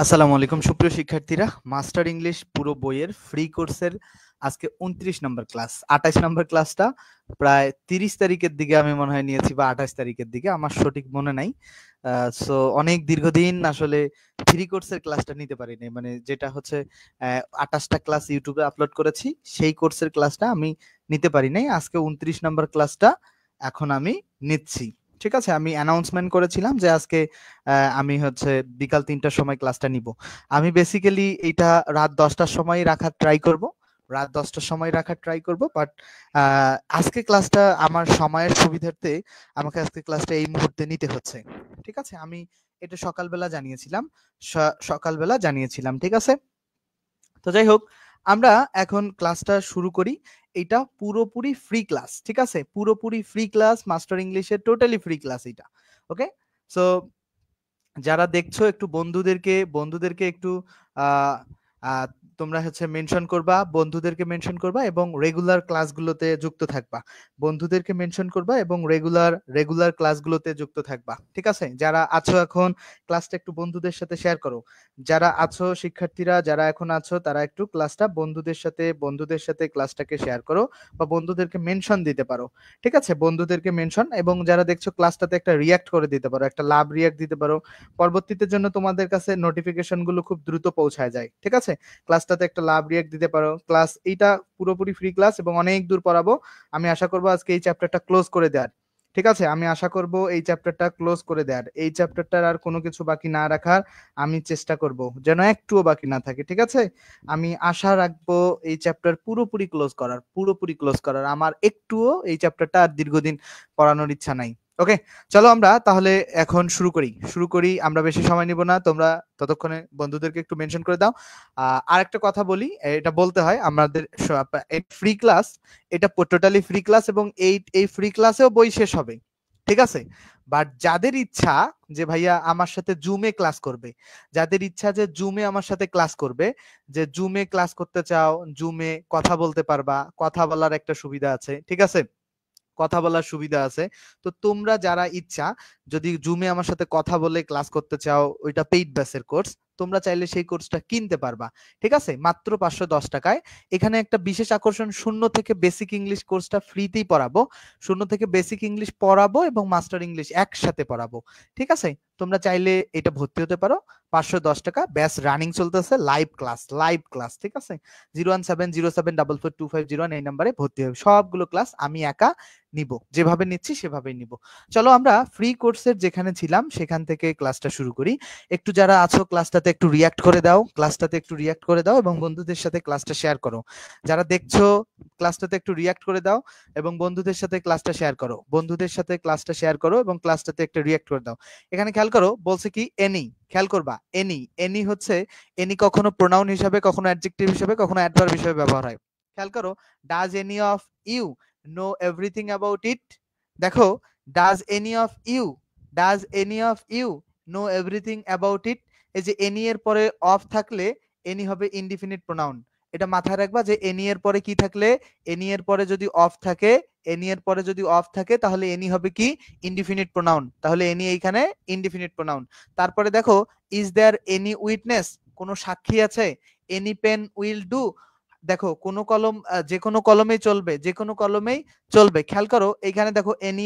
আসসালামু আলাইকুম সুপ্রিয় শিক্ষার্থীরা, মাস্টার ইংলিশ পুরো বইয়ের ফ্রি কোর্সের আজকে 29 নম্বর ক্লাস। 28 নম্বর ক্লাসটা প্রায় 30 তারিখের দিকে আমি মনে হয় নিয়েছি, বা 28 তারিখের দিকে, আমার সঠিক মনে নাই। সো অনেক দীর্ঘদিন আসলে ফ্রি কোর্সের ক্লাসটা নিতে পারিনি, মানে যেটা হচ্ছে 28টা ক্লাস ইউটিউবে আপলোড করেছি, সেই কোর্সের ক্লাসটা আমি নিতে পারি নাই। আজকে 29 নম্বর ক্লাসটা এখন আমি নিচ্ছি। ঠিক আছে, আমি অ্যানাউন্সমেন্ট করেছিলাম যে আজকে আমি হচ্ছে বিকাল 3টার সময় ক্লাসটা নিব। আমি বেসিক্যালি এটা রাত 10টার সময় রাখার ট্রাই করব, বাট আজকে ক্লাসটা আমার সময়ের সুবিধার্থে আমাকে আজকে ক্লাসটা এই মুহূর্তে নিতে হচ্ছে। ঠিক আছে, আমি এটা সকালবেলা জানিয়েছিলাম। ঠিক আছে, তো যাই হোক, আমরা এখন ক্লাসটা শুরু করি। এটা পুরোপুরি ফ্রি ক্লাস, ঠিক আছে, পুরোপুরি ফ্রি ক্লাস, মাস্টার ইংলিশের টোটালি ফ্রি ক্লাস এটা। ওকে, সো যারা দেখছো একটু বন্ধুদেরকে একটু আহ, আহ, তোমরা হচ্ছে মেনশন করবা, বন্ধুদেরকে মেনশন করবা এবং রেগুলার ক্লাসগুলোতে যুক্ত থাকবা। বন্ধুদেরকে মেনশন করবা এবং রেগুলার ক্লাসগুলোতে যুক্ত থাকবা। ঠিক আছে, যারা আছো এখন ক্লাসটা একটু বন্ধুদের সাথে শেয়ার করো। যারা আছো শিক্ষার্থীরা, যারা এখন আছো তারা একটু ক্লাসটা বন্ধুদের সাথে ক্লাসটাকে শেয়ার করো, বা বন্ধুদেরকে মেনশন দিতে পারো। ঠিক আছে, বন্ধুদেরকে মেনশন, এবং যারা দেখছো ক্লাসটাতে একটা রিয়াক্ট করে দিতে পারো, একটা লাভ রিয়াক্ট দিতে পারো। পরবর্তীতে জন্য তোমাদের কাছে নোটিফিকেশন গুলো খুব দ্রুত পৌঁছায় যায়। ঠিক আছে, ক্লাসটাতে একটা লাভ রিয়াক্ট দিতে পারো। ক্লাস এইটা পুরোপুরি ফ্রি ক্লাস এবং অনেক দূর পড়াবো। আমি আশা করবো আজকে এই চ্যাপ্টারটা ক্লোজ করে দেওয়ার। ঠিক আছে, আমি আশা করব এই চ্যাপ্টারটা ক্লোজ করে দেওয়ার, এই চ্যাপ্টারটার আর কোনো কিছু বাকি না রাখার আমি চেষ্টা করব, যেন একটুও বাকি না থাকে। ঠিক আছে, আমি আশা রাখবো এই চ্যাপ্টার পুরোপুরি ক্লোজ করার। আমার একটুও এই চ্যাপ্টারটা আর দীর্ঘদিন পড়ানোর ইচ্ছা নাই। ওকে, চলো আমরা তাহলে এখন শুরু করি। আমরা বেশি সময় নিব না, তোমরা ততক্ষণে বন্ধুদেরকে একটু মেনশন করে দাও। আর একটা কথা বলি, এটা বলতে হয়, আমাদের ফ্রি ক্লাস, এটা টোটালি ফ্রি ক্লাস এবং এই ফ্রি ক্লাসেও বই শেষ হবে। ঠিক আছে, বাট যাদের ইচ্ছা যে ভাইয়া আমার সাথে জুমে ক্লাস করবে, যাদের ইচ্ছা যে জুমে আমার সাথে ক্লাস করবে, যে জুমে ক্লাস করতে চাও, জুমে কথা বলতে পারবা, কথা বলার একটা সুবিধা আছে। ঠিক আছে, কথা বলার সুবিধা আছে। তো তোমরা যারা ইচ্ছা, যদি জুমে আমার সাথে কথা বলে ক্লাস করতে চাও, ওইটা পেইড ব্যাচের কোর্স, তোমরা চাইলে সেই কোর্সটা কিনতে পারবা। ঠিক আছে, মাত্র 510 টাকায়। এখানে একটা বিশেষ আকর্ষণ, শূন্য থেকে বেসিক ইংলিশ কোর্সটা ফ্রিতেই পড়াবো। শূন্য থেকে বেসিক ইংলিশ পড়াবো এবং মাস্টার ইংলিশ একসাথে পড়াবো। ঠিক আছে, তোমরা চাইলে এটা ভর্তি হতে পারো। 510 টাকা, ব্যাচ রানিং চলতেছে, লাইভ ক্লাস। ঠিক আছে, 01707442501 এই নাম্বারে ভর্তি হবে। সবগুলো ক্লাস আমি একা নিব, যেভাবে নিচ্ছি সেভাবেই নিব। চলো আমরা ফ্রি কোর্সের যেখানে ছিলাম সেখান থেকে ক্লাসটা শুরু করি। একটু যারা আছো ক্লাসটাতে একটু রিয়াক্ট করে দাও এবং বন্ধুদের সাথে ক্লাসটা শেয়ার করো। যারা দেখছো ক্লাসটাতে একটু রিয়াক্ট করে দাও এবং বন্ধুদের সাথে ক্লাসটা শেয়ার করো এবং ক্লাসটাতে একটা রিয়াক্ট করে দাও। এখানে খেয়াল করো, বলছে কি এনি, খেয়াল করবা, এনি হচ্ছে, এনি কখনো প্রোনাউন হিসাবে, কখনো অ্যাডজেক্টিভ হিসাবে, কখনো অ্যাডভার্ব হিসাবে ব্যবহার হয়। খেয়াল করো, does any of you know everything about it? দেখো, does any of you know everything about it? এই যে any এর পরে অফ থাকলে any হবে ইনডিফিনিট প্রোনাউন। এটা মাথায় রাখবা যে any এর পরে কি থাকলে, any এর পরে যদি অফ থাকে, তাহলে any হবে কি ইনডিফিনিট প্রোনাউন, তাহলে any এইখানে ইনডিফিনিট প্রোনাউন। তারপরে দেখো, ইজ দেয়ার এনি উইটনেস, কোনো সাক্ষী আছে? এনি পেন উইল ডু, দেখো কোনো কলম, যে কোনো কলমেই চলবে। খেয়াল করো এখানে দেখো, এনি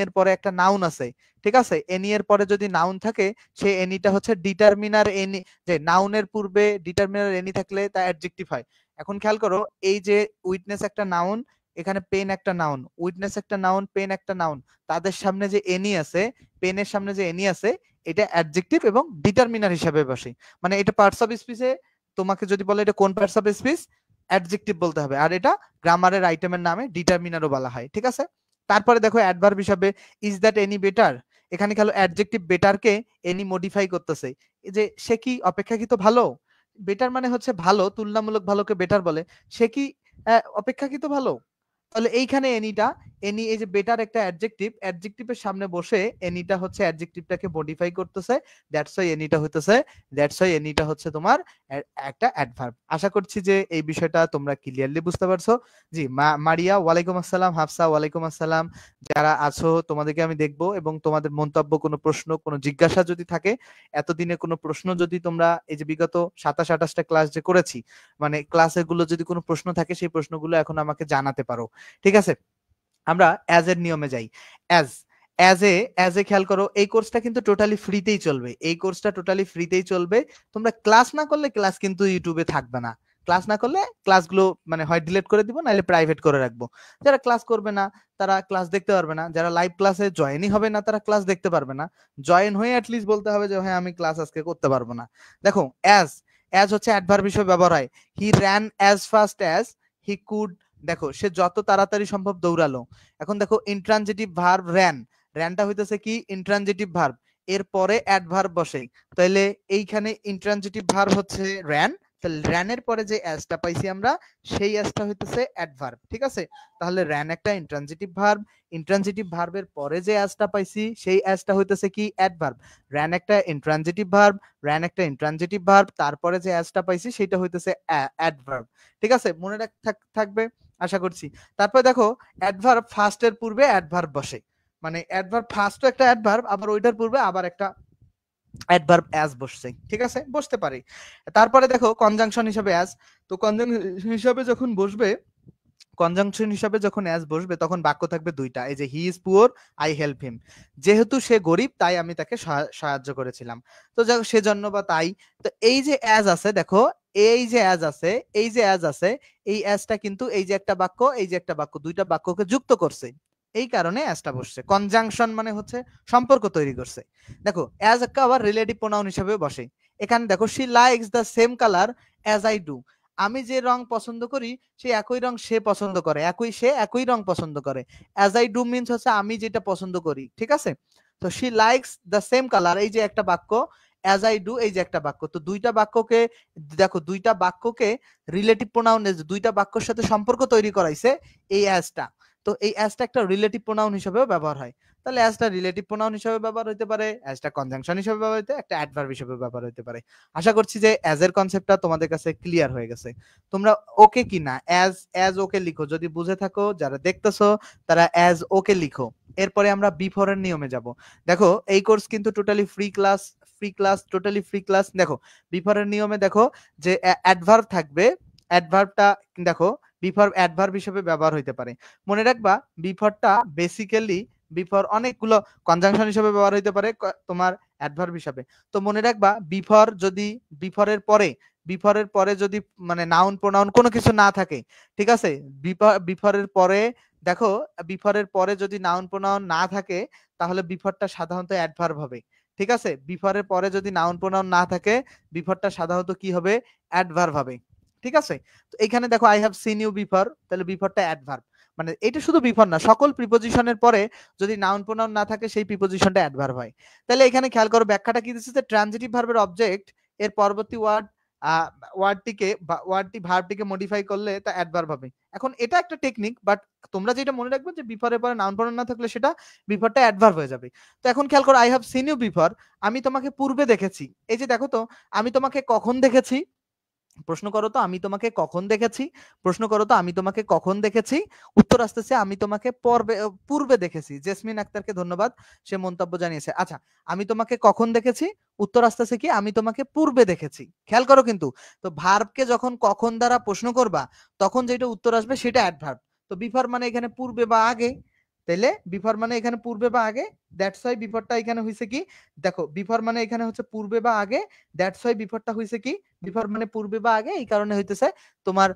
এর পরে একটা নাউন আছে। ঠিক আছে, এনি এর পরে যদি নাউন থাকে, সেই এনিটা হচ্ছে ডিটারমিনার এনি, যে নাউনের পূর্বে ডিটারমিনার এনি থাকলে তা অ্যাডজেক্টিভ হয়। এখন খেয়াল করো, এই যে উইটনেস একটা নাউন, এখানে পেন একটা নাউন, উইটনেস একটা নাউন, পেন একটা নাউন, তাদের সামনে যে এনি আছে, পেনের সামনে যে এনি আছে, এটা অ্যাডজেক্টিভ এবং ডিটারমিনার হিসাবে বসে। মানে এটা পার্টস অফ স্পিচে তোমাকে যদি বলে এটা কোন পার্টস অফ স্পিচ, অ্যাডজেক্টিভ বলতে হবে, আর এটা গ্রামারের আইটেমের নামে ডিটারমিনারও বলা হয়। ঠিক আছে, তারপরে দেখো অ্যাডভার্ব হিসাবে, ইজ দ্যাট এনি বেটার, এখানে খেলো অ্যাডজেক্টিভ বেটারকে এনি মডিফাই করতেছে, এই যে সে কি অপেক্ষাকৃত ভালো। বেটার মানে হচ্ছে ভালো, তুলনামূলক ভালোকে বেটার বলে। সে কি অপেক্ষাকৃত ভালো, তাহলে এইখানে এনিটা এনি এই যে বেটার একটা অ্যাডজেক্টিভ, অ্যাডজেক্টিভের সামনে বসে এনিটা হচ্ছে অ্যাডজেক্টিভটাকে মডিফাই করতেছে, দ্যাটস ওয়াই এনিটা হচ্ছে তোমার একটা অ্যাডভার্ব। আশা করছি যে এই বিষয়টা তোমরা ক্লিয়ারলি বুঝতে পারছো। জি মারিয়া ওয়ালাইকুম আসসালাম, হাফসা ওয়ালাইকুম আসসালাম, যারা আছো তোমাদেরকে আমি দেখবো, এবং তোমাদের মন্তব্য, কোনো প্রশ্ন, কোনো জিজ্ঞাসা যদি থাকে, এতদিনে কোনো প্রশ্ন যদি তোমরা এই যে বিগত 27-28টা ক্লাস যে করেছি, মানে ক্লাসের গুলো যদি কোনো প্রশ্ন থাকে সেই প্রশ্নগুলো এখন আমাকে জানাতে পারো, ঠিক আছে? আমরা অ্যাজ এর নিয়মে যাই। অ্যাজ অ্যাজ এ খেয়াল করো, এই কোর্সটা কিন্তু টোটালি ফ্রিতেই চলবে, এই কোর্সটা টোটালি ফ্রিতেই চলবে। তোমরা ক্লাস না করলে ক্লাস কিন্তু ইউটিউবে থাকবে না, ক্লাস না করলে ক্লাসগুলো মানে হয় ডিলিট করে দিব, নাহলে প্রাইভেট করে রাখবো। যারা ক্লাস করবে না তারা ক্লাস দেখতে পারবে না, যারা লাইভ ক্লাসে জয়েনই হবে না তারা ক্লাস দেখতে পারবে না। জয়েন হয়ে অ্যাটলিস্ট বলতে হবে যে হ্যাঁ আমি ক্লাস আজকে করতে পারবো না। দেখো অ্যাজ অ্যাজ হচ্ছে অ্যাডভার্ব হিসেবে ব্যবহার হয়। He ran as fast as he could, দেখো সে যত তাড়াতাড়ি সম্ভব দৌড়ালো। এখন দেখো ইন্ট্রানজিটিভ ভার্ব র্যান, র্যানটা হইতেছে কি ইন্ট্রানজিটিভ ভার্ব, এর পরে অ্যাডভার্ব বসে, তাহলে এইখানে ইন্ট্রানজিটিভ ভার্ব হচ্ছে র্যান, তাহলে র্যানের পরে যে অ্যাজটা পাইছি আমরা সেই অ্যাজটা হইতেছে অ্যাডভার্ব, ঠিক আছে? তাহলে র্যান একটা ইন্ট্রানজিটিভ ভার্ব, ইন্ট্রানজিটিভ ভার্বের পরে যে অ্যাজটা পাইছি সেই অ্যাজটা হইতেছে কি অ্যাডভার্ব। র্যান একটা ইন্ট্রানজিটিভ ভার্ব, র্যান একটা ইন্ট্রানজিটিভ ভার্ব, তারপরে যে অ্যাজটা পাইছি সেটা হইতেছে অ্যাডভার্ব, ঠিক আছে? মনে থাকবে আশা করছি। তারপরে দেখো অ্যাডভার্ব ফার্স্টের পূর্বে অ্যাডভার্ব বসে, মানে অ্যাডভার্ব ফার্স্টও একটা অ্যাডভার্ব, আবার ওইটার পূর্বে আবার একটা অ্যাডভার্ব অ্যাজ বসছে, ঠিক আছে? বসতে পারে। তারপরে দেখো কনজাংশন হিসাবে অ্যাজ, তো কনজাংশন হিসাবে যখন বসবে, কনজাংশন হিসাবে যখন অ্যাজ বসবে তখন বাক্য থাকবে দুইটা, এই যে he is poor I help him, যেহেতু সে গরিব তাই আমি তাকে সাহায্য করেছিলাম, তো যাই হোক সেজন্য বা তাই। তো এই যে অ্যাজ আছে দেখো, এই যে অ্যাজ আছে, এই যে অ্যাজ আছে, এই অ্যাজটা কিন্তু এই যে একটা বাক্য, এই যে একটা বাক্য, দুইটা বাক্যকে যুক্ত করছে, এই কারণে অ্যাজটা বসছে। কনজাংশন মানে হচ্ছে সম্পর্ক তৈরি করছে। দেখো অ্যাজ একটা আবার রিলেটিভ প্রোনাউন হিসেবে বসে। এখানে দেখো she likes the same colour as I do, আমি যে রং পছন্দ করি সে একই রং সে পছন্দ করে, সে একই রং পছন্দ করে। অ্যাজ আই ডু মিন্স হচ্ছে আমি যেটা পছন্দ করি, ঠিক আছে? তো she likes the same colour, এই যে একটা বাক্য, অ্যাজ আই ডু এই যে একটা বাক্য, তো দুইটা বাক্যকে দেখো, দুইটা বাক্যকে রিলেটিভ প্রোনাউন, দুইটা বাক্যের সাথে সম্পর্ক তৈরি করাইছে এই অ্যাজটা। তো এই অ্যাজটা একটা রিলেটিভ প্রোনাউন হিসেবেও ব্যবহার হয়। তাহলে অ্যাজটা রিলেটিভ প্রোনাউন হিসেবে ব্যবহার হতে পারে, অ্যাজটা কনজাংশন হিসেবে ব্যবহার হতে, একটা অ্যাডভার্ব হিসেবে ব্যবহার হতে পারে। আশা করছি যে অ্যাজ এর কনসেপ্টটা তোমাদের কাছে ক্লিয়ার হয়ে গেছে। তোমরা ওকে কিনা অ্যাজ অ্যাজ ওকে লিখো, যদি বুঝে থাকো যারা দেখতেছো তারা অ্যাজ ওকে লিখো। এরপরে আমরা বিফোর এর নিয়মে যাব। দেখো এই কোর্স কিন্তু totally free class totally free class. দেখো বিফোর এর নিয়মে দেখো যে অ্যাডভার্ব থাকবে, অ্যাডভার্বটা দেখো বিফোর অ্যাডভার্ব হিসেবে ব্যবহার হইতে পারে। মনে রাখবা বিফোরটা বেসিক্যালি, বিফোর অনেকগুলো কনজাংশন হিসেবে ব্যবহার হইতে পারে, তোমার অ্যাডভার্ব হিসাবে। তো মনে রাখবা বিফোর যদি, বিফোরের পরে, বিফোরের পরে যদি মানে নাউন প্রোনাউন কোনো কিছু না থাকে, ঠিক আছে? বিফোরের পরে দেখো, বিফোরের পরে যদি নাউন প্রোনাউন না থাকে তাহলে বিফোরটা সাধারণত অ্যাডভার্ব হবে, ঠিক আছে? বিফোরের পরে যদি নাউন প্রোনাউন না থাকে বিফোরটা সাধারণত কি হবে? অ্যাডভার্ব হবে, ঠিক আছে? তো এখানে দেখো I have seen you before, তাহলে বিফোরটা অ্যাডভার্ব। মানে এটা শুধু বিফোর না, সকল প্রিপোজিশনের পরে যদি নাউন প্রোনাউন না থাকে সেই প্রিপোজিশনটা অ্যাডভার্ব হয়। তাহলে এখানে খেয়াল করো ব্যাখ্যাটা কি দিচ্ছে, যে ট্রানজিটিভ ভার্বের অবজেক্ট এর পরবর্তী ওয়ার্ডটি ভার্বটিকে মডিফাই করলে তা অ্যাডভার্ব হবে। এখন এটা একটা টেকনিক, বাট তোমরা যেটা মনে রাখবে যে বিফোরের পরে নাউন প্রোনাউন না থাকলে সেটা বিফোরটা অ্যাডভার্ব হয়ে যাবে। তো এখন খেয়াল করো I have seen you before, আমি তোমাকে পূর্বে দেখেছি। এই যে দেখো তো, আমি তোমাকে কখন দেখেছি? প্রশ্ন করো তো আমি তোমাকে কখন দেখেছি? প্রশ্ন করো তো আমি তোমাকে কখন দেখেছি? উত্তর আসতেছে আমি তোমাকে পূর্বে দেখেছি। জেসমিন আক্তারকে ধন্যবাদ, সে মন্তব্য জানিয়েছে। আচ্ছা, আমি তোমাকে কখন দেখেছি? উত্তর আসতেছে কি আমি তোমাকে পূর্বে দেখেছি। খেয়াল করো কিন্তু, তো ভার্বকে যখন কখন দ্বারা প্রশ্ন করবা তখন যেটা উত্তর আসবে সেটা অ্যাডভার্ব। তো বিফোর মানে এখানে পূর্বে বা আগে, তাইলে বিফোর মানে এখানে পূর্বে বা আগে, দ্যাটস ওয়াই বিফোরটা এখানে হইছে কি, দেখো বিফোর মানে এখানে হচ্ছে পূর্বে বা আগে, দ্যাটস ওয়াই বিফোরটা হইছে কি, বিফোর মানে পূর্বে বা আগে, এই কারণে হইতেছে তোমার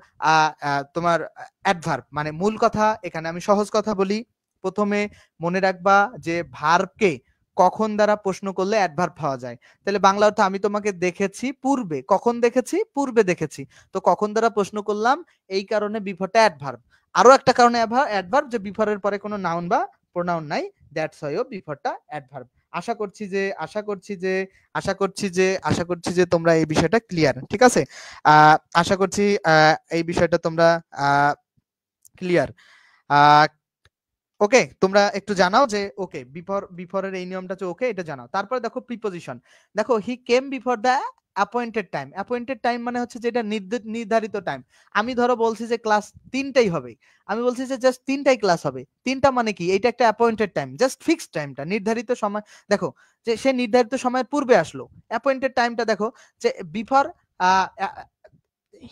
তোমার অ্যাডভার্ব। মানে মূল কথা এখানে আমি সহজ কথা বলি, প্রথমে মনে রাখবা যে ভার্বকে কখন দ্বারা প্রশ্ন করলে অ্যাডভার্ব পাওয়া যায়। তাহলে বাংলা অর্থ আমি তোমাকে দেখেছি পূর্বে, কখন দেখেছি? পূর্বে দেখেছি। তো কখন দ্বারা প্রশ্ন করলাম, এই কারণে বিফোরটা অ্যাডভার্ব। আরো একটা কারণে অ্যাডভার্ব, যে বিফোরের পরে কোনো নাউন বা প্রোনাউন নাই, দ্যাটস ওয়াই বিফোরটা অ্যাডভার্ব। আশা করছি যে তোমরা এই বিষয়টা ক্লিয়ার, ঠিক আছে? আশা করছি এই বিষয়টা তোমরা ক্লিয়ার। ওকে, তোমরা একটু জানাও যে ওকে বিফোরের এই নিয়মটা যে ওকে এটা জানাও। তারপরে দেখো প্রিপজিশন, দেখো he came before the appointed time. Appointed time মানে হচ্ছে যেটা নির্ধারিত টাইম। আমি ধরো বলছি যে ক্লাস 3টাই হবে, আমি বলছি যে জাস্ট 3টাই ক্লাস হবে। 3টা মানে কি, এটা একটা অ্যাপয়েন্টেড টাইম, জাস্ট ফিক্সড টাইমটা নির্ধারিত সময়। দেখো যে সে নির্ধারিত সময়ের পূর্বে আসলো, অ্যাপয়েন্টেড টাইমটা দেখো যে before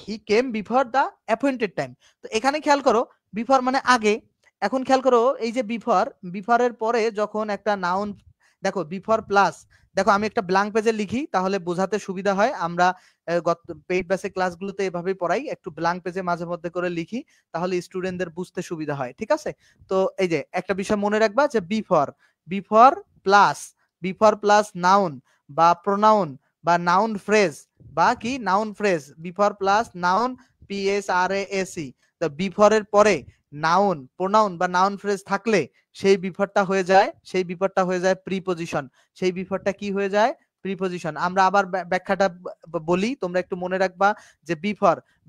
he came before the appointed time. তো এখানে খেয়াল করো বিফোর মানে আগে। এখন খেয়াল করো এই যে বিফোরের পরে যখন একটা নাউন, দেখো বিফোর প্লাস, দেখো আমি একটা ব্ল্যাঙ্ক পেজে লিখি তাহলে বোঝাতে সুবিধা হয়। আমরা গত পেইড ব্যাচে ক্লাসগুলোতে এভাবেই পড়াই, একটু ব্ল্যাঙ্ক পেজে মাঝে মধ্যে করে লিখি তাহলে স্টুডেন্টদের বুঝতে সুবিধা হয়, ঠিক আছে? তো এই যে একটা বিষয় মনে রাখবা যে before plus, before plus noun বা প্রোনাউন বা নাউন ফ্রেজ বা কি noun phrase, before plus noun PSRASE, তো বিফোরের পরে নাউন প্রোনাউন বা নাউন ফ্রেজ থাকলে সেই বিফোরটা হয়ে যায় প্রিপজিশন। সেই বিফোরটা কি হয়ে যায়? প্রিপজিশন। আমরা আবার ব্যাখ্যাটা বলি, তোমরা একটু মনে রাখবা যে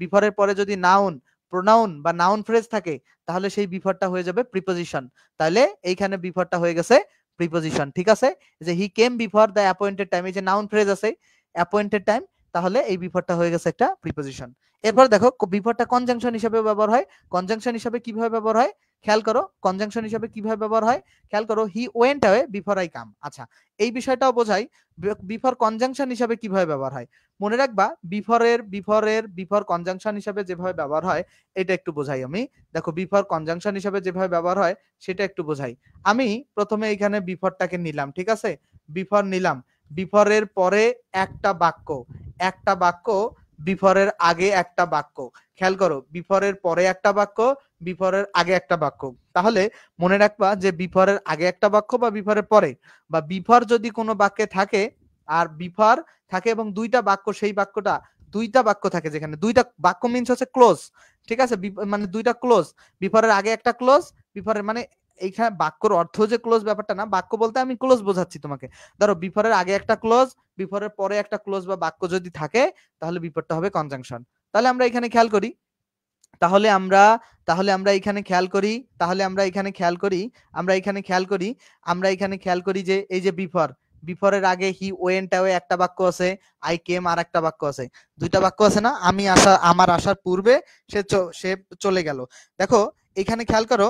বিফোরের পরে যদি নাউন প্রোনাউন বা নাউন ফ্রেজ থাকে তাহলে সেই বিফোরটা হয়ে যাবে প্রিপজিশন। তাহলে এইখানে বিফোরটা হয়ে গেছে প্রিপজিশন, ঠিক আছে? যে হি came before the appointed time, এই যে নাউন ফ্রেজ আছে অ্যাপয়েন্টেড টাইম, তাহলে এই বিফোরটা হয়ে গেছে একটা প্রিপজিশন। এরপর দেখো বিফোরটা কনজাংশন হিসেবে ব্যবহার হয়। কনজাংশন হিসেবে কিভাবে ব্যবহার হয় খেয়াল করো, কনজাংশন হিসেবে কিভাবে ব্যবহার হয় খেয়াল করো, he went away before I come. আচ্ছা, এই বিষয়টাও বোঝাই বিফোর কনজাংশন হিসেবে কিভাবে ব্যবহার হয়। মনে রাখবা বিফোর কনজাংশন হিসেবে যেভাবে ব্যবহার হয় এটা একটু বোঝাই আমি। দেখো বিফোর কনজাংশন হিসেবে যেভাবে ব্যবহার হয় সেটা একটু বোঝাই। আমি প্রথমে এখানে বিফোরটাকে নিলাম, ঠিক আছে? বিফোর নিলাম, বিফোরের পরে একটা বাক্য, বিফোরের আগে একটা বাক্য। খেয়াল করো, বিফোরের পরে একটা বাক্য, বিফোরের আগে একটা বাক্য। তাহলে মনে রাখবা যে বিফোরের আগে একটা বাক্য বা বিফোরের পরে, বা বিফোর যদি কোনো বাক্যে থাকে আর বিফোর থাকে এবং দুইটা বাক্য, সেই বাক্যটা দুইটা বাক্য থাকে, যেখানে দুইটা বাক্য মিন্স হচ্ছে ক্লোজ, ঠিক আছে? মানে দুইটা ক্লোজ, বিফোরের আগে একটা ক্লোজ, বিফোরের মানে এইখানে বাক্যর অর্থ যে ক্লোজ ব্যাপারটা না, বাক্য বলতে আমি ক্লোজ বোঝাচ্ছি তোমাকে। ধরো বিফোরের আগে একটা ক্লোজ, বিফোরের পরে একটা ক্লোজ বা বাক্য যদি থাকে তাহলে বিফোরটা হবে কনজাংশন। তাহলে আমরা এখানে খেয়াল করি, আমরা এখানে খেয়াল করি, আমরা এখানে খেয়াল করি যে এই যে বিফোরের আগে হি ওয়েন্ট অ্যাওয়ে একটা বাক্য আছে, আই কেম আর একটা বাক্য আছে, দুইটা বাক্য আছে না? আমার আসার পূর্বে সে চলে গেল। দেখো এখানে খেয়াল করো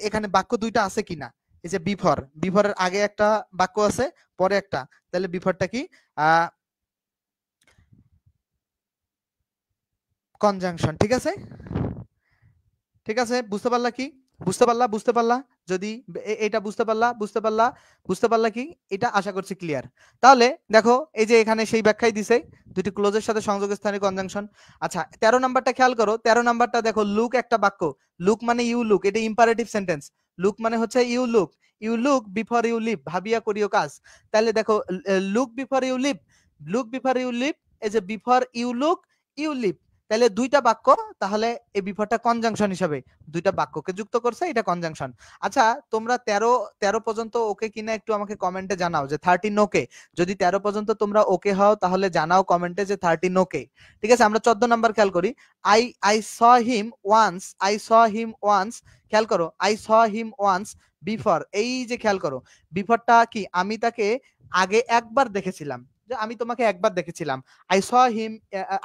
এখানে বাক্য দুইটা আছে কিনা। এই যে বিফোরের আগে একটা বাক্য আছে, পরে একটা, তাহলে বিফোরটা কি কনজাংশন, ঠিক আছে? ঠিক আছে, বুঝতে পারলা কি? বুঝতে পারলা? যদি এটা বুঝতে পারলা কি? এটা আশা করছি ক্লিয়ার। তাহলে দেখো এই যে এখানে সেই ব্যাখ্যাই দিছে, দুটি ক্লোজের সাথে সংযোগ স্থানীয় কনজাংশন। আচ্ছা 13 নাম্বারটা খেয়াল করো, 13 নাম্বারটা দেখো, লুক একটা বাক্য, লুক মানে ইউ লুক, এটা ইম্পারেটিভ সেন্টেন্স। লুক মানে হচ্ছে you look before you leave, ভাবিয়া করিও কাজ। তাহলে দেখো লুক বিফোর ইউ লিভ, এই যে before you look you leave, তাহলে দুইটা বাক্য, তাহলে এই বিফোরটা কনজাংশন হিসাবে দুইটা বাক্যকে যুক্ত করছে, এটা কনজাংশন। আচ্ছা তোমরা 13 পর্যন্ত ওকে কিনা একটু আমাকে কমেন্টে জানাও যে 13 ওকে। যদি 13 পর্যন্ত তোমরা ওকে হও তাহলে জানাও কমেন্টে যে 13 ওকে, ঠিক আছে? আমরা 14 নাম্বার খেয়াল করি, আই স হিম ওয়ান্স, খেয়াল করো I saw him once before, এই যে খেয়াল করো বিফোরটা কি, আমি তাকে আগে একবার দেখেছিলাম, যে আমি তোমাকে একবার দেখেছিলাম।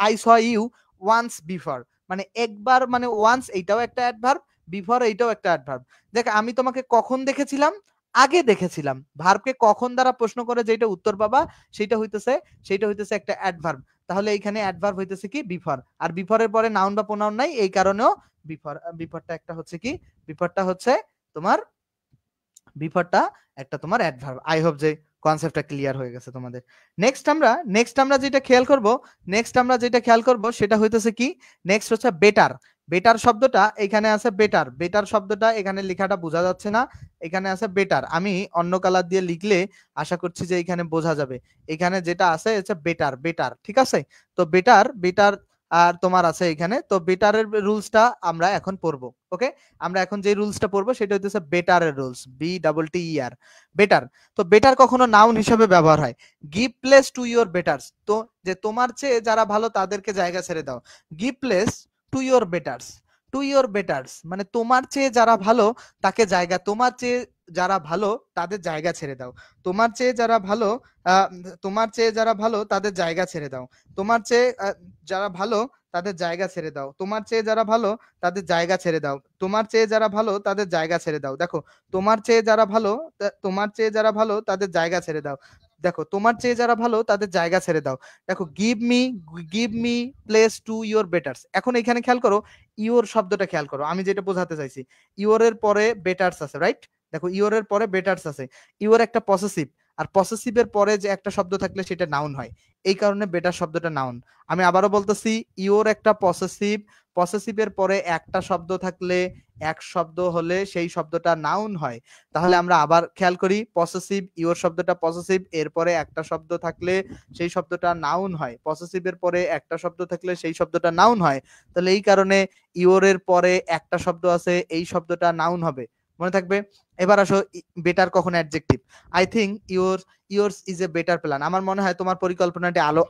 I saw you once before, মানে একবার, মানে ওয়ান্স এইটাও একটা অ্যাডভার্ব, বিফোর এইটাও একটা অ্যাডভার্ব। দেখ আমি তোমাকে কখন দেখেছিলাম, আগে দেখেছিলাম। ভার্বকে কখন দ্বারা প্রশ্ন করে যেটা উত্তর পাবা সেটা হইতেছে একটা অ্যাডভার্ব। তাহলে এইখানে অ্যাডভার্ব হইতেছে কি বিফোর, আর বিফোরের পরে নাউন বা প্রোনাউন নাই, এই কারণেও বিফোরটা একটা হচ্ছে কি, বিফোরটা হচ্ছে তোমার অ্যাডভার্ব। আই হোপ যে কনসেপ্টটা ক্লিয়ার হয়ে গেছে তোমাদের। নেক্সট আমরা যেটা খেয়াল করব সেটা হইতেছে কি, নেক্সট হচ্ছে বেটার শব্দটা এখানে আছে, বেটার শব্দটা এখানে লেখাটা বোঝা যাচ্ছে না, এখানে আছে বেটার, আমি অন্য কালার দিয়ে লিখলে আশা করছি যে এখানে বোঝা যাবে। এখানে যেটা আছে হচ্ছে বেটার, ঠিক আছে? তো বেটার আর তোমার আছে এখানে, তো বেটারের রুলসটা আমরা এখন পড়বো। ওকে, আমরা এখন যে রুলসটা পড়বো সেটা হচ্ছে বেটারের রুলস, BETER, বেটার। তো বেটার কখনো নাউন হিসেবে ব্যবহার হয়, গিভ প্লেস টু ইওর বেটার্স, তো যে তোমার চেয়ে যারা ভালো তাদেরকে জায়গা ছেড়ে দাও, give place to your betters. To your betters, মানে তোমার চেয়ে যারা ভালো তাকে জায়গা, তোমার চেয়ে যারা ভালো তাদের জায়গা ছেড়ে দাও, তোমার চেয়ে যারা ভালো তোমার চেয়ে যারা ভালো তাদের জায়গা ছেড়ে দাও, তোমার চেয়ে যারা ভালো তাদের জায়গা ছেড়ে দাও, তোমার চেয়ে যারা ভালো তাদের জায়গা ছেড়ে দাও, তোমার চেয়ে যারা ভালো তাদের জায়গা ছেড়ে দাও। দেখো তোমার চেয়ে যারা ভালো, তোমার চেয়ে যারা ভালো তাদের জায়গা ছেড়ে দাও। দেখো তোমার চেয়ে যারা ভালো তাদের জায়গা ছেড়ে দাও। দেখো give me place to your betters. এখন এখানে খেয়াল করো, ইওর শব্দটা খেয়াল করো, আমি যেটা বোঝাতে চাইছি, ইওরের পরে বেটার্স আছে, রাইট? দেখো ইওরের পরে বেটার্স আছে, ইওর একটা পসেসিভ, আর পসেসিভের পরে যে একটা শব্দ থাকলে সেটা নাউন হয়, এই কারণে বেটার শব্দটা নাউন। আমি আবারও বলতেছি, ইওর একটা পসেসিভ, পসেসিভের পরে একটা শব্দ থাকলে, এক শব্দ হলে সেই শব্দটা নাউন হয়। তাহলে আমরা আবার খেয়াল করি, পসেসিভ, ইওর শব্দটা পসেসিভ, এরপরে একটা শব্দ থাকলে সেই শব্দটা নাউন হয়, পসেসিভের পরে একটা শব্দ থাকলে সেই শব্দটা নাউন হয়। তাহলে এই কারণে ইওরের পরে একটা শব্দ আছে, এই শব্দটা নাউন হবে, মনে থাকবে। এবার আসো, বেটার কখন adjective? I think yours is a better plan, আমার মনে হয় তোমার পরিকল্পনাটি আরো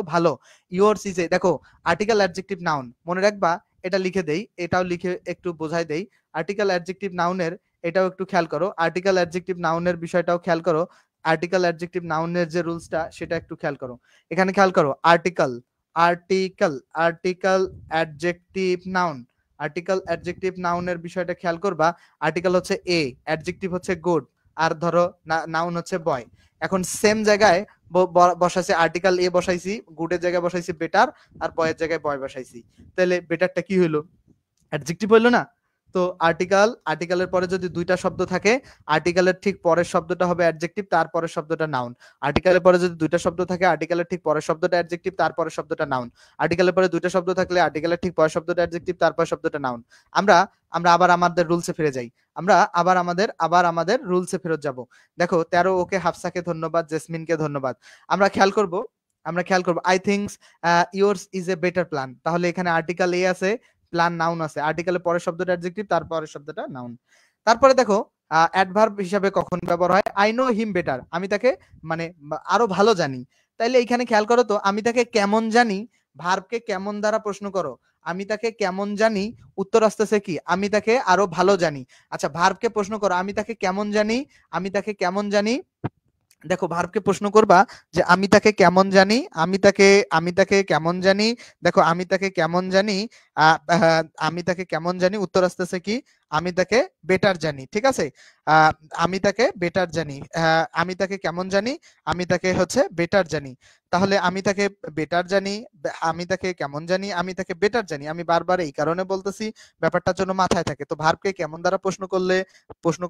ভালো। ইয়োর্স ইজ এ, দেখো আর্টিকেল অ্যাডজেক্টিভ নাউন, মনে রাখবা, এটা লিখে দেই, এটাও লিখে একটু বোঝাই দেই। আর্টিকেল অ্যাডজেক্টিভ নাউনের এটাও একটু খেয়াল করো, আর্টিকেল অ্যাডজেক্টিভ নাউনের বিষয়টাও খেয়াল করো, আর্টিকেল অ্যাডজেক্টিভ নাউনের যে রুলসটা সেটা একটু খেয়াল করো। এখানে খেয়াল করো, article article article adjective noun, article adjective নাউনের বিষয়টা খেয়াল করবা। আর্টিকেল হচ্ছে এ, অ্যাডজেক্টিভ হচ্ছে গুড, আর ধরো নাউন হচ্ছে বয়। এখন সেম জায়গায় বসাইছি, আর্টিকেল এ বসাইছি, গুডের জায়গায় বসাইছি বেটার, আর বয়ের জায়গায় বয় বসাইছি। তাহলে বেটারটা কি হইলো? অ্যাডজেক্টিভ হইলো না? তো আর্টিকেলের পরে যদি দুইটা শব্দ থাকে, আর্টিকেলের ঠিক পরের শব্দটা হবে অ্যাডজেক্টিভ, তারপরের শব্দটা নাউন। আর্টিকেলের পরে যদি দুইটা শব্দ থাকে, আর্টিকেলের ঠিক পরের শব্দটা অ্যাডজেক্টিভ, তারপরের শব্দটা নাউন। আর্টিকেলের পরে দুইটা শব্দ থাকলে আর্টিকেলের ঠিক পরের শব্দটা অ্যাডজেক্টিভ, তারপরের শব্দটা নাউন। আমরা আমরা আবার আমাদের রুলসে ফিরে যাই, আমরা আবার আমাদের রুলসে ফেরত যাব। দেখো 13 ওকে, হাফসাকে ধন্যবাদ, জেসমিনকে ধন্যবাদ। আমরা খেয়াল করব, I thinks yours is a better plan. তাহলে এখানে আর্টিকেল এ আছে, প্ল্যান নাউন আছে, আর্টিকেলের পরের শব্দটা অ্যাডজেক্টিভ, তারপরের শব্দটা নাউন। তারপরে দেখো অ্যাডভার্ব হিসাবে কখন ব্যবহার হয়? আই নো হিম বেটার, আমি তাকে মানে আরো ভালো জানি। তাইলে এখানে খেয়াল করো তো, আমি তাকে কেমন জানি, ভার্বকে কেমন দ্বারা প্রশ্ন করো, আমি তাকে কেমন জানি, উত্তর আসতেছে কি? আমি তাকে আরো ভালো জানি। আচ্ছা, ভার্বকে প্রশ্ন করো, আমি তাকে কেমন জানি, আমি তাকে কেমন জানি। দেখো ভার্বকে প্রশ্ন করবা যে আমি তাকে কেমন জানি, আমি তাকে কেমন জানি। দেখো আমি তাকে কেমন জানি, আমি তাকে কেমন জানি, উত্তর আসতেছে কি? আমি তাকে বেটার জানি। ঠিক আছে, আহ, আমি তাকে বেটার জানি, আমি তাকে কেমন জানি, আমি তাকে হচ্ছে বেটার জানি। তাহলে আমি তাকে বেটার জানি, আমি তাকে কেমন জানি, আমি তাকে বেটার জানি। আমি বারবার এই কারণে বলতেছি, ব্যাপারটার জন্য মাথায় থাকে। তো ভার্বকে কেমন দ্বারা প্রশ্ন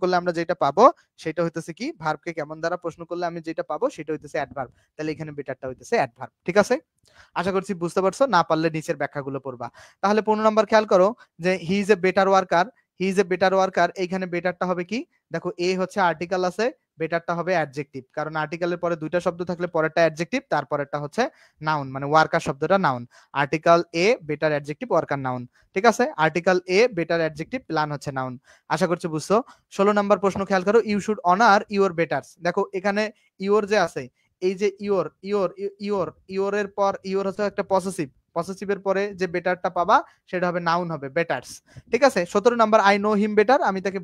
করলে আমরা যেটা পাবো সেটা হইতেছে কি? ভার্বকে কেমন দ্বারা প্রশ্ন করলে আমি যেটা পাবো সেটা হইতেছে অ্যাডভার্ব। তাহলে এখানে বেটারটা হইতেছে অ্যাডভার্ব। ঠিক আছে, আশা করছি বুঝতে পারছো। না পারলে নিচের ব্যাখ্যাগুলো পড়বা। তাহলে 15 নম্বর খেয়াল করো যে হি is a better worker, he is a better worker, এইখানে বেটারটা হবে কি? দেখো এ হচ্ছে আর্টিকেল আছে, বেটারটা হবে অ্যাডজেক্টিভ, কারণ আর্টিকেলের পরে দুইটা শব্দ থাকলে পরেরটা অ্যাডজেক্টিভ, তারপরেরটা হচ্ছে নাউন, মানে ওয়ার্কার শব্দটা noun. Article a better adjective, worker noun. ঠিক আছে, article a better adjective, plan হচ্ছে নাউন। আশা করছি বুঝছো। 16 নম্বর প্রশ্ন খেয়াল করো, ইউ শুড অনার ইউর বেটার্স। দেখো এখানে ইউর যে আছে, এই যে ইওরের পর ইওর হচ্ছে একটা পসেসিভ, পসেসিভের পরে যে বেটারটা পাবা সেটা হবে নাউন, হবে বেটার্স। ঠিক আছে, 17 number, I know him better, আমি তাকে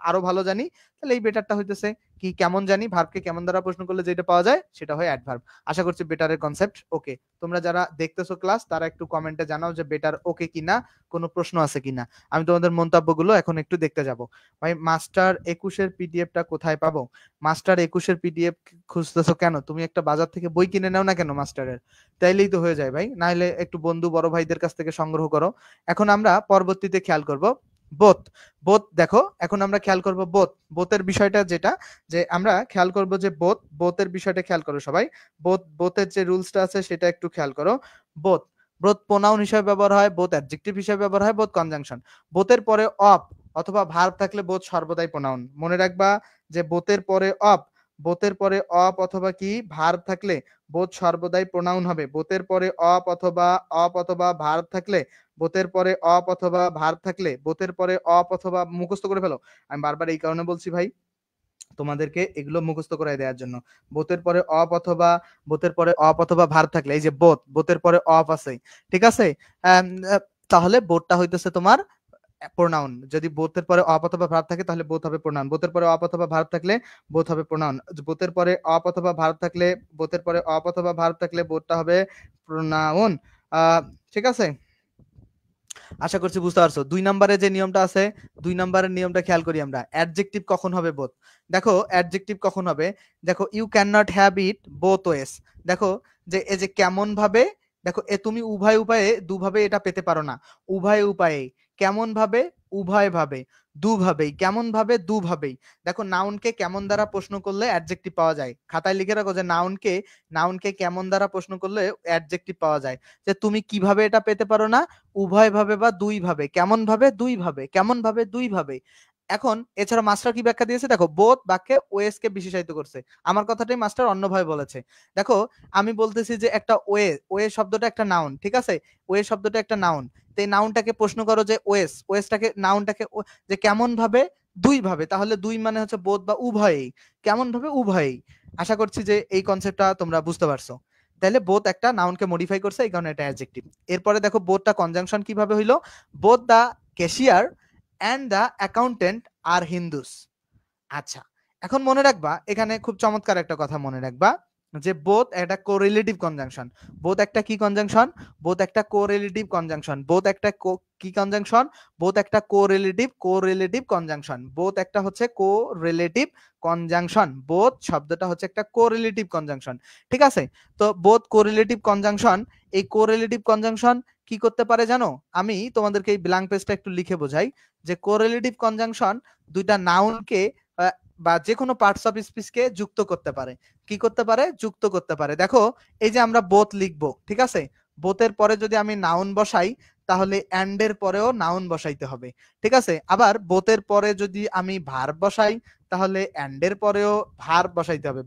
আরো ভালো জানি। তাহলে এই বেটারটা হইতেছে কি? কেমন জানি। ভার্বকে কেমন দ্বারা প্রশ্ন করলে যেটা পাওয়া যায় সেটা হয় অ্যাডভার্ব। আশা করছি বেটারের কনসেপ্ট ওকে। তোমরা যারা দেখতেছো ক্লাস তারা একটু কমেন্টে জানাও যে বেটার ওকে কিনা, কোনো প্রশ্ন আছে কিনা। আমি তোমাদের মন্তব্যগুলো এখন একটু দেখতে যাব। ভাই মাস্টার 21-এর পিডিএফটা কোথায় পাবো? মাস্টার 21-এর পিডিএফ খুঁজতেছো কেন? তুমি একটা বাজার থেকে বই কিনে নাও না কেন মাস্টারের, তাইলেই তো হয়ে যায় ভাই। নাহলে একটু বন্ধু বড় ভাইদের কাছ থেকে সংগ্রহ করো। এখন আমরা পরবর্তীতে খেয়াল করব বোথ। দেখো এখন আমরা খেয়াল করব বোথের বিষয়টা, যেটা যে আমরা খেয়াল করব যে বোথের বিষয়টা খেয়াল করো সবাই। বোথের যে রুলসটা আছে সেটা একটু খেয়াল করো। বোথ বোথ প্রোনাউন হিসেবে ব্যবহার হয়, বোথ অ্যাডজেক্টিভ হিসেবে ব্যবহার হয়, বোথ কনজাংশন। বোথের পরে অফ অথবা ভার্ব থাকলে বোথ সর্বদাই প্রোনাউন। মনে রাখবা যে বোথের পরে অফ অথবা কি ভার্ব থাকলে বোথ সর্বদাই প্রোনাউন হবে। বোথের পরে অফ অথবা ভার্ব থাকলে, মুখস্থ করে ফেলো। আমি বারবার এই কারণে বলছি ভাই, তোমাদেরকে এগুলো মুখস্থ করাই দেওয়ার জন্য। বোথের পরে অফ অথবা ভার্ব থাকলে, এই যে বোথের পরে অফ আছে, ঠিক আছে। তাহলে বোথটা হইতেছে তোমার প্রোনাউন। যদি বোথের পরে অপ অথবা ভার্ব থাকে তাহলে বোথ হবে প্রোনাউন, বোথের পরে অপ অথবা ভার্ব থাকলে বোথ হবে প্রোনাউন, বোথের পরে অপ অথবা ভার্ব থাকলে বোথের পরে অপ অথবা ভার্ব থাকলে বোথটা হবে প্রোনাউন। ঠিক আছে, আশা করছি বুঝতে পারছো। 2 নম্বরে যে নিয়মটা আছে, 2 নম্বরের নিয়মটা খেয়াল করি আমরা। অ্যাডজেক্টিভ কখন হবে বোথ? দেখো অ্যাডজেক্টিভ কখন হবে, দেখো you can not have it both ways. দেখো যে এই যে কেমন ভাবে, দেখো এ তুমি উভয় উপায়ে দুভাবে এটা পেতে পারো না, উভয় উপায়ে। কেমন ভাবে? উভয় ভাবে। দুভাবেই। কেমন ভাবে? দুভাবেই। দেখো নাউনকে কেমন দ্বারা প্রশ্ন করলে অ্যাডজেক্টিভ পাওয়া যায়, খাতায় লিখে রাখো যে নাউনকে কেমন দ্বারা প্রশ্ন করলে অ্যাডজেক্টিভ পাওয়া যায়। যে তুমি কিভাবে এটা পেতে পারো না? উভয় ভাবে বা দুই ভাবে। কেমন ভাবে? দুই ভাবে। কেমন ভাবে? দুই ভাবে। এখন এছাড়া মাস্টার কি ব্যাখ্যা দিয়েছে, দেখো বোথ বাক্যে ওয়েস কে বিশেষায়িত করছে। আমার কথাটাই মাস্টার অন্যভাবে বলেছে। দেখো আমি বলতেছি যে একটা ওয়ে শব্দটা একটা নাউন, ঠিক আছে, ওয়ে শব্দটা একটা নাউন। তো এই নাউনটাকে প্রশ্ন করো যে ওয়েসটাকে নাউনটাকে যে কেমন ভাবে? দুই ভাবে। তাহলে দুই মানে হচ্ছে বোথ বা উভয়েই। কেমন ভাবে? উভয়েই। আশা করছি যে এই কনসেপ্টটা তোমরা বুঝতে পারছো। তাহলে বোথ একটা নাউনকে মডিফাই করছে, এই কারণে এটা অ্যাডজেক্টিভ। এরপরে দেখো বোথটা কনজাংশন কিভাবে হইলো, both the cashier and the accountant are Hindus. আচ্ছা, এখন মনে রাখবা এখানে খুব চমৎকার একটা কথা মনে রাখবা, যে বোথ একটা কোরিলেটিভ কনজাংশন। বোথ একটা কি কনজাংশন? বোথ একটা কোরিলেটিভ কনজাংশন। বোথ একটা কি কনজাংশন? বোথ একটা কোরিলেটিভ কনজাংশন। বোথ একটা হচ্ছে কোরিলেটিভ কনজাংশন। বোথ শব্দটা হচ্ছে একটা কোরিলেটিভ কনজাংশন, ঠিক আছে। তো বোথ কোরিলেটিভ কনজাংশন, এই কোরিলেটিভ কনজাংশন কি করতে পারে জানো? আমি তোমাদেরকে এই ব্ল্যাঙ্ক পেজটা একটু লিখে বোঝাই, যে কোরিলেটিভ কনজাংশন দুইটা নাউনকে বা যে কোনো পার্টস অফ স্পিচকে যুক্ত করতে পারে। কি করতে পারে? যুক্ত করতে পারে। দেখো এই যে আমরা বোথ লিখবো, ঠিক আছে, বোথের পরে যদি আমি নাউন বসাই তাহলে অ্যান্ড এর পরেও নাউন বসাইতে হবে, ঠিক আছে। আবার বোথের পরে যদি আমি ভার্ব বসাই তাহলে অ্যান্ড এর পরেও ভার্ব বসাইতে হবে।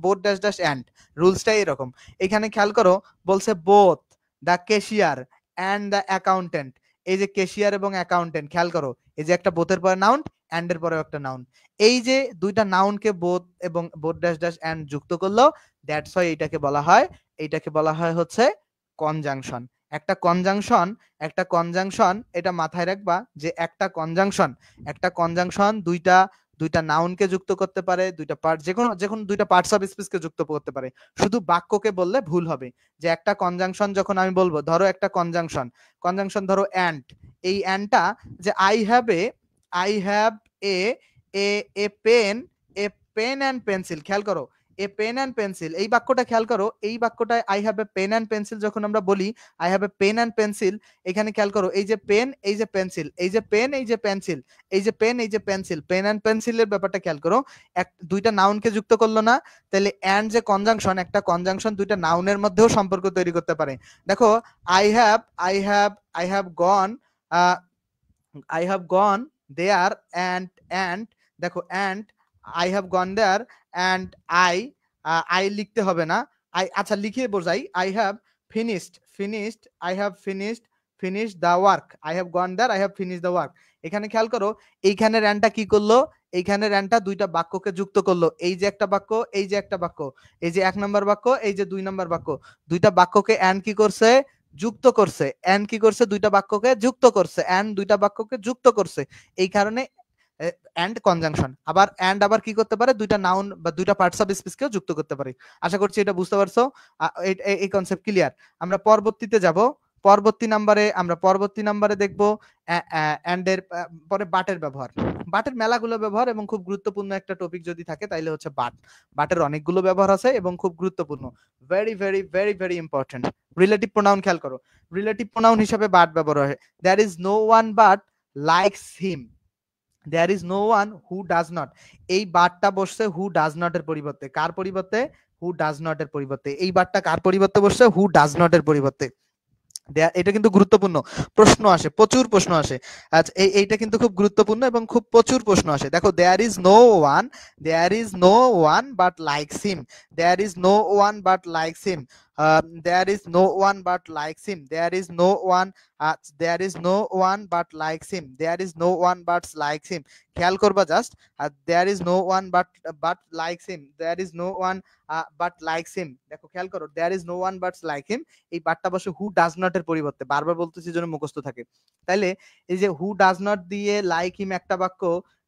বোথ ড্যাশ ড্যাশ অ্যান্ড, রুলসটা এরকম। এখানে খেয়াল করো, বলছে both the cashier and the accountant. এই যে ক্যাশিয়ার এবং অ্যাকাউন্টেন্ট, খেয়াল করো এই যে একটা বোথের পরে নাউন, অ্যান্ড এর পরেও একটা নাউন। এই যে দুইটা নাউনকে বোথ এবং বোথ ড্যাশ ড্যাশ অ্যান্ড যুক্ত করলো, দ্যাটস হোয়াই এইটাকে বলা হয় হচ্ছে কনজাংশন। একটা কনজাংশন এটা মাথায় রাখবা, যে একটা কনজাংশন দুইটা নাউনকে যুক্ত করতে পারে, দুইটা পার্ট যে কোনো দুইটা পার্টস অফ স্পিচকে যুক্ত করতে পারে। শুধু বাক্যকে বললে ভুল হবে। যে একটা কনজাংশন যখন আমি বলবো, ধরো একটা কনজাংশন ধরো অ্যান্ড, এই অ্যান্ডটা যে I have a pen and pencil, খেয়াল করো এ পেন অ্যান্ড পেন্সিল, এই বাক্যটা খেয়াল করো, এই বাক্যটায় I have a pen and pencil যখন আমরা বলি, I have a pen and pencil, এখানে খেয়াল করো এই যে পেন, এই যে পেন্সিল, এই যে পেন, এই যে পেন্সিল, এই যে পেন, এই যে পেন্সিল, পেন অ্যান্ড পেন্সিলের ব্যাপারটা খেয়াল করো। দুইটা নাউনকে যুক্ত করলো না, তাহলে অ্যান্ড যে কনজাংশন, একটা কনজাংশন দুইটা নাউনের মধ্যেও সম্পর্ক তৈরি করতে পারে। দেখো I have gone there and দেখো and I have gone there and I লিখতে হবে না, আচ্ছা লিখে বোঝাই, I have finished the work, I have gone there, I have finished the work. এখানে খেয়াল করো এইখানে র্যানটা কি করলো, এইখানে র্যানটা দুইটা বাক্যকে যুক্ত করলো। এই যে একটা বাক্য, এই যে একটা বাক্য, এই যে 1 নম্বর বাক্য, এই যে 2 নম্বর বাক্য, দুইটা বাক্যকে অ্যান্ড কি করছে? যুক্ত করছে। অ্যান্ড কি করছে? দুইটা বাক্যকে যুক্ত করছে। অ্যান্ড দুইটা বাক্যকে যুক্ত করছে, এই কারণে অ্যান্ড কনজাংশন। আবার কি করতে পারে? দুইটা নাউন বা দুইটা পার্টস অফ স্পিচকেও যুক্ত করতে পারে। আশা করছি এটা বুঝতে পারছো। এই কনসেপ্ট ক্লিয়ার। আমরা পরবর্তীতে যাব। পরবর্তী নাম্বারে দেখবো অ্যান্ড এর পরে বাটের ব্যবহার। বাটের মেলাগুলো ব্যবহার এবং খুব গুরুত্বপূর্ণ একটা টপিক যদি থাকে তাইলে হচ্ছে বাটের অনেকগুলো ব্যবহার আছে এবং খুব গুরুত্বপূর্ণ, very very very very important. Relative pronoun খেয়াল করো, রিলেটিভ প্রোনাউন হিসেবে বাট ব্যবহার হয়। There is no one but likes him, there is no one who does not. এই বাটটা বসছে হু ডাজ নট এর পরিবর্তে। কার পরিবর্তে? হু ডাজ নট এর পরিবর্তে। এই বাটটা কার পরিবর্তে বসছে? হু ডাজ নট এর পরিবর্তে। এটা কিন্তু গুরুত্বপূর্ণ, প্রশ্ন আসে, প্রচুর প্রশ্ন আসে। আচ্ছা এইটা কিন্তু খুব গুরুত্বপূর্ণ এবং খুব প্রচুর প্রশ্ন আসে। দেখো there is no one but likes him, there is no one but likes him. there is no one but likes him, there is no one, there is no one but likes him, there is no one but likes him, খেয়াল করবা just, there is no one but likes him, there is no one but likes him, দেখো খেয়াল করো, there is no one but like him, এই বাটটা বসে who does not এর পরিবর্তে, বারবার বলতেছি জন্য মুখস্থ থাকে, তাইলে এই যে who does not দিয়ে like him একটা বাক্য,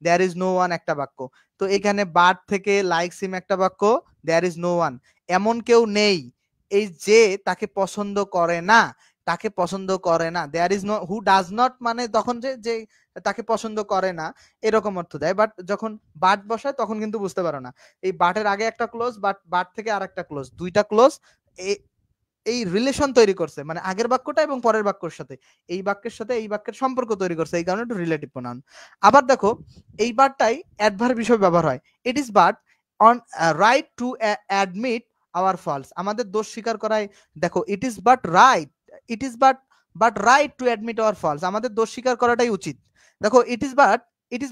there is no one একটা বাক্য, তো এখানে বাট থেকে likes him একটা বাক্য, there is no one, এমন কেউ নেই এই যে তাকে পছন্দ করে না, তাকে পছন্দ করে না, there is no, who does not মানে তখন যে যে তাকে পছন্দ করে না এরকম অর্থ দেয়, বাট যখন বাট বসায় তখন কিন্তু বুঝতে পারো না, এই বাটের আগে একটা ক্লোজ, বাট বাট থেকে আরেকটা ক্লোজ, দুইটা ক্লোজ এই রিলেশন তৈরি করছে, মানে আগের বাক্যটা এবং পরের বাক্যের সাথে, এই বাক্যের সাথে এই বাক্যের সম্পর্ক তৈরি করছে, এই কারণে একটু রিলেটিভ প্রোনাউন। আবার দেখো এই বারটাই অ্যাডভার্ব হিসেবে ব্যবহার হয়, it is but on right to admit our faults, আমাদের দোষ স্বীকার করায়, দেখো it is but right, it is but right to admit our faults, আমাদের দোষ স্বীকার করাটাই উচিত, দেখো it is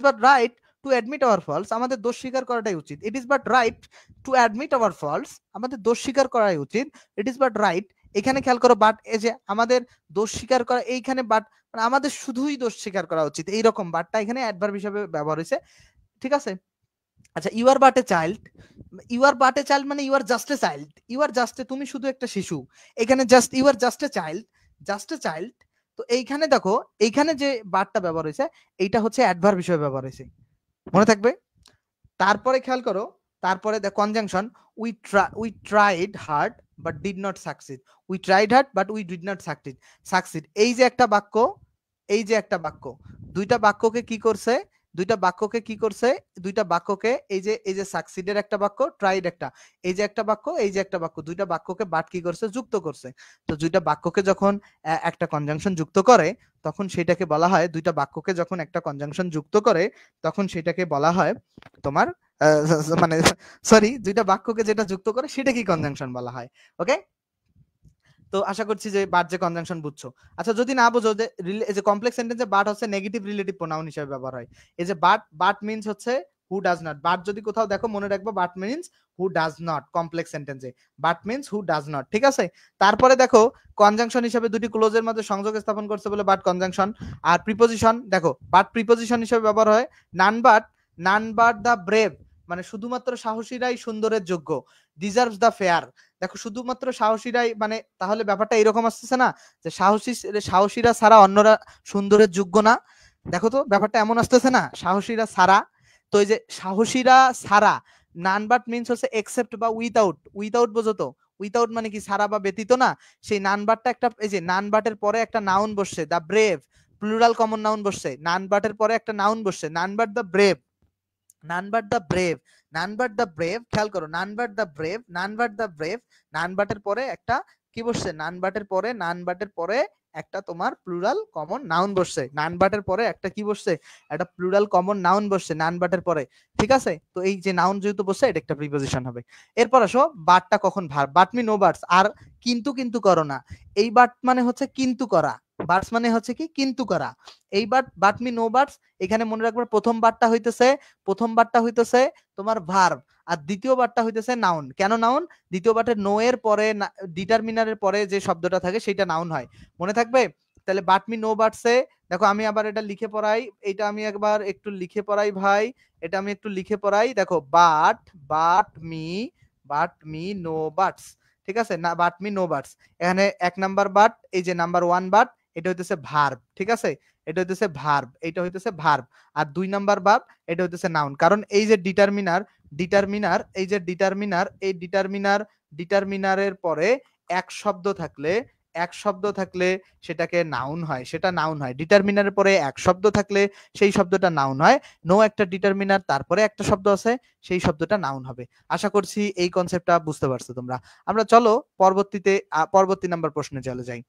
but right to admit our faults, আমাদের দোষ স্বীকার করাটাই উচিত, it is but right to admit our faults, আমাদের দোষ স্বীকার করাই উচিত, ইট ইজ বাট রাইট, এখানে খেয়াল করো বাট, এই যে আমাদের দোষ স্বীকার করা, এইখানে বাট মানে আমাদের শুধুই দোষ স্বীকার করা উচিত, এইরকম বাটটা এখানে অ্যাডভার্ব হিসেবে ব্যবহার হয়েছে, ঠিক আছে। আচ্ছা, you are but a child, you are but a child মানে you are just a child, you are just a, তুমি শুধু একটা শিশু, এখানে just you are just a child, just a child, তো এইখানে দেখো এইখানে যে বাটটা ব্যবহার হয়েছে এইটা হচ্ছে অ্যাডভার্ব হিসেবে ব্যবহার হয়েছে, মনে থাকবে। তারপরে খেয়াল করো, তারপরে the conjunction, we tried hard but did not succeed, we tried hard but we did not succeed, এই যে একটা বাক্য, এই যে একটা বাক্য, দুইটা বাক্যকে কি করছে, দুইটা বাক্যকে কি করছে, দুইটা বাক্যকে এই যে সাকসিডের একটা বাক্য, ট্রাইড একটা, এই যে একটা বাক্য, এই যে একটা বাক্য, দুইটা বাক্যকে বাট কি করছে, যুক্ত করছে, তো দুইটা বাক্যকে যখন একটা কনজাংশন যুক্ত করে তখন সেটাকে বলা হয়, দুইটা বাক্যকে যখন একটা কনজাংশন যুক্ত করে তখন সেটাকে বলা হয় তোমার মানে সরি, দুইটা বাক্যকে যেটা যুক্ত করে সেটা কি কনজাংশন বলা হয়, ওকে। তো আশা করছি যে বাট যে কনজাংশন বুঝছো। আচ্ছা যদি না বুঝো, যে এই যে কমপ্লেক্স সেন্টেন্সে বাট হচ্ছে নেগেটিভ রিলেটিভ প্রোনাউন হিসেবে ব্যবহার হয়, এই যে বাট মিন্স হচ্ছে হু ডাজ নট, বাট যদি কোথাও দেখো মনে রাখবো but means who does not, complex সেন্টেন্সে but means who does not, ঠিক আছে। তারপরে দেখো কনজাংশন হিসেবে দুটি ক্লোজের মধ্যে সংযোগ স্থাপন করছে বলে বাট কনজাংশন, আর প্রিপোজিশন দেখো বাট প্রিপোজিশন হিসেবে ব্যবহার হয়, নান বাট দ্য ব্রেভ মানে শুধুমাত্র সাহসীরাই সুন্দরের যোগ্য, ডিজার্ভস দ্য ফেয়ার, দেখো শুধুমাত্র সাহসীরাই, মানে তাহলে ব্যাপারটা এরকম আসতেছে না যে সাহসীরা ছাড়া অন্যরা সুন্দরের যোগ্য না, দেখো তো ব্যাপারটা এমন আসতেছে না, সাহসীরা ছাড়া, তো এই যে সাহসীরা ছাড়া, নান বাট মিন্স হচ্ছে এক্সেপ্ট বা উইথাউট, উইথাউট বোঝো তো, উইথাউট মানে কি ছাড়া বা ব্যতীত না, সেই নান বাটটা একটা, এই যে নান বাটের পরে একটা নাউন বসছে, the brave, plural common noun বসছে, নান বাটের পরে একটা নাউন বসছে, none but the brave, none but the brave, none but the brave, খেয়াল করো none but the brave, none but the brave, none বাটের পরে একটা কি বসছে, নান বাটের পরে একটা তোমার প্লুরাল কমন নাউন বসছে, নান বাটের পরে একটা কি বসছে, একটা প্লুরাল কমন নাউন বসছে নান বাটের পরে, ঠিক আছে। তো এই যে নাউন যেহেতু বসছে এটা একটা প্রিপোজিশন হবে। এরপর আসো বাটটা কখন ভার্ব, বাট মি নো বাটস, আর কিন্তু করো না, এই বাট মানে হচ্ছে কিন্তু করা, বাটস মানে হচ্ছে কি কিন্তু করা, এই বাট মি নো বাটস, এখানে মনে রাখবে প্রথম বারটা হইতেছে তোমার ভার্ব, আর দ্বিতীয় বারটা হইতেছে নাউন, কেন নাউন, দ্বিতীয় বারের নো এর পরে ডিটারমিনারের পরে যে শব্দটা থাকে সেটা নাউন হয়, মনে থাকবে। তাহলে বাট মি নো বাটসে দেখো আমি আবার এটা লিখে পড়াই, এটা আমি একবার একটু লিখে পড়াই ভাই, এটা আমি একটু লিখে পড়াই, দেখো বাট মি নো বাটস, ঠিক আছে না, বাট মি নো বাটস, এখানে এক নাম্বার বাট, এই যে নাম্বার ওয়ান বাট, এটা হইতেছে ভার্ব, ঠিক আছে, এটা হইতেছে ভার্ব, এটা হইতেছে ভার্ব, আর দুই নাম্বার ভার্ব এটা হইতেছে নাউন, কারণ এই যে এই যে ডিটারমিনারের পরে এক শব্দ থাকলে সেটাকে নাউন হয়, সেটা নাউন হয়, ডিটারমিনারের পরে এক শব্দ থাকলে সেই শব্দটা নাউন হয়, নো একটা ডিটারমিনার তারপরে একটা শব্দ আছে সেই শব্দটা নাউন হবে। আশা করছি এই কনসেপ্টটা বুঝতে পারছো তোমরা। আমরা চলো পরবর্তী নাম্বার প্রশ্নে চলে যাই,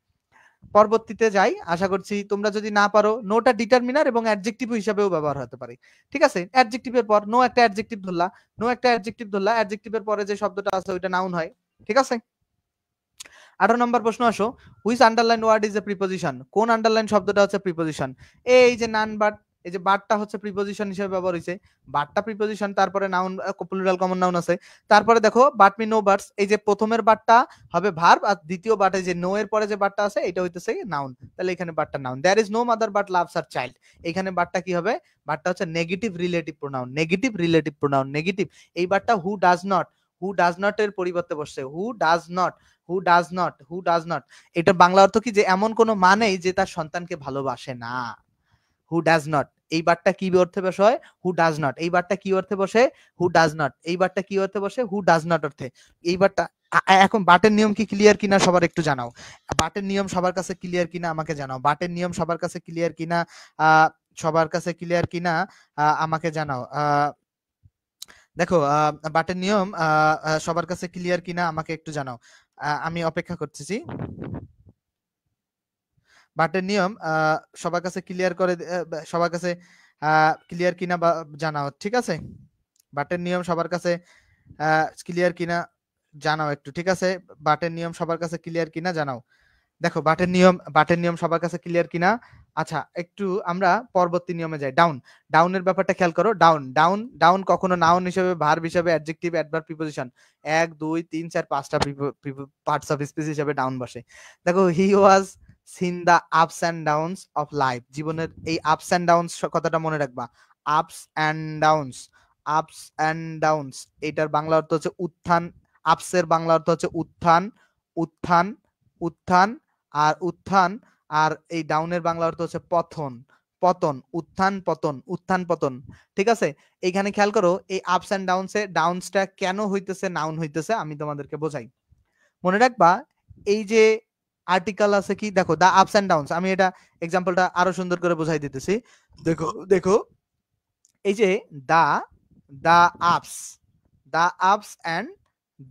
পরবর্তীতে যাই, আশা করছি তোমরা যদি না পারো, নোটা ডিটারমিনার এবং অ্যাডজেক্টিভ হিসেবেও ব্যবহার হতে পারে, ঠিক আছে। অ্যাডজেক্টিভের পর নো একটা অ্যাডজেক্টিভ ধরলা, অ্যাডজেক্টিভের পরে যে শব্দটা আছে ওইটা নাউন হয়, ঠিক আছে। 18 নম্বর প্রশ্ন আসো, which underline word is a preposition, কোন আন্ডারলাইন শব্দটা হচ্ছে প্রিপোজিশন, এই যে নান বাট, এই যে বাটটা হচ্ছে প্রিপোজিশন হিসেবে ব্যবহার হয়েছে, বাটটা প্রিপোজিশন, তারপরে নাউন প্লুরাল কমন নাউন আছে, তারপরে দেখো বাট মি নো বাটস, এই যে প্রথমের বাটটা হবে ভার্ব আর দ্বিতীয় বাটে যে নো এর পরে যে বাটটা আছে এটা হইতেছে নাউন, তাহলে এখানে বাটটা noun. There is no mother but loves her child, এখানে বাটটা কি হবে, বাটটা হচ্ছে negative relative pronoun, negative relative pronoun, negative. এই বাটটা who does not, who does not এর পরিবর্তে বসছে who does not, who does not, who does not. এটা বাংলা অর্থ কি, যে এমন কোনো মা নেই যে তার সন্তানকে ভালোবাসে না। হু ডাজ নট এই বারটা কি অর্থে বসে হয়, হু ডাজ নট। এই বারটা কি অর্থে বসে, হু ডাজ নট। এই বারটা কি অর্থে বসে, হু ডাজ নট অর্থে। এই বারটা এখন বাটের নিয়ম কি ক্লিয়ার কিনা সবার একটু জানাও, বাটের নিয়ম সবার কাছে ক্লিয়ার কিনা আমাকে জানাও, বাটের নিয়ম সবার কাছে ক্লিয়ার কিনা, সবার কাছে ক্লিয়ার কিনা আমাকে জানাও। দেখো বাটের নিয়ম সবার কাছে ক্লিয়ার কিনা আমাকে একটু জানাও, আমি অপেক্ষা করতেছি। বাটের নিয়ম সবার কাছে ক্লিয়ার করে, সবার কাছে ক্লিয়ার কিনা বা জানাও, ঠিক আছে? বাটের নিয়ম সবার কাছে ক্লিয়ার কিনা জানাও একটু, ঠিক আছে? বাটের নিয়ম সবার কাছে ক্লিয়ার কিনা জানাও। দেখো বাটের নিয়ম সবার কাছে ক্লিয়ার কিনা। আচ্ছা, একটু আমরা পরবর্তী নিয়মে যাই। ডাউন, ডাউনের ব্যাপারটা খেয়াল করো। ডাউন, ডাউন, ডাউন কখনো নাউন হিসেবে, ভার্ব হিসেবে, অ্যাডজেক্টিভ, অ্যাডভার্ব, প্রিপোজিশন 1 2 3 4 5টা পার্টস অফ স্পিচ হিসেবে ডাউন বসে। দেখো হি ওয়াজ সিন দা আপস এন্ড ডাউনস অফ লাইফ, জীবনের এই আপস এন্ড ডাউনস কথাটা মনে রাখবা। Ups and downs, ups and downs, এটার বাংলা অর্থ হচ্ছে উত্থান। আপসের বাংলা অর্থ হচ্ছে উত্থান, উত্থান, উত্থান আর উত্থান। আর এই ডাউনের বাংলা অর্থ হচ্ছে পতন, পতন, উত্থান পতন, উত্থান পতন, ঠিক আছে? এইখানে খেয়াল করো এই আপস এন্ড ডাউনসে ডাউনসটা কেন হইতেছে নাউন হইতেছে, আমি তোমাদেরকে বোঝাই। মনে রাখবা এই যে আর্টিকেল আছে কি, দেখো দা আপস এন্ড ডাউনস, আমি এটা এক্সাম্পলটা আরো সুন্দর করে বোঝাই দিতেছি। দেখো দেখো এই যে দা, দা আপস, দা ups and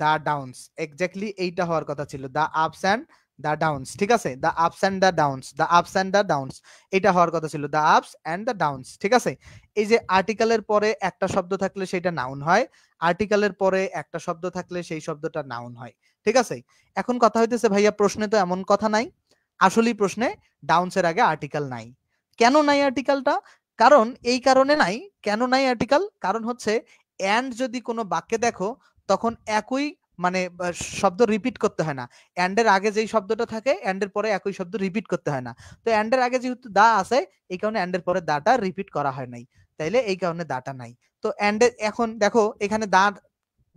the downs, exactly এইটা হওয়ার কথা ছিল, দা আপস এন্ড দা ডাউনস, ঠিক আছে? দা ups and the downs, the ups and the downs, এটা হওয়ার কথা ছিল দা আপস এন্ড দা ডাউনস, ঠিক আছে? এই যে আর্টিকেলের পরে একটা শব্দ থাকলে সেটা নাউন হয়, আর্টিকেলের পরে একটা শব্দ থাকলে সেই শব্দটা নাউন হয়, ঠিক আছে? এখন কথা হইতেছে ভাইয়া প্রশ্নে তো এমন কথা নাই, আসলেই প্রশ্নে ডাউনসের আগে আর্টিকেল নাই। কেন নাই আর্টিকেলটা? কারণ এই কারণে নাই, কেন নাই আর্টিকেল, কারণ হচ্ছে এন্ড যদি কোনো বাক্যে দেখো তখন একই মানে শব্দ রিপিট করতে হয় না। এন্ড এর আগে যেই শব্দটা থাকে এন্ড এর পরে একই শব্দ রিপিট করতে হয় না। তো এন্ড এর আগে যেহেতু দা আছে এই কারণে এন্ড এর পরে দাটা রিপিট করা হয় নাই, তাইলে এই কারণে দাটা নাই। তো এন্ড এখন দেখো এখানে দা,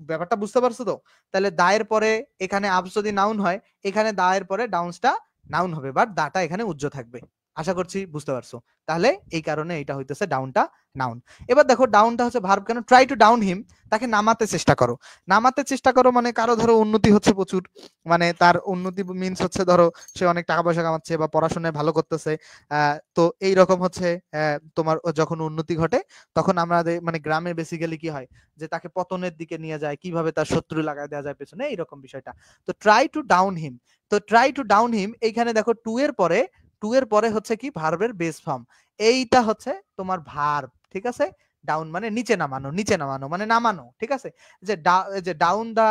ব্যাপারটা বুঝতে পারছো তো? তাহলে দা এর পরে এখানে আপস যদি নাউন হয়, এখানে দা এর পরে ডাউনসটা নাউন হবে, বাট দাটা এখানে উজ্জ্ব থাকবে। আশা করছি বুঝতে পারছো। তাহলে এই কারণে এটা হইতেছে ডাউনটা নাউন। এবার দেখো ডাউনটা হচ্ছে ভার্ব কেন, ট্রাই টু ডাউন হিম, তাকে নামাতে চেষ্টা করো। নামাতে চেষ্টা করো মানে কারো ধরো উন্নতি হচ্ছে প্রচুর, মানে তার উন্নতি মিন্স হচ্ছে ধরো সে অনেক টাকা পয়সা কামাচ্ছে বা পড়াশোনায় ভালো করতেছে, তো এই রকম হচ্ছে তোমার যখন উন্নতি ঘটে তখন আমাদের মানে গ্রামে বেসিক্যালি কি হয় যে তাকে পতনের দিকে নিয়ে যায়, কিভাবে তার শত্রু লাগায় দেওয়া যায় পেছনে, এইরকম বিষয়টা। তো ট্রাই টু ডাউন হিম, তো ট্রাই টু ডাউন হিম এইখানে দেখো টু এর পরে, টু এর পরে হচ্ছে কি ভার্বের বেস ফর্ম, এইটা হচ্ছে তোমার ভার্ব, ঠিক আছে? ডাউন মানে নিচে নামানো, নিচে নামানো মানে নামানো, ঠিক আছে? যে ডাউন দা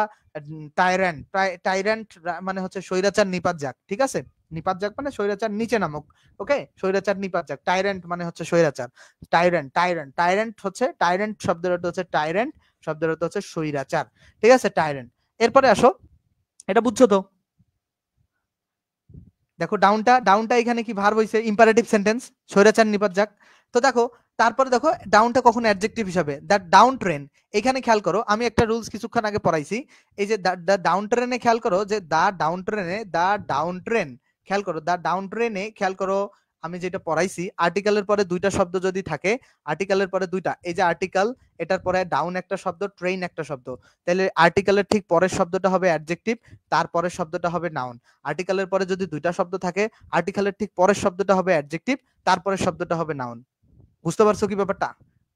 টাইরেন্ট, টাইরেন্ট মানে হচ্ছে স্বৈরাচার নিপাত যাক, ঠিক আছে? নিপাত যাক মানে স্বৈরাচার নিচে নামুক, ওকে? স্বৈরাচার নিপাত যাক, টাইরেন্ট মানে হচ্ছে স্বৈরাচার, টাইরেন্ট, টাইরেন্ট, টাইরেন্ট হচ্ছে, টাইরেন্ট শব্দের অর্থ হচ্ছে টাইরেন্ট, শব্দের অর্থ হচ্ছে স্বৈরাচার, ঠিক আছে? টাইরেন্ট। এরপরে আসো, এটা বুঝছো তো? দেখো ডাউনটা, ডাউনটা এখানে কি ভার্ব হইছে, ইম্পারেটিভ সেন্টেন্স, স্বৈরাচার নিপাত যাক। তো দেখো তারপরে দেখো ডাউনটা কখন অ্যাডজেক্টিভ হিসাবে, দ্যাট ডাউন ট্রেন। এখানে খেয়াল করো আমি একটা রুলস কিছুক্ষণ আগে পড়াইছি, এই যে দা ডাউন ট্রেনে খেয়াল করো, যে দা ডাউন ট্রেনে, দা ডাউন ট্রেন, খেয়াল করো দা ডাউন ট্রেনে, খেয়াল করো আমি যেটা পড়াইছি, আর্টিকেলের পরে দুইটা শব্দ যদি থাকে, আর্টিকেলের পরে দুইটা, এই যে আর্টিকেল, এটার পরে ডাউন একটা শব্দ, ট্রেন একটা শব্দ, তাহলে আর্টিকেলের ঠিক পরের শব্দটা হবে অ্যাডজেক্টিভ, তারপরের শব্দটা হবে নাউন। আর্টিকেলের পরে যদি দুইটা শব্দ থাকে, আর্টিকেলের ঠিক পরের শব্দটা হবে অ্যাডজেক্টিভ, তারপরের শব্দটা হবে নাউন। বুঝতে পারছো কি ব্যাপারটা?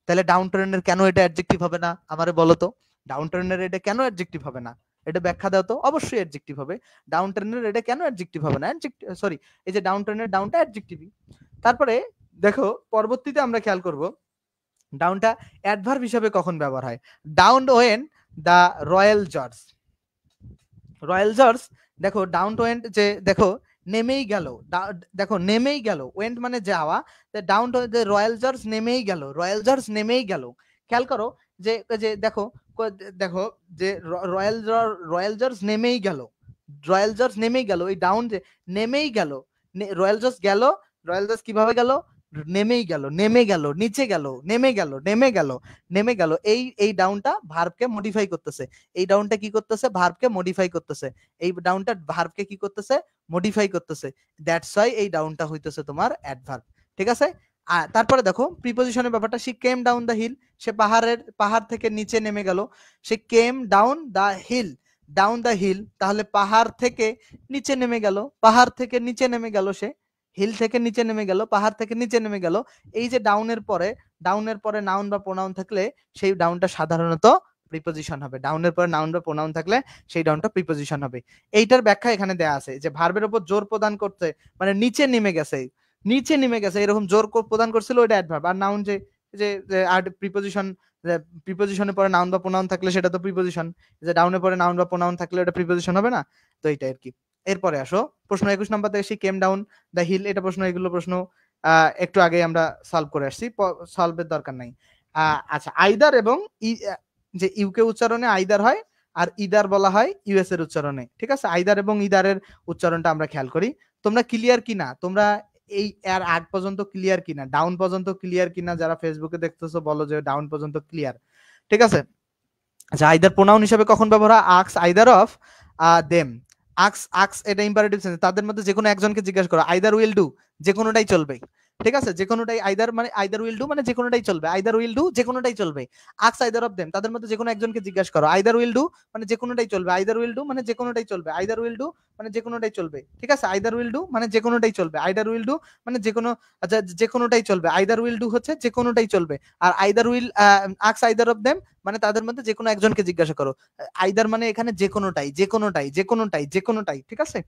তাহলে ডাউন ট্রেনের কেন এটা অ্যাডজেক্টিভ হবে না আমারে বলো তো? ডাউন ট্রেনের এটা কেন অ্যাডজেক্টিভ হবে না? এটা ব্যাখ্যা দাও তো। অবশ্যই অ্যাডজেক্টিভ হবে। ডাউন ট্রেনের এটা কেন অ্যাডজেক্টিভ হবে না? সরি, এই যে ডাউন ট্রেনের ডাউনটা অ্যাডজেক্টিভই। তারপরে দেখো পরবর্তীতে আমরা খেয়াল করব ডাউনটা অ্যাডভার্ব হিসেবে কখন ব্যবহার হয়। Down went the Royal George, Royal George, দেখো ডাউন ওয়েন, যে দেখো নেমেই গেল, দেখো নেমেই গেল, ওয়েন্ট মানে যাওয়া, ডাউন রয়্যাল জর্জ নেমেই গেল, রয়্যাল জর্জ নেমেই গেল। খেয়াল করো যে যে দেখো দেখো যে রয়্যাল জর্জ নেমেই গেল, রয়্যাল জর্জ নেমেই গেল, ওই ডাউন যে নেমেই গেল, রয়্যাল জর্জ গেল, রয়্যাল জর্জ কিভাবে গেল, নেমেই গেল, নেমে গেল, নিচে গেল, নেমে গেল, নেমে গেল, নেমে গেল। এই ডাউনটা ভার্বকে মডিফাই করতেছে, এই ডাউনটা কি করতেছে, ভার্বকে মডিফাই করতেছে, এই ডাউনটা ভার্বকে কি করতেছে, মডিফাই করতেছে। দ্যাটস ওয়াই এই ডাউনটা হইতেছে তোমার অ্যাডভার্ব, ঠিক আছে। তারপরে দেখো প্রিপজিশনের ব্যাপারটা, সে কেম ডাউন দ্য হিল, সে পাহাড় থেকে নিচে নেমে গেল, সে came down the hill, down the hill, তাহলে পাহাড় থেকে নিচে নেমে গেল, পাহাড় থেকে নিচে নেমে গেল, সে হিল থেকে নিচে নেমে গেল, পাহাড় থেকে নিচে নেমে গেল। এই যে ডাউনের পরে নাউন বা প্রোনাউন থাকলে সেই ডাউনটা সাধারণত প্রিপজিশন হবে, ডাউনের পরে নাউন বা প্রোনাউন থাকলে সেই ডাউনটা প্রিপজিশন হবে। এইটার ব্যাখ্যা এখানে দেয়া আছে যে ভার্বের উপর জোর প্রদান করতে, মানে নিচে নেমে গেছে, নিচে নেমে গেছে এরকম জোর প্রদান করছিল, ওইটা অ্যাডভার্ব। আর নাউন যে যে প্রিপজিশন, প্রিপজিশনের পরে নাউন বা প্রোনাউন থাকলে সেটা তো প্রিপজিশন, যে ডাউনের পরে নাউন বা প্রোনাউন থাকলে ওটা প্রিপজিশন হবে না। তো এইটা আর কি। এরপরে আসো প্রশ্ন 21 নাম্বার থেকে, কেম ডাউন দ্য হিল, এটা প্রশ্ন, এগুলো প্রশ্ন একটু আগে আমরা সলভ করে আসছি, সলভের দরকার নাই। আচ্ছা, আইদার এবং যে ইউকে উচ্চারণে আইদার হয় আর ইদার বলা হয় ইউএস এর উচ্চারণে, ঠিক আছে। আইদার এবং ইদারের উচ্চারণটা আমরা খেয়াল করি। তোমরা ক্লিয়ার কিনা, তোমরা এই এর আগ পর্যন্ত ক্লিয়ার কিনা, ডাউন পর্যন্ত ক্লিয়ার কিনা, যারা ফেসবুকে দেখতেছো বলো যে ডাউন পর্যন্ত ক্লিয়ার, ঠিক আছে। আচ্ছা, আইদার প্রোনাউন হিসেবে কখন ব্যবহার হয়, আক্স আইদার অফ দেম, আক্স এটা ইম্পারেটিভ সেন্স, তাদের মধ্যে যে কোনো একজনকে জিজ্ঞাসা করো, আইদার উইল ডু, যে কোনোটাই চলবে, ঠিক আছে, যে কোনোটাই, আইদার মানে আইদার উইল ডু মানে যে কোনোটাই চলবে, আইদার উইল ডু যে কোনোটাই চলবে। আক্স আইদার অফ দেম, তাদের মধ্যে যে কোনো একজনকে জিজ্ঞাসা করো, আইদার উইল ডু মানে যে কোনোটাই চলবে, আইদার উইল ডু মানে যে কোনোটাই চলবে, আইদার উইল ডু মানে যে কোনোটাই চলবে, ঠিক আছে। আইদার উইল ডু মানে যে কোনোটাই চলবে, আইদার উইল ডু মানে যে কোনো, আচ্ছা যে কোনোটাই চলবে, আইদার উইল ডু হচ্ছে যে কোনোটাই চলবে। আর আইদার উইল আক্স আইদার অফ দেম মানে তাদের মধ্যে যে কোনো একজনকে জিজ্ঞাসা করো। আইদার মানে এখানে যে কোনোটাই, যে কোনোটাই, যে কোনোটাই, যে কোনোটাই, ঠিক আছে।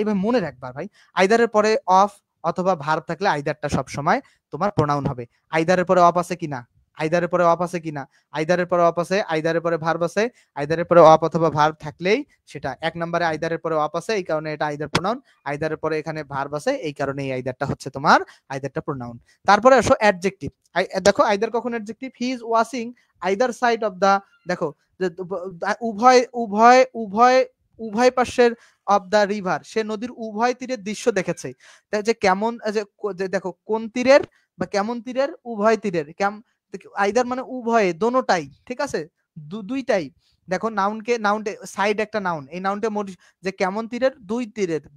এবার মনে রাখবা ভাই, আইদারের পরে অফ অথবা ভার্ব থাকলে আইদারটা সব সময় তোমার প্রোনাউন হবে। আইদারের পরে অফ আছে কিনা, আইদারের পরে অফ আছে কিনা, আইদারের পরে অফ আছে, আইদারের পরে ভার্ব আছে, আইদারের পরে অফ অথবা ভার্ব থাকলেই সেটা এক নম্বরে, আইদারের পরে অফ আছে এই কারণে এটা আইদার প্রোনাউন, আইদারের পরে এখানে ভার্ব আছে এই কারণে এই আইদারটা হচ্ছে তোমার আইদারটা প্রোনাউন। তারপরে আসো অ্যাডজেক্টিভ। দেখো আইদার কখন adjective, he is washing either side of the, দেখো যে উভয় উভয় উভয় উভয় পাশের অফ দা রিভার, সে নদীর উভয় তীরের দৃশ্য দেখেছে। যে কেমন, যে দেখো কোন তীরের বা কেমন তীরের, উভয় তীরের, আইদার মানে উভয়ে, দোনোটাই, ঠিক আছে, দুইটাই। দেখো নাউনকে, নাউনটে সাইড একটা নাউন, এই নাউনটা যে কেমন তীরের,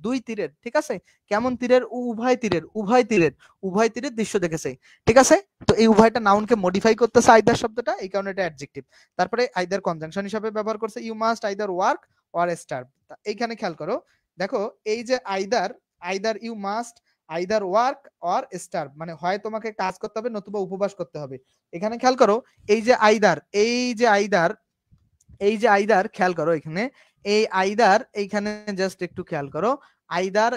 দুই তীরের, ঠিক আছে, কেমন তীরের, উভয় তীরের, উভয় তীরের, উভয় তীরের দৃশ্য দেখেছে, ঠিক আছে। তো এই উভয়টা নাউনকে মডিফাই করতেছে আইদার শব্দটা, এই কারণে এটা অ্যাডজেক্টিভ। তারপরে আইদার কনজাংশন হিসেবে ব্যবহার করছে, you must either work or starve. এইখানে খেয়াল করো, দেখো এই যে either, either you must either work or starve, মানে হয় তোমাকে কাজ করতে হবে নতুবা উপবাস করতে হবে। এখানে খেয়াল করো এই যে আইদার, এই যে আইদার, এই যে আইদার, খেয়াল করো এখানে এই আইদার, এইখানে জাস্ট একটু খেয়াল করো, either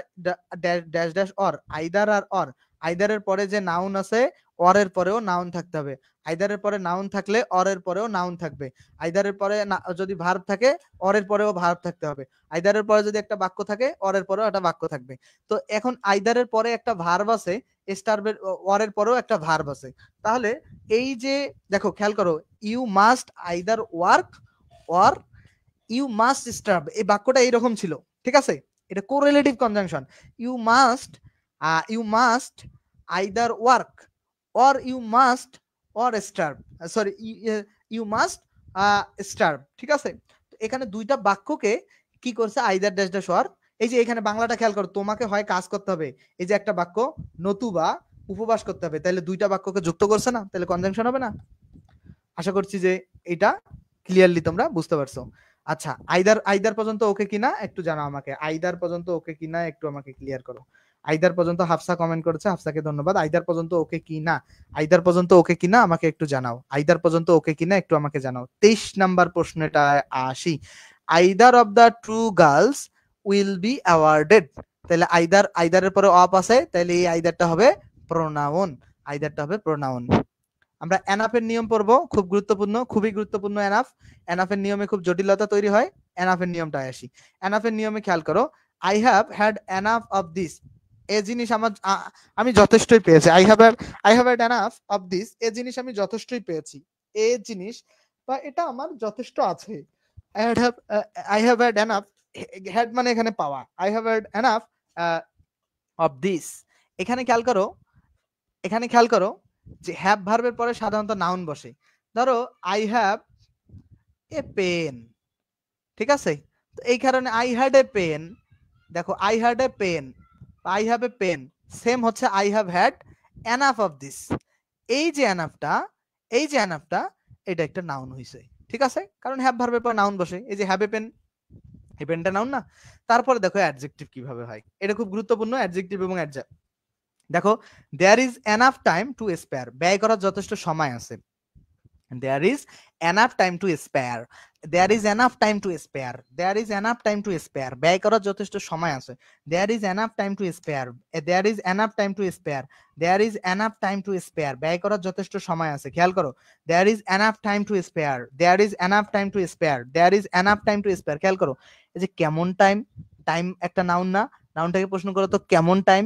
dash dash or, either আর অর, আইদারের পরে যে নাউন আছে অরের পরেও নাউন থাকতে হবে, আইদারের পরে নাউন থাকলে অরের পরেও নাউন থাকবে, আইদারের পরে যদি ভার্ব থাকে অরের পরেও ভার্ব থাকতে হবে, আইদারের পরে যদি একটা বাক্য থাকে অরের পরেও একটা বাক্য থাকবে। তো এখন আইদারের পরে একটা ভার্ব আছে, স্টার্বের অরের পরেও একটা ভার্ব আছে, তাহলে এই যে দেখো খেয়াল করো, you must either work or you must starve, এই বাক্যটা এইরকম ছিল, ঠিক আছে, এটা correlative conjunction. You must either work or you must or starve, sorry you must starve, ঠিক আছে। এখানে দুইটা বাক্যকে কি করছে, আইদার ড্যাশ ড্যাশ অর, এই যে এখানে বাংলাটা খেয়াল করো, তোমাকে হয় কাজ করতে হবে, এই যে একটা বাক্য, নতুবা উপবাস করতে হবে, তাহলে দুইটা বাক্যকে যুক্ত করছে না, তাহলে কনজাংশন হবে না। আশা করছি যে এটা ক্লিয়ারলি তোমরা বুঝতে পারছো। আচ্ছা, আইদার পর্যন্ত ওকে কিনা একটু জানাও আমাকে, আইদার পর্যন্ত ওকে কিনা একটু আমাকে ক্লিয়ার করো। আইদার পর্যন্ত হাফসা কমেন্ট করেছে, হাফসাকে ধন্যবাদ। আইদার পর্যন্ত ওকে কিনা, আইদার পর্যন্ত ওকে কিনা আমাকে একটু জানাও, আইদার পর্যন্ত ওকে কিনা একটু আমাকে জানাও। 23 নাম্বার প্রশ্নটা আসি, either of the true girls will be awarded, তাহলে আইদারের পরে অফ আছে, তাহলে এই আইদারটা হবে প্রোনাউন, আইদারটা হবে প্রোনাউন। আমরা এনাফের নিয়ম পড়বো, খুব গুরুত্বপূর্ণ, খুবই গুরুত্বপূর্ণ এনাফের নিয়মে খুব জটিলতা তৈরি হয়, এনাফের নিয়মটা আসি। এনাফের নিয়মে খেয়াল করো, I have had enough of this, এ জিনিস আমার আমি যথেষ্টই পেয়েছি। I have had enough of this, এ জিনিস আমি যথেষ্টই পেয়েছি, এ জিনিস বা এটা আমার যথেষ্ট আছে। I have had enough, had মানে এখানে পাওয়া, I have had enough of this. এখানে খেয়াল করো, এখানে খেয়াল করো যে হ্যাভ ভার্বের পরে সাধারণত নাউন বসে। ধরো আই হ্যাভ এ পেন, ঠিক আছে, তো এই কারণে আই হ্যাড এ পেন, দেখো I had a pen, I have a pen, same হচ্ছে I have had enough of this. এই যে এনাফটা, এই যে এনাফটা, এটা একটা নাউন হইছে, ঠিক আছে, কারণ হ্যাভ ভার্বের পর নাউন বসে। এই যে হ্যাভ এ পেন, এই পেনটা নাউন না। তারপরে দেখো অ্যাডজেক্টিভ কিভাবে হয়, এটা খুব গুরুত্বপূর্ণ, অ্যাডজেক্টিভ এবং অ্যাডজেক্টিভ। দেখো there is enough time to spare, ব্যয় করার যথেষ্ট সময় আছে। there is enough time to spare, there is enough time to spare, there is enough time to spare, ব্যয় করার যথেষ্ট সময় আছে। there is enough time to spare, there is enough time to spare, there is enough time to spare, ব্যয় করার যথেষ্ট সময় আছে। খেয়াল করো, there is enough time to spare, there is enough time to spare, there is enough time to spare। খেয়াল করো এই যে কেমন টাইম, টাইম একটা নাউন না, নাউনটাকে প্রশ্ন করো তো কেমন টাইম।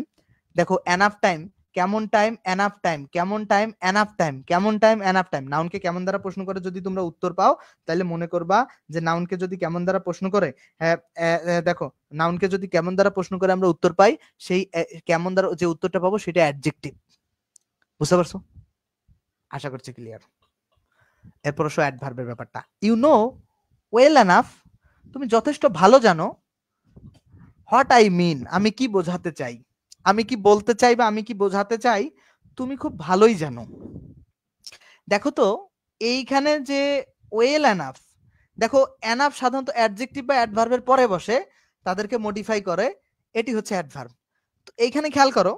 দেখো এনাফ টাইম, কেমন টাইম, এনাফ টাইম, কেমন টাইম, এনাফ টাইম, কেমন টাইম, এনাফ টাইম। নাউনকে কেমন দ্বারা প্রশ্ন করে যদি তোমরা উত্তর পাও, তাহলে মনে করবা যে নাউনকে যদি কেমন দ্বারা প্রশ্ন করে, দেখো নাউনকে যদি কেমন দ্বারা প্রশ্ন করে আমরা উত্তর পাই, সেই কেমন দ্বারা যে উত্তরটা পাবো সেটা অ্যাডজেক্টিভ। বুঝতে পারছো? আশা করছি ক্লিয়ার। এরপর আসো অ্যাডভার্বের ব্যাপারটা। ইউ নো ওয়েল এনাফ, তুমি যথেষ্ট ভালো জানো, হোয়াট আই মিন, আমি কি বোঝাতে চাই, আমি কি বলতে চাই বা আমি কি বোঝাতে চাই, তুমি খুব ভালোই জানো। দেখো তো এইখানে যে ওয়েল এনাফ, দেখো এনাফ সাধারণত অ্যাডজেক্টিভ বা অ্যাডভার্বের পরে বসে, তাদেরকে মডিফাই করে, এটি হচ্ছে অ্যাডভার্ব। তো এইখানে খেয়াল করো,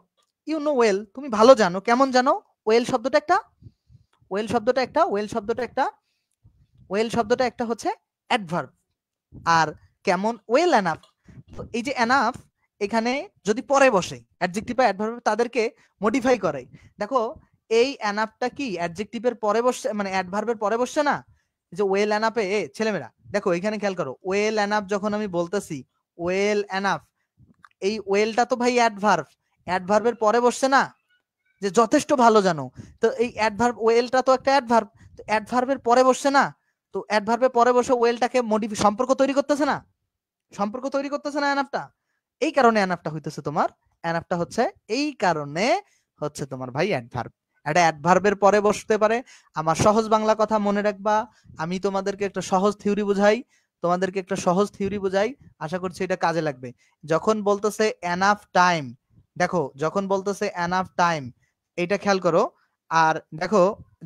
ইউ নো ওয়েল, তুমি ভালো জানো, কেমন জানো, ওয়েল শব্দটা একটা, ওয়েল শব্দটা একটা, ওয়েল শব্দটা একটা, ওয়েল শব্দটা একটা হচ্ছে অ্যাডভার্ব। আর কেমন ওয়েল এনাফ, তো এই যে এনাফ এখানে যদি পরে বসে অ্যাডজেক্টিভ বা অ্যাডভার্ব, তাদেরকে মডিফাই করে। দেখো এই এনাফটা কি অ্যাডজেক্টিভের পরে বসছে, মানে অ্যাডভার্বের পরে বসছে না, যে ওয়েল এনাফে, ছেলেমেয়েরা দেখো এখানে খেয়াল করো, ওয়েল এনাফ যখন আমি বলতেছি ওয়েল এনাফ, এই ওয়েলটা তো ভাই অ্যাডভার্ব, অ্যাডভার্বের পরে বসছে না, যে যথেষ্ট ভালো জানো, তো এই অ্যাডভার্ব ওয়েলটা তো একটা অ্যাডভার্ব, তো অ্যাডভার্বের পরে বসছে না, তো অ্যাডভার্বের পরে বসে ওয়েলটাকে মডিফাই, সম্পর্ক তৈরি করতেছে না, সম্পর্ক তৈরি করতেছে না এনাফটা, এই কারণে এনাফটা হইতেছে তোমার, এনাফটা হচ্ছে এই কারণে হচ্ছে তোমার ভাই অ্যাডভার্ব। এটা অ্যাডভার্বের পরে বসতে পারে। আমার সহজ বাংলা কথা মনে রাখবা, আমি তোমাদেরকে একটা সহজ থিওরি বুঝাই, তোমাদেরকে একটা সহজ থিওরি বুঝাই, আশা করছি এটা কাজে লাগবে। যখন বলতেছে এনাফ টাইম, দেখো যখন বলতেছে এনাফ টাইম, এটা খেয়াল করো। আর দেখো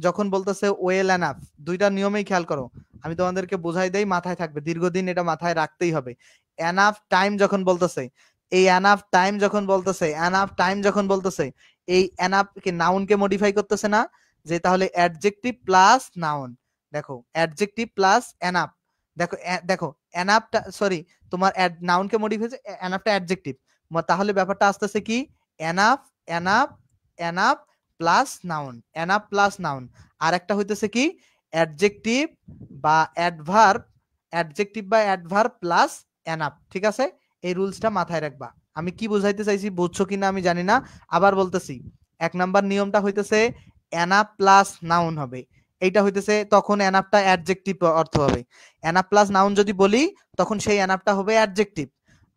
যখন বলতেছে ওয়েল এনাফ, দুইটা নিয়মেই খেয়াল করো, আমি তোমাদেরকে বোঝাই দেই, মাথায় থাকবে, দীর্ঘদিন এটা মাথায় রাখতেই হবে। এনাফ টাইম যখন বলতেছে, এই এনাফ টাইম যখন বলতেছে, এনাফ টাইম যখন বলতেছে, এই এনাফ কে নাউন কে মডিফাই করতেছে না, যে তাহলে অ্যাডজেক্টিভ প্লাস নাউন, দেখো অ্যাডজেক্টিভ প্লাস এনাফ, দেখো দেখো এনাফটা সরি তোমার নাউন কে মডিফাই হয়েছে, এনাফটা অ্যাডজেক্টিভ, তাহলে ব্যাপারটা আসতেছে কি enough, enough, enough plus noun, enough plus noun. আর একটা হইতেছে কি অ্যাডজেক্টিভ বা অ্যাডভার্ব, অ্যাডজেক্টিভ বা অ্যাডভার্ব প্লাস এনাফ। ঠিক আছে, এই রুলসটা মাথায় রাখবা। আমি কি বুঝাইতে চাইছি বুঝছো কিনা আমি জানি না, আবার বলতেছি। 1 নাম্বার নিয়মটা হইতেছে এনাফ প্লাস নাউন হবে, এইটা হইতেছে তখন এনাফটা অ্যাডজেক্টিভ অর্থ হবে। এনাফ প্লাস নাউন যদি বলি তখন সেই এনাফটা হবে অ্যাডজেক্টিভ।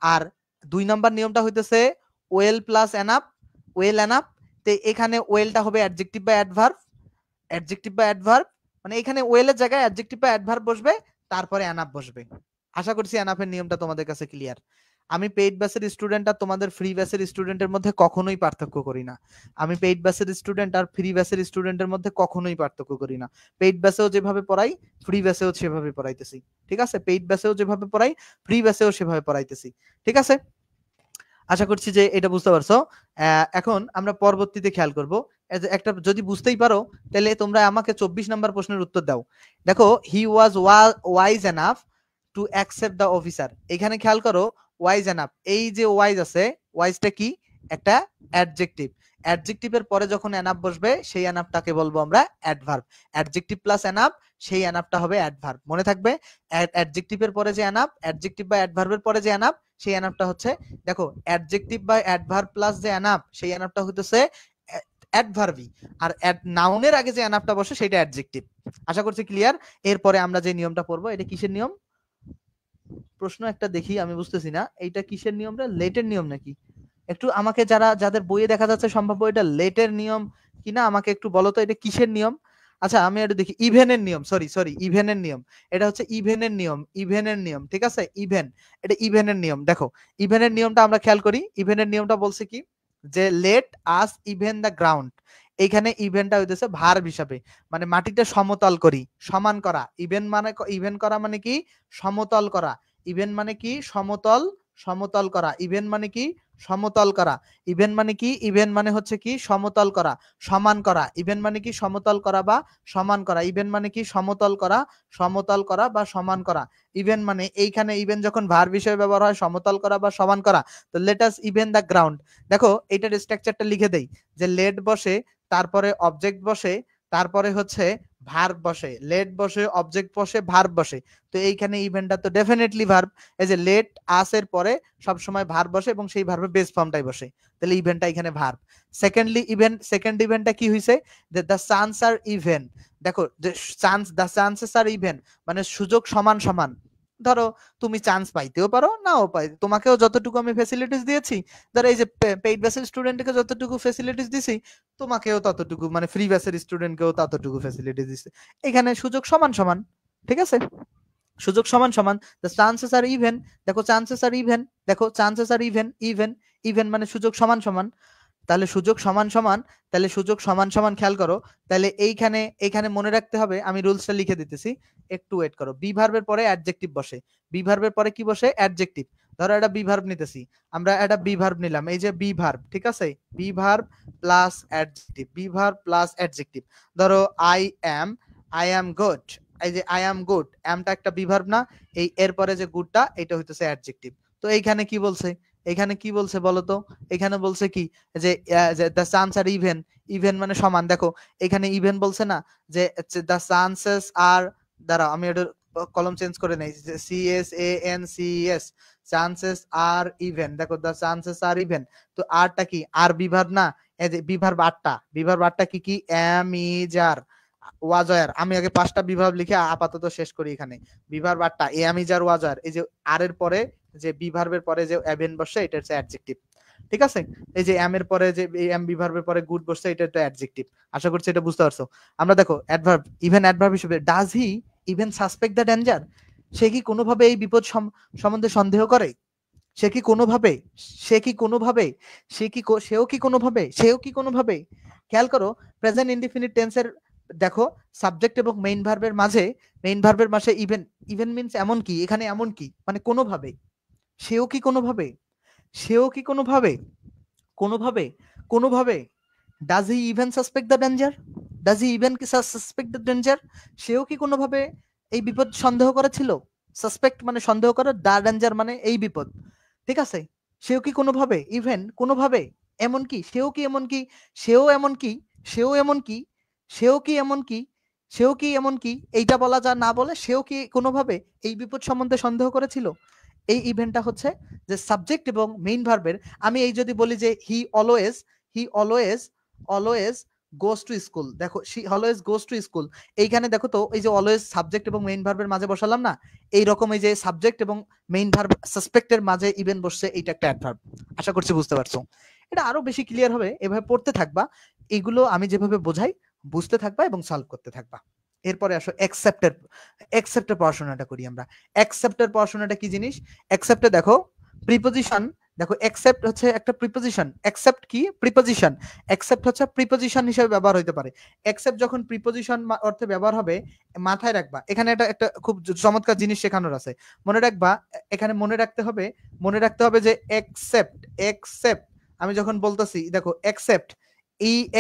আর 2 নাম্বার নিয়মটা হইতেছে well plus enough, well enough, তো এখানে ওয়েলটা হবে অ্যাডজেক্টিভ বা অ্যাডভার্ব, অ্যাডজেক্টিভ বা অ্যাডভার্ব, মানে এখানে ওয়েলের জায়গায় অ্যাডজেক্টিভ বা অ্যাডভার্ব বসবে, তারপরে এনাফ বসবে। আশা করছি এনাফের নিয়মটা তোমাদের কাছে ক্লিয়ার। আমি পেইড ব্যাচের স্টুডেন্ট আর তোমাদের ফ্রি ব্যাচের স্টুডেন্টের মধ্যে কখনোই পার্থক্য করি না। আমি পেইড ব্যাচের স্টুডেন্ট আর ফ্রি ব্যাচের স্টুডেন্টের মধ্যে কখনোই পার্থক্য করি না। পেইড ব্যাচেও যেভাবে পড়াই, ফ্রি ব্যাচেও সেভাবে পড়াইতেছি। ঠিক আছে, পেইড ব্যাচেও যেভাবে পড়াই, ফ্রি ব্যাচেও সেভাবে পড়াইতেছি। ঠিক আছে, আশা করছি যে এটা বুঝতে পারছো। এখন আমরা পরবর্তীতে খেয়াল করব, একটা যদি বুঝতেই পারো তাহলে তোমরা আমাকে 24 নাম্বার প্রশ্নের উত্তর দাও। দেখো he was wise enough to accept the officer, এখানে খেয়াল করো ওয়াইজ এনাফ, এই যে ওয়াইজ আছে, ওয়াইজটা কি একটা অ্যাডজেক্টিভ, অ্যাডজেক্টিভের পরে যখন এনাফ বসবে সেই এনাফটাকে বলবো আমরা অ্যাডভার্ব, অ্যাডজেক্টিভ প্লাস এনাফ, সেই এনাফটা হবে অ্যাডভার্ব। মনে থাকবে অ্যাডজেক্টিভের পরে যে এনাফ, অ্যাডজেক্টিভ বা অ্যাডভার্বের পরে যে এনাফ, সেই অ্যানাপটা হচ্ছে দেখো অ্যাডজেক্টিভ বা অ্যাডভার্ব প্লাস যে অ্যানাপ, সেই অ্যানাপটা হইতেছে অ্যাডভার্বি, আর নাউনের আগে যে অ্যানাপটা বসে সেটা অ্যাডজেক্টিভ। আশা করছি ক্লিয়ার। এরপরে আমরা যে নিয়মটা পড়বো, এটা কিসের নিয়ম? প্রশ্ন একটা দেখি, আমি বুঝতেছি না এইটা কিসের নিয়ম রে, লেটের নিয়ম নাকি? একটু আমাকে যাদের বইয়ে দেখা যাচ্ছে সম্ভাব্য এটা লেটের নিয়ম কিনা আমাকে একটু বলো তো এটা কিসের নিয়ম। আচ্ছা আমি একটু দেখি, ইভেনের নিয়ম, সরি ইভেনের নিয়ম। এটা হচ্ছে ইভেনের নিয়ম, ইভেনের নিয়ম, ঠিক আছে ইভেন, এটা ইভেনের নিয়ম। দেখো ইভেনের নিয়মটা আমরা খেয়াল করি, ইভেনের নিয়মটা বলছে কি যে let us even the ground. এইখানে ইভেনটা হইতেছে ভার্ব হিসাবে, মানে মাটিটা সমতল করি, সমান করা। ইভেন করা মানে কি সমতল করা, ইভেন মানে কি সমতল, সমতল করা, ইভেন মানে কি সমতল করা, ইভেন মানে কি, ইভেন মানে হচ্ছে কি সমতল করা, সমান করা, ইভেন মানে কি সমতল করা বা সমান করা, ইভেন মানে কি সমতল করা, সমতল করা বা সমান করা। ইভেন মানে এইখানে ইভেন যখন ভার্ব হিসেবে ব্যবহার হয় সমতল করা বা সমান করা, তো let us even the ground. দেখো এইটার স্ট্রাকচারটা লিখে দেই, যে লেট বসে, তারপরে অবজেক্ট বসে, তারপরে হচ্ছে ভার্ব বসে, লেট বসে, অবজেক্ট বসে, ভার্ব বসে। তো এইখানে ইভেন্টটা তো ডেফিনেটলি ভার্ব, এই যে লেট আস এর পরে সবসময় ভার্ব বসে এবং সেই ভার্বের বেস ফর্মটাই বসে, তাহলে ইভেন্টটা এখানে ভার্ব। সেকেন্ড ইভেন্টটা কি হইছে, যে দ্য চান্স আর ইভেন। দেখো যে দ্য চান্সেস আর ইভেন মানে সুযোগ সমান সমান। ধরো তুমি চান্স পাইতেও পারো, নাও পাই, তোমাকেও যতটুকু আমি ফ্যাসিলিটিস দিয়েছি, ধরো এই যে পেইড ব্যাচের স্টুডেন্টকে যতটুকু ফ্যাসিলিটিস দিছি, তোমাকেও ততটুকু, মানে ফ্রি ব্যাচের স্টুডেন্টকেও ততটুকু ফ্যাসিলিটিস দিছে। এখানে সুযোগ সমান সমান, ঠিক আছে, সুযোগ সমান সমান। দ্য চান্সেস আর ইভেন, দেখো চান্সেস আর ইভেন, দেখো চান্সেস আর ইভেন, ইভেন, ইভেন মানে সুযোগ সমান সমান। তাহলে সুযোগ সমান সমান, তাহলে সুযোগ সমান সমান খেয়াল করো, তাহলে এইখানে মনে রাখতে হবে, আমি রুলসটা লিখে দিতেছি, একটু ওয়েট করো। বি ভার্বের পরে অ্যাডজেক্টিভ বসে, বি ভার্বের পরে কি বসে, অ্যাডজেক্টিভ। ধরো এটা বি ভার্ব নিতেছি, আমরা এটা বি ভার্ব নিলাম, এই যে বি ভার্ব, ঠিক আছে, be verb plus adjective, be verb plus adjective. ধরো আই অ্যাম গুড, এই যে আই অ্যাম গুড, অ্যামটা একটা বি ভার্ব না, এই এরপরে যে গুডটা এটা হইতেছে অ্যাডজেক্টিভ। তো এইখানে কি বলছে, এখানে কি বলছে বলতো, এখানে বলছে কি যে the chance are even, even মানে সমান। দেখো এখানে ইভেন বলছে না, যে দ্য চান্সেস আর, দাঁড়াও আমি এটা কলম চেঞ্জ করে নেই, CSANCES, চান্সেস আর ইভেন। দেখো দ্য চান্সেস আর ইভেন, তো আরটা কি আর বিভার না, এই যে বিভার আটটা, বিভার আটটা কি কি, এম ইজ আর ওয়াজয়ার। আমি আগে 5টা বিভাগ লিখে আপাতত শেষ করি। এখানে বিভার আটটা, এম ইজ আর ওয়াজয়ার, এই যে আর এর পরে যে বিভার্বের পরে যে অ্যাভেন বসে এটা হচ্ছে অ্যাডজেক্টিভ, ঠিক আছে। এই যে এম এর পরে যে এম বিভার্বের পরে গুড বসছে এটা একটা অ্যাডজেক্টিভ। আশা করছি এটা বুঝতে পারছো। আমরা দেখো অ্যাডভার্ব, ইভেন অ্যাডভার্ব হিসেবে, does he even suspect the danger, সে কি কোনোভাবে এই বিপদ সম্বন্ধে সন্দেহ করে, সে কি কোনোভাবে, সে কি কোনোভাবে, সেও কি কোনোভাবে। খেয়াল করো প্রেজেন্ট ইনডিফিনিট টেন্সের, দেখো সাবজেক্ট এবং মেইন ভার্বের মাঝে ইভেন, ইভেন মিন্স এমন কি, এখানে এমন কি মানে কোনোভাবে, সেও কি কোনোভাবে, সেও কি কোনোভাবে, কোনোভাবে, কোনোভাবে। Does he even suspect the danger, does he even suspect the danger, সেও কি কোনোভাবে এই বিপদ সন্দেহ করেছিল। সাসপেক্ট মানে সন্দেহ করা, দা ডেঞ্জার মানে এই বিপদ, ঠিক আছে। সেও কি কোনোভাবে, ইভেন কোনোভাবে, এমন কি, সেও কি এমন কি, সেও এমন কি, সেও এমন কি, সেও কি এমন কি, সেও কি এমন কি, এইটা বলা যা না বলে সেও কি কোনোভাবে এই বিপদ সম্বন্ধে সন্দেহ করেছিল। এই ইভেন্টটা হচ্ছে যে সাবজেক্ট এবং মেইন ভার্বের। আমি এই যদি বলি যে he always goes to school, দেখো she always goes to school, এইখানে দেখো তো এই যে অলওয়েজ সাবজেক্ট এবং মেইন ভার্বের মাঝে বসালাম না, এইরকম এই যে সাবজেক্ট এবং মেইন ভার্ব সাসপেক্টের মাঝে ইভেন বসছে, এইটা একটা অ্যাডভার্ব। আশা করছি বুঝতে পারছো। এটা আরো বেশি ক্লিয়ার হবে, এভাবে পড়তে থাকবা, এগুলো আমি যেভাবে বোঝাই বুঝতে থাকবা এবং সলভ করতে থাকবা। এরপরে আসো অ্যাকসেপ্টের পড়াশোনাটা করি আমরা। অ্যাকসেপ্টের পড়াশোনাটা কি জিনিস, অ্যাকসেপ্টে দেখো প্রিপোজিশন, দেখো অ্যাকসেপ্ট হচ্ছে একটা প্রিপোজিশন, অ্যাকসেপ্ট কি প্রিপোজিশন, অ্যাকসেপ্ট হচ্ছে প্রিপোজিশন হিসেবে ব্যবহার হতে পারে। অ্যাকসেপ্ট যখন প্রিপোজিশন অর্থে ব্যবহার হবে, মাথায় রাখবা এখানে একটা খুব চমৎকার জিনিস শেখানোর আছে, মনে রাখবা। এখানে মনে রাখতে হবে যে অ্যাকসেপ্ট আমি যখন বলতেছি, দেখো অ্যাকসেপ্ট,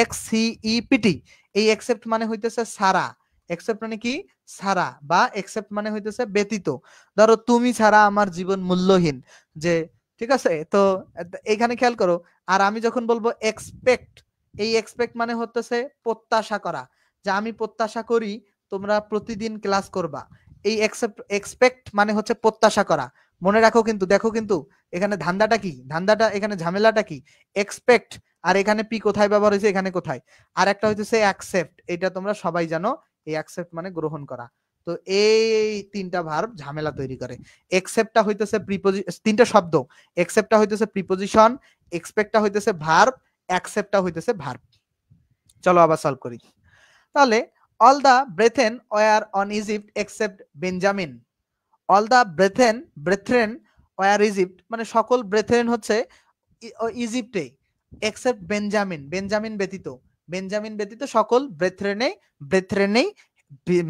EXCEPT, এই অ্যাকসেপ্ট মানে হইতেছে সারা, অ্যাকসেপ্ট মানে কি সারা, বা অ্যাকসেপ্ট মানে হইতেছে ব্যতীত। ধরো তুমি ছাড়া আমার জীবন মূল্যহীন, যে ঠিক আছে। তো এখানে খেয়াল করো, আর আমি যখন বলবো এক্সপেক্ট, এই এক্সপেক্ট মানে হতেছে প্রত্যাশা করা, যে আমি প্রত্যাশা করি তোমরা প্রতিদিন ক্লাস করবা। এই এক্সপেক্ট মানে হচ্ছে প্রত্যাশা করা, মনে রাখো কিন্তু, দেখো কিন্তু এখানে ধান্দাটা কি, ধান্দাটা এখানে ঝামেলাটা কি, এক্সপেক্ট আর এখানে পি কোথায় ব্যবহার হয়েছে, এখানে কোথায়। আর একটা হইতেছে অ্যাকসেপ্ট, এটা তোমরা সবাই জানো, এই অ্যাকসেপ্ট মানে গ্রহণ করা। তো এই তিনটা ভার্ব ঝামেলা তৈরি করে। এক্সেপ্টটা হইতেছে প্রিপোজিশন, তিনটা শব্দ, এক্সেপ্টটা হইতেছে প্রিপোজিশন, এক্সপেক্টটা হইতেছে ভার্ব, অ্যাকসেপ্টটা হইতেছে ভার্ব। চলো আবার সলভ করি। তাহলে all the brethren were on Egypt except Benjamin. All the brethren were Egypt মানে সকল ব্রেথেন হচ্ছে ইজিপ্টে, এক্সেপ্ট বেঞ্জামিন, বেঞ্জামিন ব্যতীত, বেঞ্জামিন ব্যতীত সকল ব্রেথরেনেই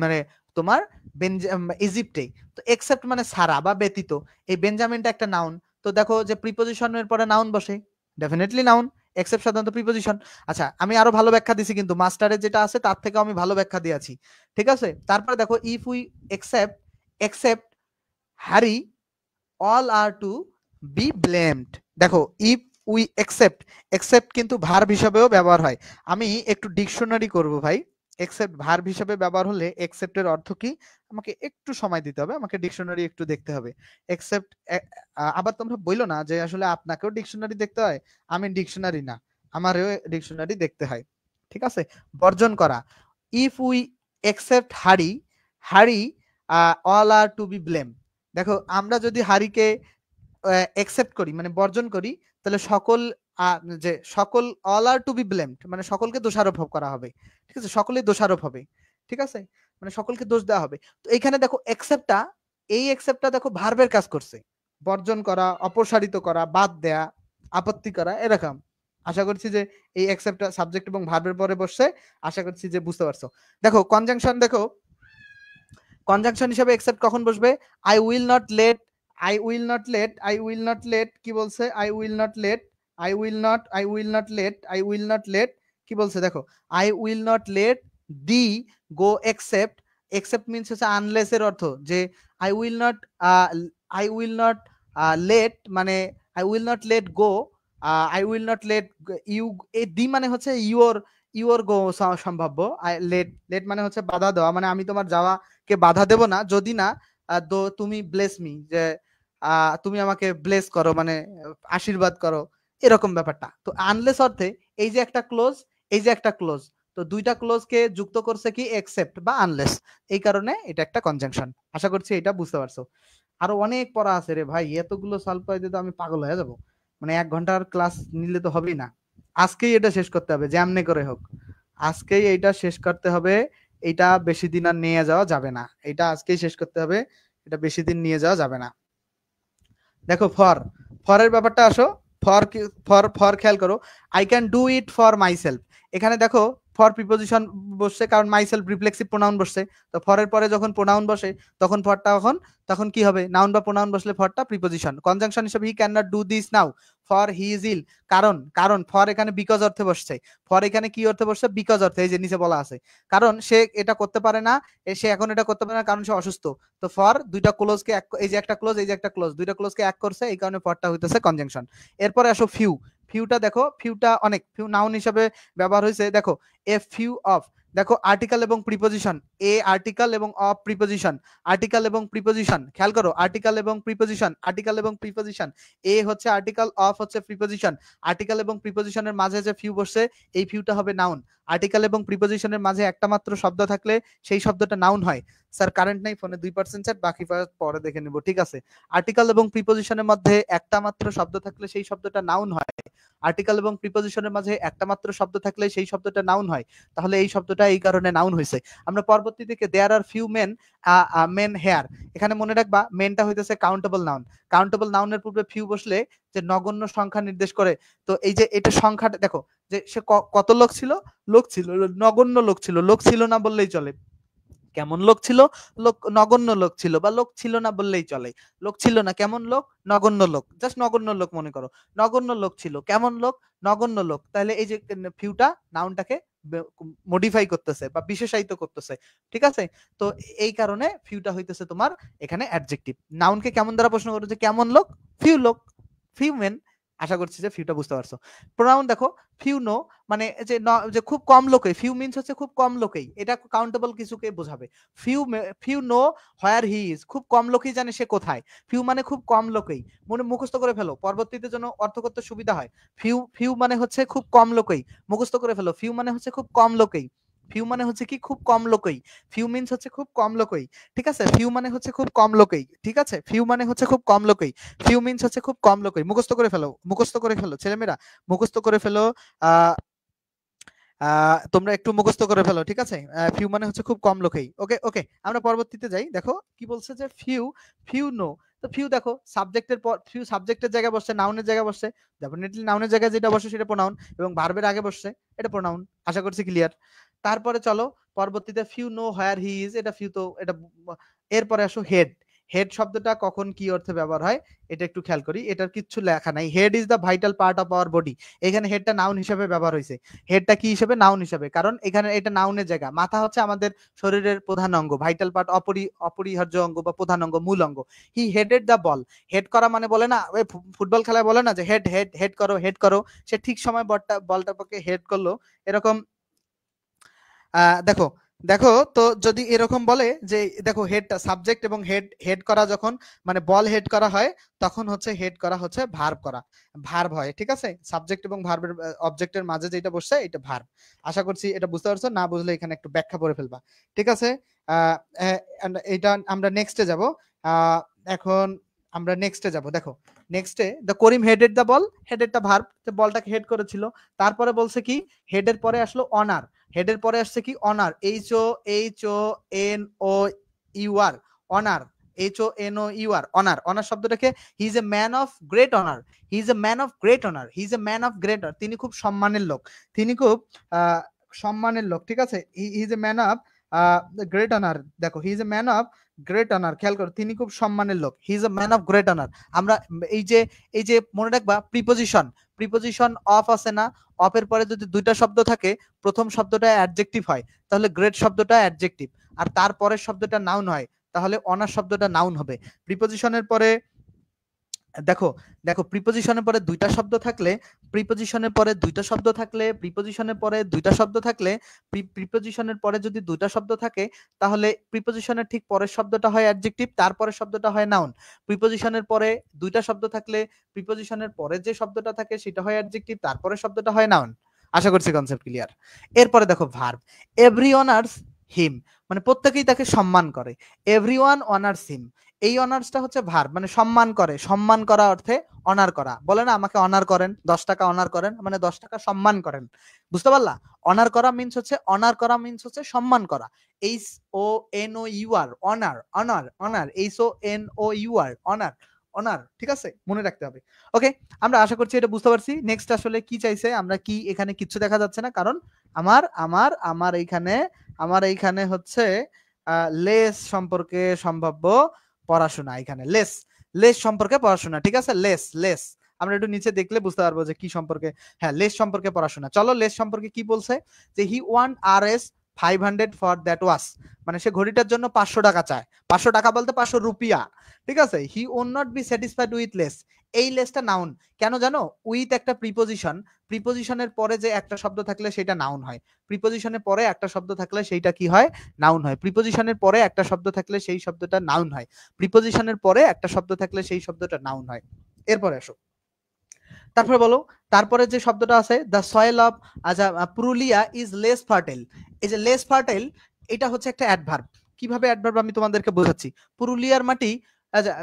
মানে তোমার ইজিপ্টে। তো এক্সেপ্ট মানে ছাড়া বা ব্যতীত, এই বেঞ্জামিনটা একটা নাউন। তো দেখো যে প্রিপোজিশনের পরে নাউন বসে, ডেফিনেটলি নাউন। এক্সেপ্ট সাধারণত প্রিপোজিশন। আচ্ছা আমি আরো ভালো ব্যাখ্যা দিছি, কিন্তু মাস্টারে যেটা আছে তার থেকে আমি ভালো ব্যাখ্যা দিয়েছি, ঠিক আছে। তারপরে দেখো if we except Harry all are to be blamed। দেখো if we accept কিন্তু ভার্ব হিসাবেও ব্যবহার হয়। আমি একটু ডিকশনারি করব ভাই। accept ভার্ব হিসাবে ব্যবহার হলে accept এর অর্থ কি, আমাকে একটু সময় দিতে হবে, আমাকে ডিকশনারি একটু দেখতে হবে। accept আবার তোমরা বইলো না যে আসলে আপনাকেও ডিকশনারি দেখতে হয়, আমি ডিকশনারি না, আমারও ডিকশনারি দেখতে হয়, ঠিক আছে। বর্জন করা, if we accept হারি all are to be blamed। দেখো আমরা যদি হারিকে অ্যাকসেপ্ট করি মানে বর্জন করি, তাহলে যে সকল all are to be blamed মানে সকলকে দোষারোপ করা হবে, ঠিক আছে, সকলেই দোষারোপ হবে, ঠিক আছে, মানে সকলকে দোষ দেওয়া হবে। তো এখানে দেখো এক্সেপ্টটা দেখো ভার্বের কাজ করছে, বর্জন করা, অপসারিত করা, বাদ দেয়া, আপত্তি করা, এরকম। আশা করছি যে এই এক্সেপ্টটা সাবজেক্ট এবং ভার্বের পরে বসছে, আশা করছি যে বুঝতে পারছো। দেখো কনজাংশন, দেখো কনজাংশন হিসেবে এক্সেপ্ট কখন বসবে, I will not let, I will not let কি বলছে, আই উইল নট লেট কি বলছে, দেখো I will not let the go except means হচ্ছে আনলেস এর অর্থ, যে আই উইল নট লেট মানে I will not let go, I will not let you, এই দি মানে হচ্ছে ইউর গো সম্ভাব্য, লেট মানে হচ্ছে বাধা দেওয়া, মানে আমি তোমার যাওয়াকে বাধা দেব না যদি না তুমি ব্লেস মি, যে তুমি আমাকে ব্লেস করো মানে আশীর্বাদ করো, এরকম ব্যাপারটা। তো আনলেস অর্থে এই যে একটা ক্লোজ, এই যে একটা ক্লোজ, তো দুইটা ক্লোজকে যুক্ত করছে কি এক্সেপ্ট বা আনলেস, এই কারণে এটা একটা কনজাংশন। আশা করছি এটা বুঝতে পারছো। আরো অনেক পড়া আছে রে ভাই, এতগুলো সলভ করে দিতে আমি পাগল হয়ে যাব, মানে 1 ঘন্টার ক্লাস নিলে তো হবেই না। আজকেই এটা শেষ করতে হবে যেমনে করে হোক, আজকেই এইটা শেষ করতে হবে, এটা বেশি দিন আর নিয়ে যাওয়া যাবে না, এটা আজকেই শেষ করতে হবে, এটা বেশি দিন নিয়ে যাওয়া যাবে না। দেখো ফরের ব্যাপারটা আসো, ফর খেয়াল করো, I can do it for myself, এখানে দেখো ফর প্রিপোজিশন বসছে কারণ মাইসেলফ রিফ্লেক্সিভ প্রোনাউন বসছে, তো ফরের পরে যখন প্রোনাউন বসে তখন ফরটা তখন কি হবে, নাউন বা প্রোনাউন বসলে ফরটা প্রিপোজিশন। কনজাংশন হিসেবে he can not do this now for he is ill, কারণ ফর এখানে বিকজ অর্থে বসছে, ফর এখানে কি অর্থে বসছে, বিকজ অর্থে, এই যে নিচে বলা আছে, কারণ সে এটা করতে পারে না, সে এখন এটা করতে পারে না কারণ সে অসুস্থ। তো ফর দুইটা ক্লোজকে এই যে একটা ক্লোজ, এই যে একটা ক্লোজ, দুইটা ক্লোজকে এক করছে, এই কারণে ফরটা হইতেছে কনজাংশন। এরপরে আসো ফিউটা দেখো, ফিউটা অনেক নাউন হিসেবে ব্যবহার হয়েছে। দেখো এ ফিউ অফ, দেখো আর্টিকেল এবং প্রিপোজিশন, এ আর্টিকেল এবং অফ প্রিপোজিশন, আর্টিকেল এবং প্রিপোজিশন, খেয়াল করো আর্টিকেল এবং প্রিপোজিশন, এ হচ্ছে আর্টিকেল, অফ হচ্ছে প্রিপোজিশন, আর্টিকেল এবং প্রিপোজিশনের মাঝে যে ফিউ বসছে এই ফিউটা হবে নাউন। আর্টিকেল এবং প্রিপোজিশনের মাঝে একটা মাত্র শব্দ থাকলে সেই শব্দটা নাউন হয়। স্যার কারেন্ট নাই ফোনে 2% সেট, বাকি পরে দেখে নিব, ঠিক আছে। আর্টিকেল এবং প্রিপোজিশনের মধ্যে একটা মাত্র শব্দ থাকলে সেই শব্দটা নাউন হয়, আর্টিকেল এবং প্রিপোজিশনের মাঝে একটা মাত্র শব্দ থাকলে সেই শব্দটা নাউন হয়, তাহলে এই শব্দটা এই কারণে নাউন হয়েছে। আমরা পরবর্তী থেকে দেয়ার আর ফিউ মেন হেয়ার, এখানে মনে রাখবা মেনটা হইতেছে কাউন্টেবল নাউন, কাউন্টেবল নাউনের পূর্বে ফিউ বসলে যে নগণ্য সংখ্যা নির্দেশ করে। তো এই যে এটা সংখ্যাটা দেখো যে সে কত লোক ছিল, নগণ্য লোক ছিল না বললেই চলে, কেমন লোক ছিল, নগণ্য লোক ছিল, বা লোক ছিল না বললেই চলে, লোক ছিল না, কেমন লোক, নগণ্য লোক, জাস্ট নগণ্য লোক মনে করো, নগণ্য লোক ছিল, কেমন লোক, নগণ্য লোক। তাহলে এই যে ফিউটা নাউনটাকে মডিফাই করতেছে বা বিশেষায়িত করতেছে, ঠিক আছে। তো এই কারণে ফিউটা হইতেছে তোমার এখানে অ্যাডজেক্টিভ। নাউনকে কেমন দ্বারা প্রশ্ন করতেছে, কেমন লোক, ফিউ মেন, আশা করছি যে ফিউটা বুঝতে পারছো। প্রোনাউন দেখো, ফিউ নো মানে যে খুব কম লোকেই, ফিউ মিন্স হচ্ছে খুব কম লোকেই, এটা কাউন্টেবল কিছুকে বোঝাবে। Few know where he is, খুব কম লোকই জানে সে কোথায়। ফিউ মানে খুব কম লোকেই, মুখস্থ করে ফেলো, পরবর্তীতে যেন অর্থ করতে সুবিধা হয়। ফিউ মানে হচ্ছে খুব কম লোকেই, মুখস্থ করে ফেলো। ফিউ মানে হচ্ছে খুব কম লোকেই, ফিউ মানে হচ্ছে কি খুব কম লোকেই, ফিউ মিন্স হচ্ছে খুব কম লোকেই, ঠিক আছে। ফিউ মানে হচ্ছে খুব কম লোকেই, ঠিক আছে। ফিউ মানে হচ্ছে খুব কম লোকেই, ফিউ মিন্স হচ্ছে খুব কম লোকই। মুখস্থ করে ফেলো, মুখস্থ করে ফেলো ছেলেমেয়েরা, মুখস্থ করে ফেলো। আহ তোমরা একটু মুখস্থ করে ফেলো, ঠিক আছে। ফিউ মানে হচ্ছে খুব কম লোকেই। ওকে ওকে, আমরা পরবর্তীতে যাই। দেখো কি বলছে যে ফিউ, ফিউ নো। তো ফিউ দেখো সাবজেক্টের পর, ফিউ সাবজেক্টের জায়গায় বসছে, নাউনের জায়গায় বসছে, ডেফিনেটলি নাউনের জায়গায় যেটা বসে সেটা প্রোনাউন, এবং ভার্বের আগে বসছে এটা প্রোনাউন। আশা করছি ক্লিয়ার। তারপরে চলো পরবর্তীতে few know where he is, এটা ফিউ তো এটা। এরপরে আসো হেড। হেড শব্দটা কখন কি অর্থে ব্যবহার হয় এটা একটু খেয়াল করি। এটার কিচ্ছু লেখা নাই। Head is the vital part of our body, এখানে হেডটা নাউন হিসেবে ব্যবহার হয়েছে। হেডটা কি হিসেবে, নাউন হিসেবে, কারণ এখানে এটা নাউনের জায়গা। মাথা হচ্ছে আমাদের শরীরের প্রধান অঙ্গ, ভাইটাল পার্ট, অপরিহার্য অঙ্গ বা প্রধান অঙ্গ, মূল অঙ্গ। হি হেডেড দ্য বল, হেড করা মানে বলে না ওই ফুটবল খেলায় বলে না যে হেড হেড হেড করো, হেড করো, সে ঠিক সময় বলটা পক্ষে হেড করলো, এরকম। দেখো দেখো তো যদি এরকম বলে যে দেখো হেডটা সাবজেক্ট এবং হেড, হেড করা যখন মানে বল হেড করা হয় তখন হচ্ছে হেড করা হচ্ছে ভার্ব করা, ভার্ব হয়, ঠিক আছে। সাবজেক্ট এবং ভার্বের অবজেক্টের মাঝে যেটা বসছে এটা ভার্ব। আশা করছি এটা বুঝতে পারছো, না বুঝলে এখানে একটু ব্যাখ্যা করে ফেলবা, ঠিক আছে। এটা আমরা নেক্সটে যাব। এখন আমরা নেক্সটে যাব। দেখো নেক্সটে the Karim headed the ball, হেডেডটা ভার্ব, বলটাকে হেড করেছিল। তারপরে বলছে কি হেডের পরে আসলো অনার, হেডের পরে আসছে কি honour, HONOUR, honour, HONOUR, honour. Honour শব্দটাকে he is a man of great honour, he is a man of great honour, he is a man of great honour, তিনি খুব সম্মানের লোক, তিনি খুব সম্মানের লোক, ঠিক আছে। He is a man of great honour. দেখো he is a man of great honour, খেয়াল করো, তিনি খুব সম্মানের লোক, he is a man of great honour. আমরা এই যে মনে রাখবা প্রিপোজিশন, প্রিপোজিশন অফ আছে না, অফের পরে যদি দুইটা শব্দ থাকে, প্রথম শব্দটা অ্যাডজেক্টিভ হয় তাহলে গ্রেট শব্দটা অ্যাডজেক্টিভ, আর তারপরের শব্দটা নাউন হয় তাহলে অনার শব্দটা নাউন হবে। প্রিপোজিশনের পরে দেখো, দেখো প্রিপোজিশনের পরে দুইটা শব্দ থাকলে, প্রিপোজিশনের পরে দুইটা শব্দ থাকলে, প্রিপোজিশনের পরে দুইটা শব্দ থাকলে, প্রিপোজিশনের পরে যদি দুইটা শব্দ থাকে তাহলে প্রিপোজিশনের ঠিক পরের শব্দটা হয় অ্যাডজেক্টিভ, তারপরের শব্দটা হয় নাউন। প্রিপোজিশনের পরে দুইটা শব্দ থাকলে প্রিপোজিশনের পরে যে শব্দটা থাকে সেটা হয় অ্যাডজেক্টিভ, তারপরের শব্দটা হয় নাউন। আশা করছি কনসেপ্ট ক্লিয়ার। এরপরে দেখো ভার্ব, এভরি অনার্স হিম, মানে প্রত্যেকেই তাকে সম্মান করে, এভরিওয়ান অনার্স হিম। এই অনার্সটা হচ্ছে ভার্ব, মানে সম্মান করে, সম্মান করা অর্থে অনার করা। বলে না আমাকে অনার করেন, 10 টাকা অনার করেন, মানে 10 টাকা সম্মান করেন। বুঝতে পারলা? অনার করা মিন্স হচ্ছে, অনার করা মিন্স হচ্ছে সম্মান করা। HONOUR, honour, honour, honour, HONOUR, honour, honour, ঠিক আছে, মনে রাখতে হবে। ওকে, আমরা আশা করছি এটা বুঝতে পারছি। নেক্সট আসলে কি চাইছে, আমরা কি এখানে কিচ্ছু দেখা যাচ্ছে না, কারণ আমার আমার আমার এইখানে হচ্ছে লেস সম্পর্কে সম্ভাব্য পড়াশোনা, এখানে লেস, লেস সম্পর্কে পড়াশোনা, ঠিক আছে। লেস, লেস আমরা একটু নিচে দেখলে বুঝতে পারবো যে কি সম্পর্কে। হ্যাঁ, লেস সম্পর্কে পড়াশোনা। চলো লেস সম্পর্কে কি বলছে, যে he won RS 500 for that watch, মানে সে ঘড়িটার জন্য 500 টাকা চায়। 500 টাকা বলতে 500 রুপিয়া, ঠিক আছে। He won not be satisfied with less, এই লেসটা নাউন। কেন জানো, উইথ একটা প্রিপোজিশন, প্রিপোজিশনের পরে যে একটা শব্দ থাকলে সেটা নাউন হয়, প্রিপোজিশনের পরে একটা শব্দ থাকলে সেইটা কি হয়, নাউন হয়। প্রিপোজিশনের পরে একটা শব্দ থাকলে সেই শব্দটা নাউন হয়, প্রিপোজিশনের পরে একটা শব্দ থাকলে সেই শব্দটা নাউন হয়। এরপরে আসো, তারপরে বলো, তারপরে যে শব্দটা আছে দ্য সয়েল অফ, আচ্ছা, পুরুলিয়া ইজ লেস ফার্টাইল। এই যে লেস ফার্টাইল, এটা হচ্ছে একটা অ্যাডভার্ব। কিভাবে অ্যাডভার্ব আমি তোমাদেরকে বোঝাচ্ছি। পুরুলিয়ার মাটি, আচ্ছা,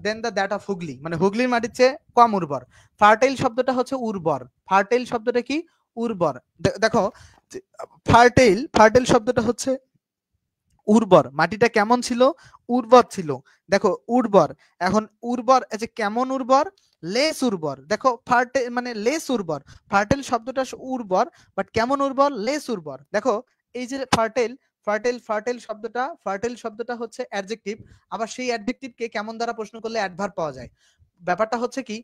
দেন দ্য দ্যাট অফ হুগলি, মানে হুগলির মাটির চেয়ে কম উর্বর। ফার্টাইল শব্দটা হচ্ছে উর্বর, ফার্টাইল শব্দটা কি, উর্বর। দেখো ফার্টাইল, ফার্টাইল শব্দটা হচ্ছে উর্বর, মাটিটা কেমন ছিল, উর্বর ছিল। দেখো উর্বর, এখন উর্বর, যে কেমন উর্বর, লেস উর্বর। দেখো ফার্টাইল মানে লেস উর্বর, ফার্টাইল শব্দটা উর্বর, বাট কেমন উর্বর, লেস উর্বর। দেখো এই যে ফার্টাইল, ফার্টাইল শব্দটা হচ্ছে অ্যাডজেক্টিভ, আবার সেই অ্যাডজেক্টিভকে কেমন দ্বারা প্রশ্ন করলে অ্যাডভার্ব পাওয়া যায়। ব্যাপারটা হচ্ছে কি,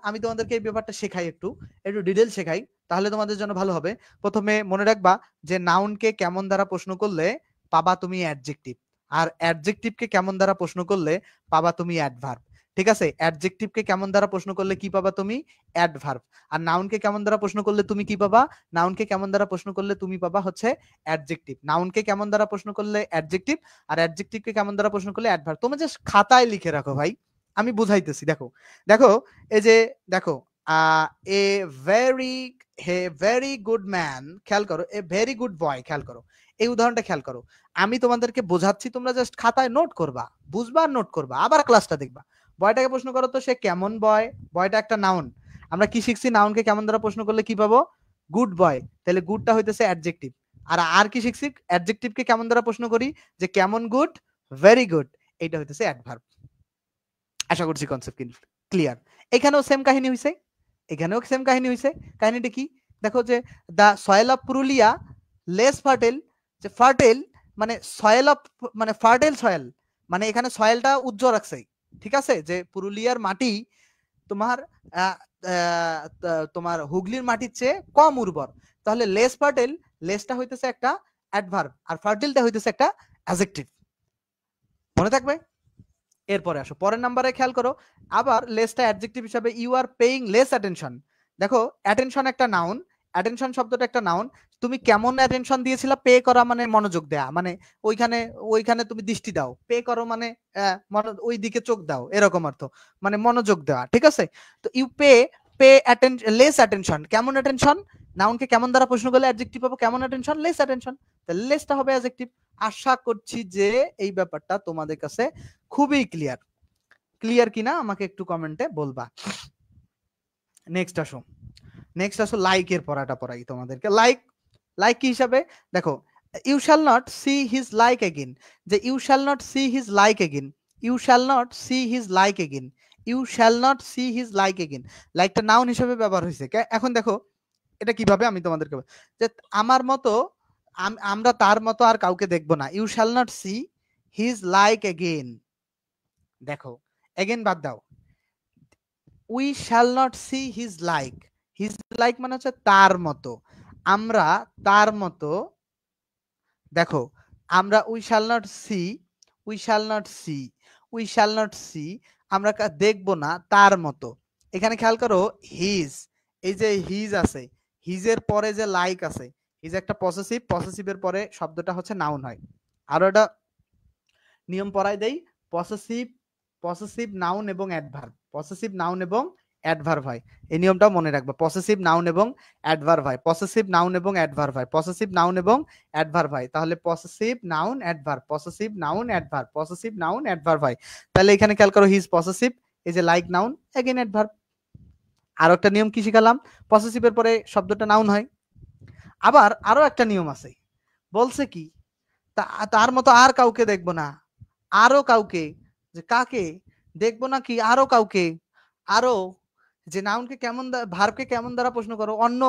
আমি তোমাদেরকে এই ব্যাপারটা শেখাই, একটু একটু ডিটেল শেখাই, তাহলে তোমাদের জন্য ভালো হবে। প্রথমে মনে রাখবা যে নাউনকে কেমন দ্বারা প্রশ্ন করলে পাবা তুমি অ্যাডজেক্টিভ, আর অ্যাডজেক্টিভকে কেমন দ্বারা প্রশ্ন করলে পাবা তুমি অ্যাডভার্ব। ঠিক আছে, অ্যাডজেক্টিভকে কেমন দ্বারা প্রশ্ন করলে কি পাবা তুমি? অ্যাডভার্ব। আর নাউনকে কেমন দ্বারা প্রশ্ন করলে তুমি কি পাবা? নাউনকে কেমন দ্বারা প্রশ্ন করলে তুমি পাবা হচ্ছে অ্যাডজেক্টিভ। নাউনকে কেমন দ্বারা প্রশ্ন করলে অ্যাডজেক্টিভ, আর অ্যাডজেক্টিভকে কেমন দ্বারা প্রশ্ন করলে অ্যাডভার্ব। তুমি জাস্ট খাতায় লিখে রাখো ভাই, আমি বুঝাইতেছি। দেখো দেখো এই যে দেখো a very very good man, খেয়াল করো, এ ভেরি গুড বয়, খেয়াল করো এই উদাহরণটা, খেয়াল করো। আমি তোমাদেরকে বোঝাচ্ছি, তোমরা জাস্ট খাতায় নোট করবা, বুঝবা আর নোট করবা, আবার ক্লাসটা দেখবা। বয়টাকে প্রশ্ন করো তো সে কেমন বয়, বয়টা একটা নাউন। আমরা কি শিখছি? নাউনকে কেমন দ্বারা প্রশ্ন করলে কি পাবো? Good boy. তাহলে গুডটা হইতেছে অ্যাডজেক্টিভ। আর কি শিখছি? অ্যাডজেক্টিভকে কেমন দ্বারা প্রশ্ন করি? যে কেমন গুড, ভেরি গুড, এইটা হইতেছে অ্যাডভার্ব। আশা করছি কনসেপ্ট ক্লিয়ার। এখানেও সেম কাহিনী হইছে, এখানেও সেম কাহিনী হইছে। কাহিনীটা কি? দেখো যে the soil of Purulia less fertile, যে ফার্টেল মানে সয়েল অফ, মানে ফার্টেল সয়েল, মানে এখানে সয়েলটা উজ্জ্বল রাখছে। ঠিক আছে, যে পুরুলিয়ার মাটি তোমার তোমার হুগলির মাটির চেয়ে কম উর্বর। তাহলে লেস ফার্টেল, লেসটা হইতেছে একটা অ্যাডভার্ব, আর ফার্টেলটা হইতেছে একটা অ্যাডজেক্টিভ। মনে থাকবে? এরপরে আসো পরের নাম্বারে, খেয়াল করো আবার লেসটা অ্যাডজেক্টিভ হিসাবে, you are paying less attention. দেখো অ্যাটেনশন একটা নাউন, অ্যাটেনশন শব্দটা একটা নাউন। তুমি কেমন অ্যাটেনশন দিয়েছিলা? পে করা মানে মনোযোগ দেয়া, মানে ওইখানে ওইখানে তুমি দৃষ্টি দাও। পে করো মানে ওই দিকে চোখ দাও, এরকম অর্থ, মানে মনোযোগ দেওয়া। ঠিক আছে, তো you pay pay less attention, কেমন অ্যাটেনশন? নাউনকে কেমন দ্বারা প্রশ্ন করলে অ্যাডজেক্টিভ পাবো? কেমন অ্যাটেনশন, লেস অ্যাটেনশন। তাহলে লেসটা হবে অ্যাডজেক্টিভ। আশা করছি যে এই ব্যাপারটা তোমাদের কাছে খুবই ক্লিয়ার। ক্লিয়ার কিনা আমাকে একটু কমেন্টে বলবা। নেক্সট আসো, নেক্সট আসো লাইকের পড়াটা পড়াই তোমাদেরকে। লাইক, লাইক কি হিসাবে? দেখো you shall not see his like again, যে you shall not see his like again, you shall not see his like again, you shall not see his like again. লাইকটা নাউন হিসেবে ব্যবহার হয়েছে। এখন দেখো এটা কিভাবে আমি তোমাদেরকে, যে আমার মতো আমরা তার মতো আর কাউকে দেখবো না। You shall not see his like again. দেখো এগেইন বাদ দাও, we shall not see his like. His like মানে হচ্ছে তার মতো, আমরা তার মতো। দেখো আমরা we shall not see, we shall not see, we shall not see, আমরা দেখবো না তার মতো। এখানে খেয়াল করো হিজ, এই যে হিজ আছে, হিজের পরে যে লাইক আছে, হিজ একটা পসেসিভ, পসেসিভের পরে শব্দটা হচ্ছে নাউন হয়। আরো একটা নিয়ম পড়াই দেই, পসেসিভ, পসেসিভ নাউন এবং অ্যাডভার্ব, পসেসিভ নাউন এবং অ্যাডভার্ব হয়। এই নিয়মটাও মনে রাখবা, পসেসিভ নাউন এবং অ্যাডভার্ব হয়, পসেসিভ নাউন এবং অ্যাডভার্ব হয়, পসেসিভ নাউন এবং অ্যাডভার্ব হয়। তাহলে possessive noun adverb, possessive noun adverb, possessive noun adverb হয়। তাহলে এখানে খেয়াল করো হিজ পসেসিভ, এই যে লাইক নাউন, এগেইন অ্যাডভার্ব। আরো একটা নিয়ম কি শিখালাম? পসেসিভের পরে শব্দটা নাউন হয়। আবার আরো একটা নিয়ম আছে, বলছে কি তার মতো আর কাউকে দেখবো না, আরো কাউকে, যে কাকে দেখবো না? কি আরো কাউকে, আরো, যে নাউনকে কেমন, ভার্বকে কেমন দ্বারা প্রশ্ন করো? অন্য,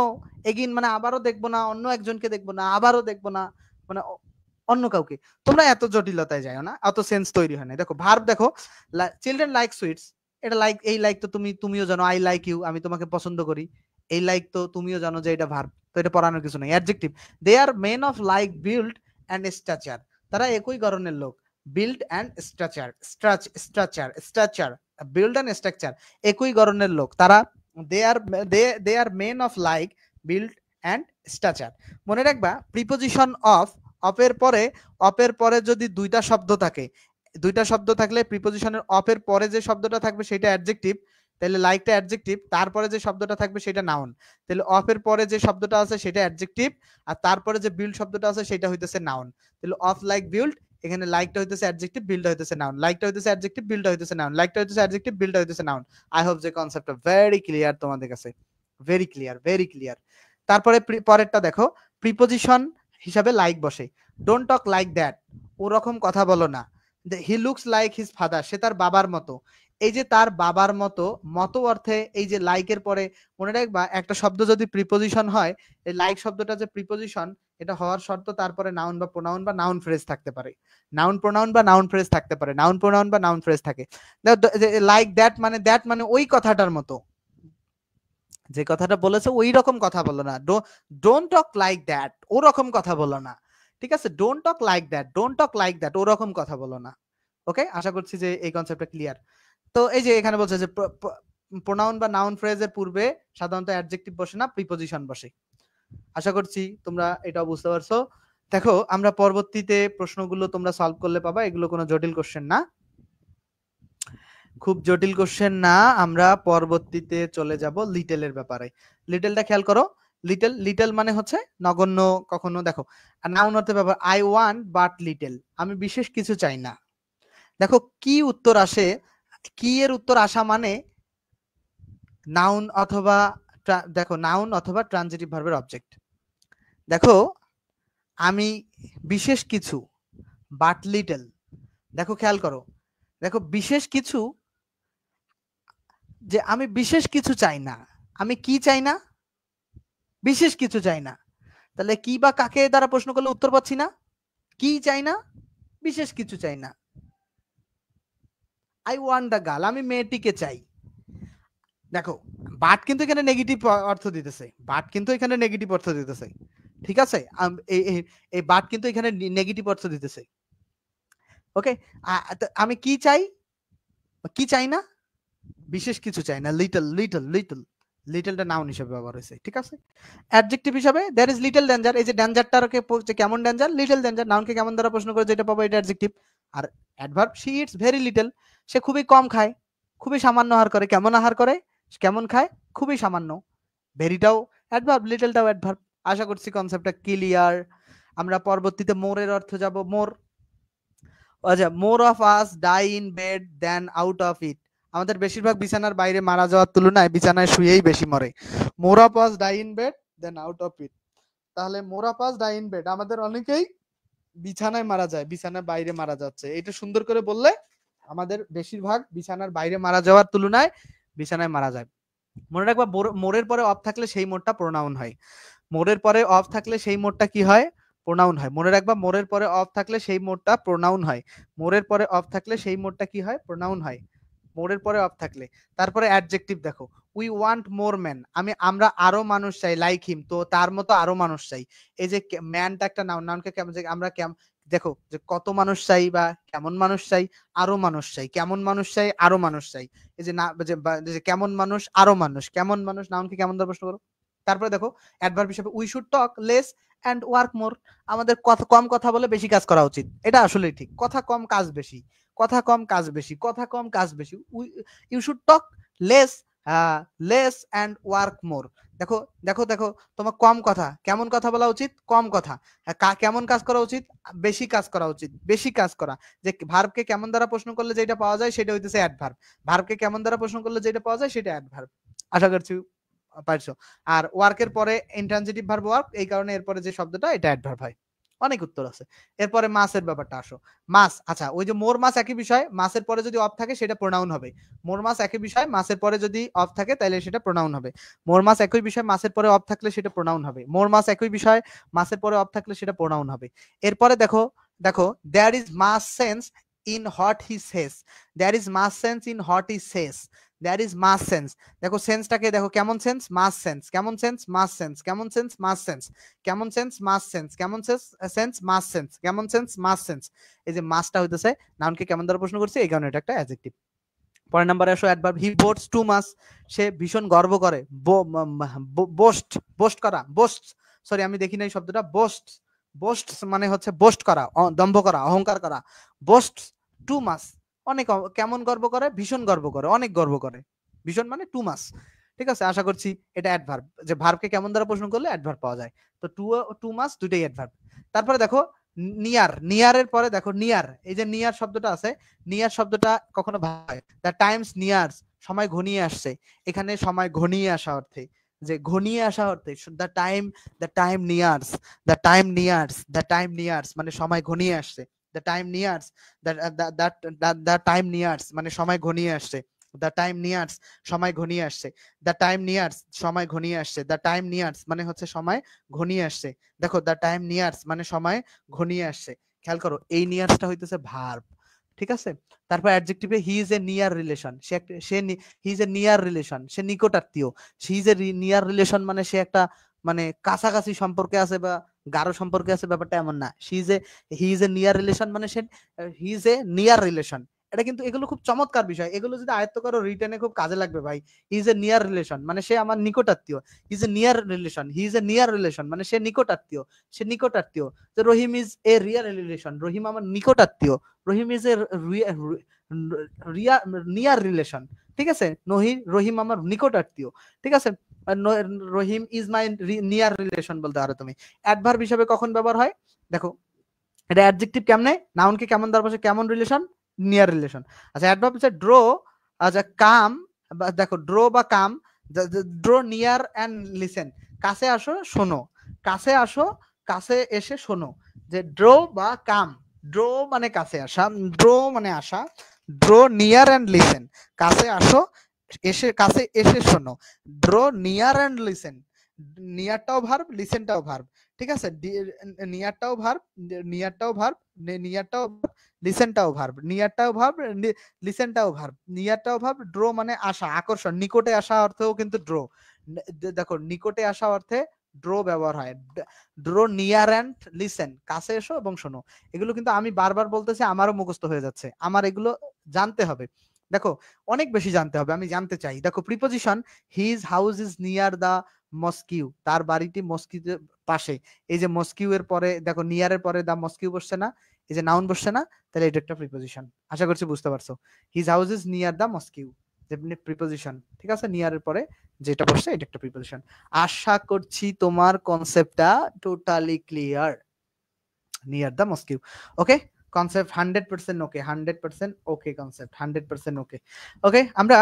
এগিন মানে আবারও দেখবো না, অন্য একজনকে দেখবো না, আবারও দেখবো না, মানে অন্য কাউকে। তোমরা এত জটিলতায় যাও না, এত সেন্স তৈরি হয় না। দেখো ভার্ব, দেখো চিলড্রেন লাইক সুইটস, এটা লাইক, এই লাইক তো তুমিও জানো, আই লাইক ইউ, আমি তোমাকে পছন্দ করি। এই লাইক তো তুমিও জানো যে এটা ভার্ব, তো এটা পড়ানোর কিছু নেই। Adjective, they are men of like build and structure, তারা একই গঠনের লোক। Build and structure, structure, build and structure, একই গঠনের লোক তারা। They are men of like build and structure. মনে রাখবা প্রিপোজিশন অফ, অফের পরে যদি দুইটা শব্দ থাকে, দুইটা শব্দ থাকলে প্রিপোজিশনের অফের পরে যে শব্দটা থাকবে সেটা অ্যাডজেক্টিভ, তাহলে লাইকটা অ্যাডজেক্টিভ, তারপরে যে শব্দটা থাকবে সেটা নাউন। তাহলে অফের পরে যে শব্দটা আছে সেটা অ্যাডজেক্টিভ, আর তারপরে যে বিল্ড শব্দটা আছে সেটা হইতেছে নাউন। তাহলে অফ লাইক বিল্ড, এখানে লাইকটা হইতেছে অ্যাডজেক্টিভ, বিল্ডটা হইতেছে নাউন, লাইকটা হইতেছে অ্যাডজেক্টিভ, বিল্ডটা হইতেছে নাউন, লাইকটা হইতেছে অ্যাডজেক্টিভ, বিল্ডটা হইতেছে নাউন। আই হোপ যে কনসেপ্টটা ভেরি ক্লিয়ার তোমাদের কাছে, ভেরি ক্লিয়ার, ভেরি ক্লিয়ার। তারপরে পরেরটা দেখো, প্রিপোজিশন হিসাবে লাইক বসে। ডোন্ট টক লাইক দ্যাট, ওরকম কথা বলো না। He looks like his father, সে তার বাবার মতো। এই যে তার বাবার মতো, মতো অর্থে এই যে লাইকের পরে, মনে রাখবা একটা শব্দ যদি প্রিপোজিশন হয়, এই লাইক শব্দটা যে প্রিপোজিশন, এটা হওয়ার শর্ত তারপরে নাউন বা প্রোনাউন বা নাউন ফ্রেজ থাকতে পারে, নাউন প্রোনাউন বা নাউন ফ্রেজ থাকতে পারে, নাউন প্রোনাউন বা নাউন ফ্রেজ থাকে। লাইক দ্যাট মানে ওই কথাটার মতো, যে কথাটা বলেছে ওই রকম কথা বলো না। ডোন্ট টক লাইক দ্যাট, ওরকম কথা বলো না। ঠিক আছে, don't talk like that, don't talk like that, ওরকম কথা বলো না। ওকে, আশা করছি যে এই কনসেপ্টটা ক্লিয়ার। তো এই যে এখানে বলছে যে প্রোনাউন বা নাউন ফ্রেজের পূর্বে সাধারণত অ্যাডজেক্টিভ বসে না, প্রিপজিশন বসে। আশা করছি তোমরা এটাও বুঝতে পারছো। দেখো আমরা পরবর্তীতে প্রশ্নগুলো তোমরা সলভ করলে পাবা, এগুলো কোনো জটিল কোশ্চেন না, খুব জটিল কোশ্চেন না। আমরা পরবর্তীতে চলে যাব লিটেলের ব্যাপারে। লিটেলটা খেয়াল করো, লিটল, লিটল মানে হচ্ছে নগণ্য, কখনো দেখো নাউন অর্থে ব্যাপার, আই ওয়ান্ট বাট লিটল, আমি বিশেষ কিছু চাই না। দেখো কি উত্তর আসে, কি এর উত্তর আসা মানে নাউন অথবা দেখো নাউন অথবা ট্রানজিটিভ ভার্বের অবজেক্ট। দেখো আমি বিশেষ কিছু বাট লিটল, দেখো খেয়াল করো, দেখো বিশেষ কিছু, যে আমি বিশেষ কিছু চাই না, আমি কি চাই না, বিশেষ কিছু চাই না। তাহলে কি বা কাকে দ্বারা প্রশ্ন করলে উত্তর পাচ্ছি না, কি চাই না, বিশেষ কিছু চাই না। আই ওয়ান্ট দ্য গার্ল, আমি মেয়েটিকে চাই। দেখো বাট কিন্তু এখানে নেগেটিভ অর্থ দিতেছে, বাট কিন্তু এখানে নেগেটিভ অর্থ দিতেছে, ঠিক আছে, এই বাট কিন্তু এখানে নেগেটিভ অর্থ দিতেছে। ওকে, আমি কি চাই, কি চাই না, বিশেষ কিছু চাই না, লিটল, লিটল, লিটল, লিটলটা নাউন হিসেবে ব্যবহার হয়েছে, ঠিক আছে। অ্যাডজেক্টিভ হিসাবে দেয়ার ইজ লিটল ডেঞ্জার, এই যে ডেঞ্জারটাকে কেমন ডেঞ্জার, লিটল ডেঞ্জার, নাউনকে কেমন দ্বারা প্রশ্ন করে যেটা পাবো এটা অ্যাডজেক্টিভ। আর adverb, she eats very little, সে খুবই কম খায়, খুবই সামান্য আহার করে, কেমন আহার করে, কেমন খায়, খুবই সামান্য। ভেরিটাও অ্যাডভার্ব, লিটলটাও অ্যাডভার্ব। আশা করছি কনসেপ্টটা ক্লিয়ার। আমরা পরবর্তীতে মোরের অর্থ যাব। মোর, আচ্ছা, more of us die in bed then out of it, আমাদের বেশিরভাগ বিছানার বাইরে মারা যাওয়ার তুলনায় বিছানায় শুয়েই বেশি মরে। More of us die in bed then out of it, তাহলে more of us die in bed, আমাদের অনেকেই বিছানায় মারা যায়, বিছানার বাইরে মারা যাচ্ছে। এটা সুন্দর করে বললে, আমাদের বেশিরভাগ বিছানার বাইরে মারা যাওয়ার তুলনায় বিছানায় মারা যায়। মনে রাখবা মোরের পরে অফ থাকলে সেই মোডটা প্রোনাউন হয়, মোরের পরে অফ থাকলে সেই মোডটা কি হয়, প্রোনাউন হয়। মনে রাখবা মোরের পরে অফ থাকলে সেই মোডটা প্রোনাউন হয়, মোরের পরে অফ থাকলে সেই মোডটা কি হয়, প্রোনাউন হয়, মোরের পরে অফ থাকলে। তারপরে অ্যাডজেক্টিভ দেখো, উই ওয়ান্ট মোর ম্যান, আমরা আরো মানুষ চাই, লাইক হিম, তো তার মতো আরো মানুষ চাই। এই যে ম্যানটা একটা নাউন, নাউনকে কেমন, আমরা দেখো যে কত মানুষ চাই বা কেমন মানুষ চাই, আরো মানুষ চাই, কেমন মানুষ চাই, আরো মানুষ চাই। এই যে না, যে কেমন মানুষ, আরো মানুষ, কেমন মানুষ, নাউনকে কেমন দ্বারা প্রশ্ন করো। তারপরে দেখো অ্যাডভার্ব হিসেবে we should talk less and work মোর, আমাদের কম কথা বলে বেশি কাজ করা উচিত। এটা আসলেই ঠিক, কথা কম কাজ বেশি, কথা কম কাজ বেশি, কথা কম কাজ বেশি। You should talk less, less and work more. দেখো দেখো দেখো, তোমার কম কথা, কেমন কথা বলা উচিত, কম কথা, কেমন কাজ করা উচিত, বেশি কাজ করা উচিত, বেশি কাজ করা। যে ভার্বকে কেমন দ্বারা প্রশ্ন করলে যেটা পাওয়া যায় সেটা হইতেছে অ্যাডভার্ব, ভার্বকে কেমন দ্বারা প্রশ্ন করলে যেটা পাওয়া যায় সেটা অ্যাডভার্ব। আশা করছি পারছো। আর ওয়ার্কের পরে ইন্ট্রানজিটিভ ভার্ব ওয়ার্ক, এই কারণে এরপরে যে শব্দটা এটা অ্যাডভার্ব হয়। অনেক উত্তর আছে। এরপরে মাসের ব্যাপারটা আসো। মাস, আচ্ছা ওই যে মোর মাস একই বিষয়, মাসের পরে যদি অফ থাকে সেটা প্রোনাউন হবে। মোর মাস একই বিষয়, মাসের পরে যদি অফ থাকে তাহলে সেটা প্রোনাউন হবে। মোর মাস একই বিষয়, মাসের পরে অফ থাকলে সেটা প্রোনাউন হবে। মোর মাস একই বিষয়, মাসের পরে অফ থাকলে সেটা প্রোনাউন হবে। এরপরে দেখো, দেখো there is mass sense in what he says, there is mass sense in what he says, there is mass sense. দেখো সেন্সটাকে দেখো, কেমন সেন্স, মাস সেন্স, কেমন সেন্স, মাস সেন্স, কেমন সেন্স, মাস সেন্স, কেমন সেন্স, মাস সেন্স, কেমন sense, mass sense, কেমন sense, mass sense. এই যে মাসটা হইতেছে নাউনকে কেমন দ্বারা প্রশ্ন করছে, এই কারণে এটা একটা অ্যাডজেক্টিভ। পরের নাম্বারে আসো অ্যাডভার্ব, হি বোস্টস টু মাচ, সে ভীষণ গর্ব করে, বোস্ট, বোস্ট করা, বোস্ট, সরি আমি দেখি নাই শব্দটা, বোস্ট, বোস্ট মানে হচ্ছে বোস্ট করা, দম্ভ করা, অহংকার করা। বোস্ট টু মাচ, অনেক, কেমন গর্ব করে, ভীষণ গর্ব করে, অনেক গর্ব করে, ভীষণ মানে টু মাচ। ঠিক আছে, আশা করছি এটা অ্যাডভার্ব, যে ভার্বকে কেমন দ্বারা প্রশ্ন করলে অ্যাডভার্ব পাওয়া যায়। তো টু মাচ দুইটাই অ্যাডভার্ব। তারপরে দেখো নিয়ার, নিয়ারের পরে দেখো নিয়ার, এই যে নিয়ার শব্দটা আছে, নিয়ার শব্দটা কখনো ভাই দ্য টাইমস নিয়ার্স, সময় ঘনিয়ে আসছে, এখানে সময় ঘনিয়ে আসা অর্থে, যে ঘনিয়ে আসা অর্থে the time, the time nears, the time nears, the time nears মানে সময় ঘনিয়ে আসছে, the time nears, the time nears মানে সময় ঘনিয়ে আসছে, দ্য টাইম নিয়ার্স সময় ঘনিয়ে আসছে, দ্য টাইম নিয়ার্স সময় ঘনিয়ে আসছে, দ্য টাইম নিয়ার্স মানে হচ্ছে সময় ঘনিয়ে আসছে। দেখো দ্য টাইম নিয়ার্স মানে সময় ঘনিয়ে আসছে, খেয়াল করো এই নিয়ার্সটা হইতেছে ভার্ব, ঠিক আছে। তারপর অ্যাডজেক্টিভে he is a near relation, he is a near relation, সে নিকটাত্মীয়, he is a near relation মানে সে একটা মানে কাছাকাছি সম্পর্কে আছে বা গাঢ় সম্পর্কে আছে, ব্যাপারটা এমন না। He is a near relation মানে সে, he is a near relation, এটা কিন্তু এগুলো খুব চমৎকার বিষয়, এগুলো যদি আয়ত্ত করো রিটেনে খুব কাজে লাগবে ভাই। ইজ এ নিয়ার রিলেশন মানে সে আমার নিকটাত্মীয়, is a near relation, he is a near relation মানে সে নিকটাত্মীয়, সে নিকটাত্মীয়। তো Rahim is a real relation, Rahim আমার নিকটাত্মীয়, Rahim is a near relation, ঠিক আছে। রহিম আমার নিকটাত্মীয়, ঠিক আছে। Rahim is my near relation বলতে পারো তুমি। অ্যাডভার্ব হিসেবে কখন ব্যবহার হয় দেখো, এটা অ্যাডজেক্টিভ কেমনে, নাউনকে কেমন দ্বারা বসে, কেমন রিলেশন, নিয়ার রিলেশন। আচ্ছা অ্যাডভার্ব হচ্ছে ড্র, আচ্ছা কাম, দেখো ড্র বা কাম, ড্র নিয়ার অ্যান্ড লিসেন, কাছে আসো শোনো, কাছে আসো, কাছে এসে শোনো। যে ড্র বা কাম, ড্র মানে কাছে আসা, ড্র মানে আসা, ড্র নিয়ার অ্যান্ড লিসেন, কাছে আসো, এসে কাছে এসে শোনো। ড্র নিয়ার অ্যান্ড লিসেন, নিয়ারটাও ভার্ব, লিসেনটাও ভার্ব, ঠিক আছে। নিয়ারটাও ভার্ব, নিয়ারটাও ভার্ব, নিয়ারটাও লিসেনটাও ভার্ব, নিয়ারটাও ভার্ব, লিসেনটাও ভার্ব, নিয়ারটাও ভার্ব। ড্র মানে আসা, আকর্ষণ, নিকটে আসা অর্থেও কিন্তু ড্র, দেখো নিকটে আসা অর্থে ড্র ব্যবহার হয়। ড্র নিয়ার অ্যান্ড লিসেন, কাছে এসো এবং শোনো। এগুলো কিন্তু আমি বারবার বলতেছি, আমারও মুখস্থ হয়ে যাচ্ছে, আমার এগুলো জানতে হবে। দেখো অনেক বেশি জানতে হবে, আমি জানতে চাই। দেখো preposition, his house is near the mosque, তার বাড়িটি মস্কিউর পাশে। এই যে মস্কিউ এর পরে দেখো নিয়ারের পরে দা মস্কিউ বসছে না, এই যে নাউন বসছে না, তাহলে এটা একটা প্রিপোজিশন। আশা করছি বুঝতে পারছো। His house is near the mosque, যেমনি প্রিপোজিশন, ঠিক আছে। নিয়ারের পরে যেটা বসছে এটা একটা প্রিপোজিশন। আশা করছি তোমার কনসেপ্টটা totally clear. Near the mosque, okay concept 100% okay, 100% okay concept, 100% ওকে। ওকে আমরা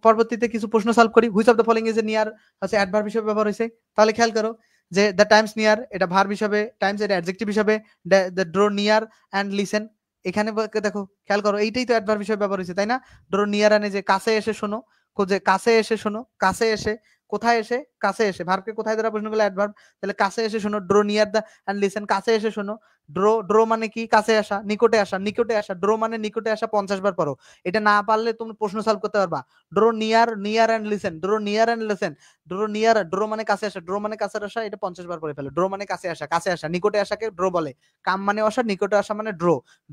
পরবর্তীতে কিছু প্রশ্ন সলভ করি। Which of the following is a near হচ্ছে অ্যাডভার্ব হিসেবে ব্যবহার হয়েছে, তাহলে খেয়াল করো যে দ্য টাইমস নিয়ার এটা ভার্ব হিসেবে, টাইমস এটা অ্যাডজেক্টিভ হিসেবে, the draw near and listen এখানে দেখো খেয়াল করো এইটাই তো অ্যাডভার্ব হিসেবে ব্যবহার হয়েছে, তাই না। ড্র নিয়ার আনে যে কাছে এসে শোনো, যে কাছে এসে শোনো, কাছে এসে, কোথায় এসে, কাছে এসে, ভার্বকে কোথায় দ্বারা প্রশ্ন করলে অ্যাডভার্ব, তাহলে কাছে এসে শোনো, draw near the and listen, কাছে এসে শোনো। ড্র, ড্র মানে কি, কাছে আসা, নিকটে আসা, নিকটে আসা, ড্র মানে নিকটে আসা 50 বার পড়ো, এটা না পারলে তুমি প্রশ্ন সলভ করতে পারবা। Draw near, near and listen, draw near and listen, draw near, draw মানে কাছে আসা, ড্র মানে কাছে আসা, এটা 50 বার পড়ে ফেলো। ড্র মানে কাছে আসা, কাছে আসা, নিকটে আসাকে ড্র বলে, কাম মানে আসা, নিকটে আসা মানে draw,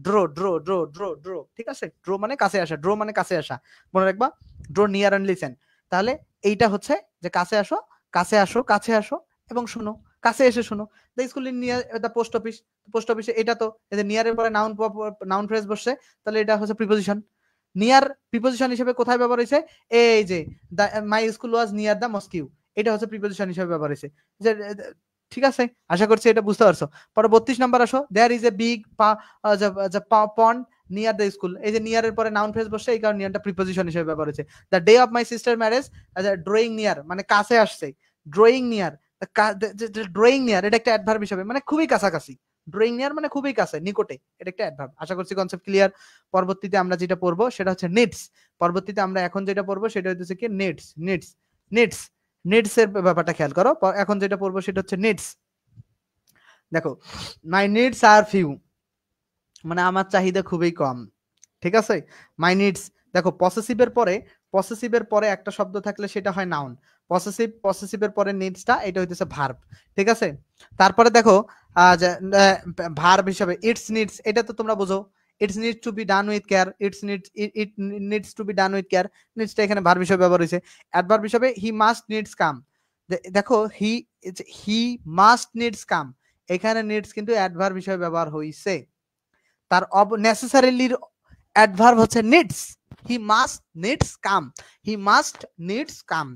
draw draw draw draw draw, ঠিক আছে। ড্র মানে কাছে আসা, ড্র মানে কাছে আসা, মনে রাখবা। ড্র নিয়ার এন্ড লিসেন, তাহলে এইটা হচ্ছে যে কাছে আসো, কাছে আসো, কাছে আসো এবং শোনো, কাছে এসে শোনো। The school in near the post office, post অফিসে, এটা তো নিয়ারের পরে নাউন, নাউন ফ্রেজ বসছে, তাহলে এটা হচ্ছে প্রিপোজিশন। নিয়ার প্রিপোজিশন হিসেবে কোথায় ব্যবহার হয়েছে, এই যে my school was near the mosque, এটা হচ্ছে প্রিপোজিশন হিসেবে ব্যবহার হয়েছে। যে ঠিক আছে, আশা করছি এটা বুঝতে পারছো। পরে 32 নাম্বার আসো, there is a big pond near the school, এই যে নিয়ারের পরে নাউন ফ্রেজ বসছে, এই কারণে নিয়ারটা প্রিপোজিশন হিসেবে ব্যবহার হয়েছে। The day of my sister marriage, drawing near মানে কাছে আসছে, ড্রয়িং নিয়ার, ড্রয়িং নিয়ার এটা একটা অ্যাডভার্ব হিসেবে মানে খুবই কাছাকাছি, ড্রয়িং নিয়ার মানে খুবই কাছে, নিকটে, এটা একটা অ্যাডভার্ব। আশা করছি কনসেপ্ট ক্লিয়ার। পরবর্তীতে আমরা যেটা পড়বো সেটা হচ্ছে নিডস। পরবর্তীতে আমরা এখন যেটা পড়বো সেটা হচ্ছে কি নিডস, নিডস, নিডস, নিডস এর ব্যাপারটা খেয়াল করো। এখন যেটা পড়বো সেটা হচ্ছে নিডস। দেখো মাই নিডস আর ফিউ মানে আমার চাহিদা খুবই কম, ঠিক আছে। মাই নিডস, দেখো পসেসিভের পরে, পসেসিভের পরে একটা শব্দ থাকলে সেটা হয় নাউন, পসেসিভ, পসেসিভের পরে নিডসটা এটা হইতেছে ভার্ব, ঠিক আছে। তারপরে দেখো ভার্ব হিসাবে ইটস নিডস, এটা তো তোমরা বুঝো, its needs to be done with care, its needs, it needs to be done with care, নিডসটা এখানে ভার্ব হিসেবে ব্যবহার হয়েছে। অ্যাডভার্ব হিসেবে হি মাস্ট নিডস কাম, দেখো হি মাস্ট নিডস কাম, এখানে নিডস কিন্তু অ্যাডভার্ব হিসেবে ব্যবহার হইছে। তার নেসেসারিলির অ্যাডভার্ব হচ্ছে needs, he must needs come, he must needs come,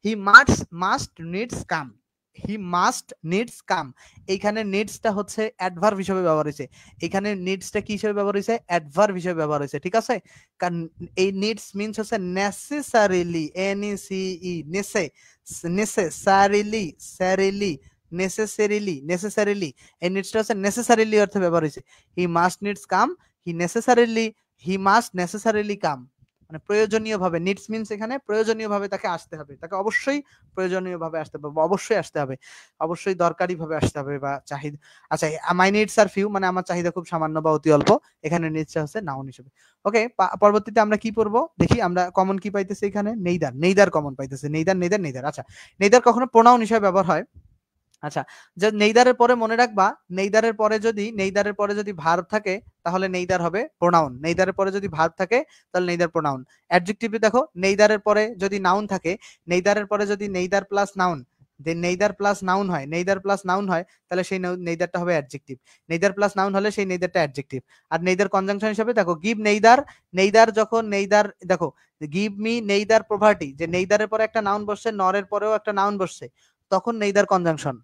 he must needs come, he must needs come, এইখানে নিডসটা হচ্ছে অ্যাডভার্ব হিসেবে ব্যবহার হয়েছে। এখানে নিডসটা কি হিসেবে ব্যবহার হয়েছে, অ্যাডভার্ব হিসেবে ব্যবহার হয়েছে, ঠিক আছে। কারণ এই নিডস মিন্স হচ্ছে নেসেসারিলি, NECE, নেসেসারিলি, সারিলি, নেসেসারিলি, নেসেসারিলি, এই নিডসটা হচ্ছে নেসেসারিলি অর্থে ব্যবহার হয়েছে। He must needs come, he must necessarily come, মানে প্রয়োজনীয় ভাবে, নিডস মিন্স এখানে প্রয়োজনীয় ভাবে তাকে আসতে হবে, তাকে অবশ্যই প্রয়োজনীয় ভাবে আসতে হবে, অবশ্যই আসতে হবে, অবশ্যই দরকারি ভাবে আসতে হবে বা চাহিদা। আচ্ছা মাই নিডস আর ফিউ মানে আমার চাহিদা খুব সামান্য বা অতি অল্প, এখানে নিডসটা হচ্ছে নাউন হিসেবে। ওকে পরবর্তীতে আমরা কি পড়বো দেখি, আমরা কমন কি পাইতেছি এখানে, নেইদার, নেইদার কমন পাইতেছে, নেইদার, নেইদার, নেইদার। আচ্ছা নেইদার কখনো প্রোনাউন হিসেবে ব্যবহার হয়, আচ্ছা, যে নেইদারের পরে মনে রাখবা, নেইদারের পরে যদি ভার্ব থাকে তাহলে নেইদার হবে প্রোনাউন। নেইদারের পরে যদি ভার্ব থাকে তাহলে নেইদার প্রোনাউন। অ্যাডজেক্টিভে দেখো, নেইদারের পরে যদি নাউন থাকে, নেইদারের পরে যদি neither plus noun, neither plus noun হয়, নেইদার প্লাস নাউন হয়, তাহলে সেই নেইদারটা হবে অ্যাডজেক্টিভ। নেইদার প্লাস নাউন হলে সেই নেইদারটা অ্যাডজেক্টিভ। আর নেইদার কনজাংশন হিসেবে দেখো, গিভ নেইদার, নেইদার যখন নেইদার দেখো, গিভ মি নেইদার প্রপার্টি, যে নেইদারের পরে একটা নাউন বসছে, নরের পরেও একটা নাউন বসছে, তখন নেইদার কনজাংশন।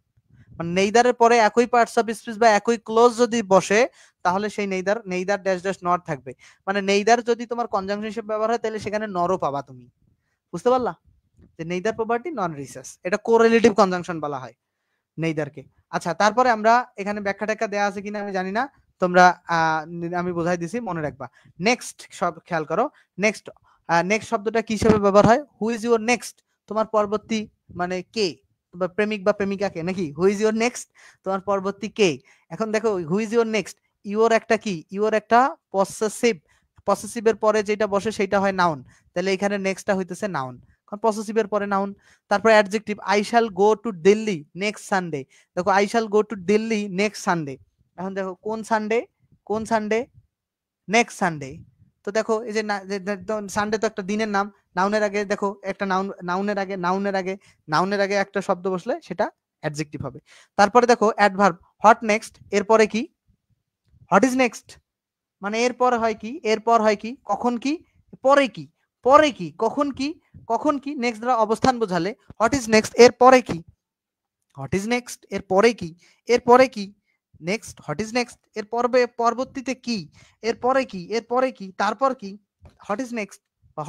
মানে নেইদারের পরে একই পার্টস অফ স্পিচ বা একই ক্লোজ যদি বসে, তাহলে সেই নেইদার ড্যাশ ড্যাশ নর থাকবে। মানে নেইদার যদি তোমার কনজাংশন হিসেবে ব্যবহার হয়, তাহলে সেখানে নরও পাবা তুমি। বুঝতে পারলা? যে নেইদার প্রপার্টি নন রিসেস, এটা কোরিলেটিভ কনজাংশন বলা হয় নেইদারকে। আচ্ছা, তারপরে আমরা এখানে ব্যাখ্যা ট্যাখ্যা দেওয়া আছে কিনা আমি জানি না, তোমরা আমি বোঝাই দিছি, মনে রাখবা। নেক্সট সব খেয়াল করো, নেক্সট নেক্সট শব্দটা কি হিসেবে ব্যবহার হয়? হু ইজ ইউর নেক্সট, তোমার পরবর্তী মানে কে, প্রেমিক বা প্রেমিকাকে নাকি, হু ইজ ইউর নেক্সট, তোমার পরবর্তী কে। এখন দেখো, who is your next, your একটা কি, ইউর একটা পসেসিভ, পসেসিভের পরে যেটা বসে সেটা হয় নাউন, তাহলে এখানে নেক্সটটা হইতেছে নাউন, কারণ পসেসিভের পরে নাউন। তারপর adjective, I shall go to Delhi next Sunday, দেখো I shall go to Delhi next Sunday, এখন দেখো কোন সানডে, কোন সানডে, নেক্সট সানডে। তো দেখো এই যে সানডে তো একটা দিনের নাম, নাউনের আগে দেখো একটা নাউনের আগে একটা শব্দ বসলে সেটা অ্যাডজেক্টিভ হবে। তারপরে দেখো অ্যাডভার্ব, হোয়াট নেক্সট, এরপরে কি, হোয়াট ইজ নেক্সট, মানে এরপর হয় কি, এরপর হয় কি, কখন কি, পরে কি, পরে কি, কখন কি, কখন কি, নেক্সট দ্বারা অবস্থান বোঝালে, হোয়াট ইজ নেক্সট এর পরে কি, হোয়াট ইজ নেক্সট এর পরে কি, এর পরে কি, নেক্সট হোয়াট ইজ নেক্সট এর পরবর্তীতে কি, এর পরে কি, এর পরে কি, তারপর কি, what is next,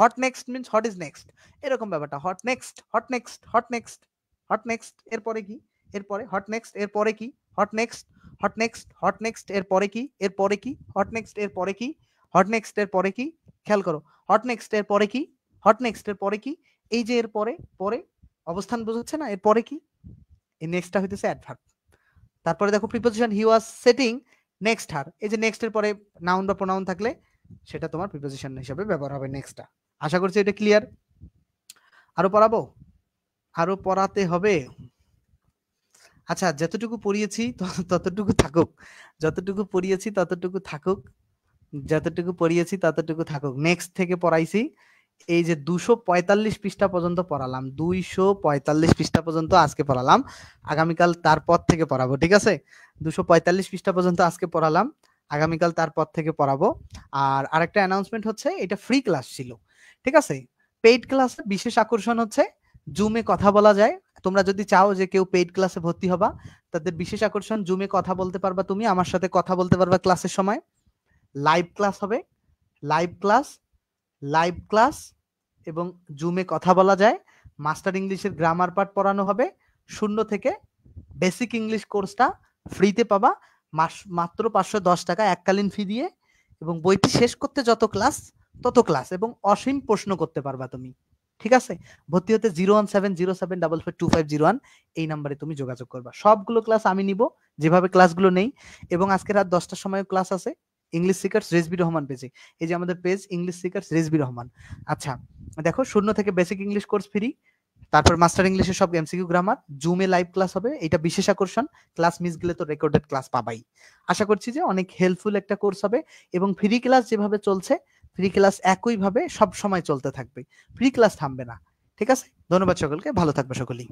hot next means what is next, এরকম ব্যাপারটা, hot next, hot next, hot next, hot next এর পরে কি, এর পরে, হট নেক্সট এর পরে কি, hot next, hot next, hot next এর পরে কি, এর পরে কি, হট নেক্সট এর পরে কি, হট নেক্সট এর পরে কি, খেয়াল করো, হট নেক্সট এর পরে কি, হট নেক্সট এর পরে কি, এই যে এর পরে, পরে অবস্থান বোঝাচ্ছে না, এর পরে কি, এই নেক্সটটা হইতেছে অ্যাডভার্ব। তারপরে দেখো preposition, he was sitting next her, এই যে নেক্সট এর পরে নাউন বা প্রোনাউন থাকলে সেটা তোমার প্রিপোজিশন হিসেবে ব্যবহার হবে নেক্সটটা। আশা করছি এটা ক্লিয়ার। আরো পড়াবো, আরো পড়াতে হবে। আচ্ছা, যতটুকু পড়িয়েছি ততটুকু থাকুক, যতটুকু পড়িয়েছি ততটুকু থাকুক, যতটুকু পড়িয়েছি ততটুকু থাকুক। নেক্সট থেকে পড়াইছি, এই যে 245 পৃষ্ঠা পর্যন্ত পড়ালাম, 245 পৃষ্ঠা পর্যন্ত আজকে পড়ালাম, আগামীকাল তারপর থেকে পড়াবো, ঠিক আছে? 245 পৃষ্ঠা পর্যন্ত আজকে পড়ালাম, আগামীকাল তারপর থেকে পড়াবো। আর আরেকটা অ্যানাউন্সমেন্ট হচ্ছে, এটা ফ্রি ক্লাস ছিল, ঠিক আছে? পেইড ক্লাসে বিশেষ আকর্ষণ হচ্ছে জুমে কথা বলা যায়। তোমরা যদি চাও যে কেউ পেইড ক্লাসে ভর্তি হবা, তাদের বিশেষ আকর্ষণ, জুমে কথা বলতে পারবা, তুমি আমার সাথে কথা বলতে পারবা ক্লাসের সময়, লাইভ ক্লাস হবে, লাইভ ক্লাস, লাইভ ক্লাস এবং জুমে কথা বলা যায়, মাস্টার ইংলিশের গ্রামার পার্ট পড়ানো হবে, 0 থেকে বেসিক ইংলিশ কোর্সটা ফ্রিতে পাবা, মাত্র 510 টাকা এককালীন ফি দিয়ে, এবং বইটি শেষ করতে যত ক্লাস তত ক্লাস, এবং অসীম প্রশ্ন করতে পারবা তুমি, ঠিক আছে? ভর্তি হতে 01707442501 এই নাম্বারে তুমি যোগাযোগ করবা। সবগুলো ক্লাস আমি নিব যেভাবে ক্লাসগুলো নেই, এবং আজকে রাত 10টার সময় ক্লাস আছে ইংলিশ সিকার্স রেজবি রহমান পেজে, এই যে আমাদের page English seekers Rezvi Rahman. আচ্ছা দেখো, 0 থেকে বেসিক ইংলিশ কোর্স ফ্রি, তারপর মাস্টার ইংলিশের সব এমসিকিউ গ্রামার, জুমে লাইভ ক্লাস হবে, এটা বিশেষ আকর্ষণ, ক্লাস মিস গেলে তো রেকর্ডেড ক্লাস পাবাই। আশা করছি যে অনেক হেল্পফুল একটা কোর্স হবে, এবং ফ্রি ক্লাস যেভাবে চলছে, ফ্রি ক্লাস একইভাবে সব সময় চলতে থাকবে, ফ্রি ক্লাস থামবে না, ঠিক আছে? ধন্যবাদ সকলকে, ভালো থাকবে সকলেই।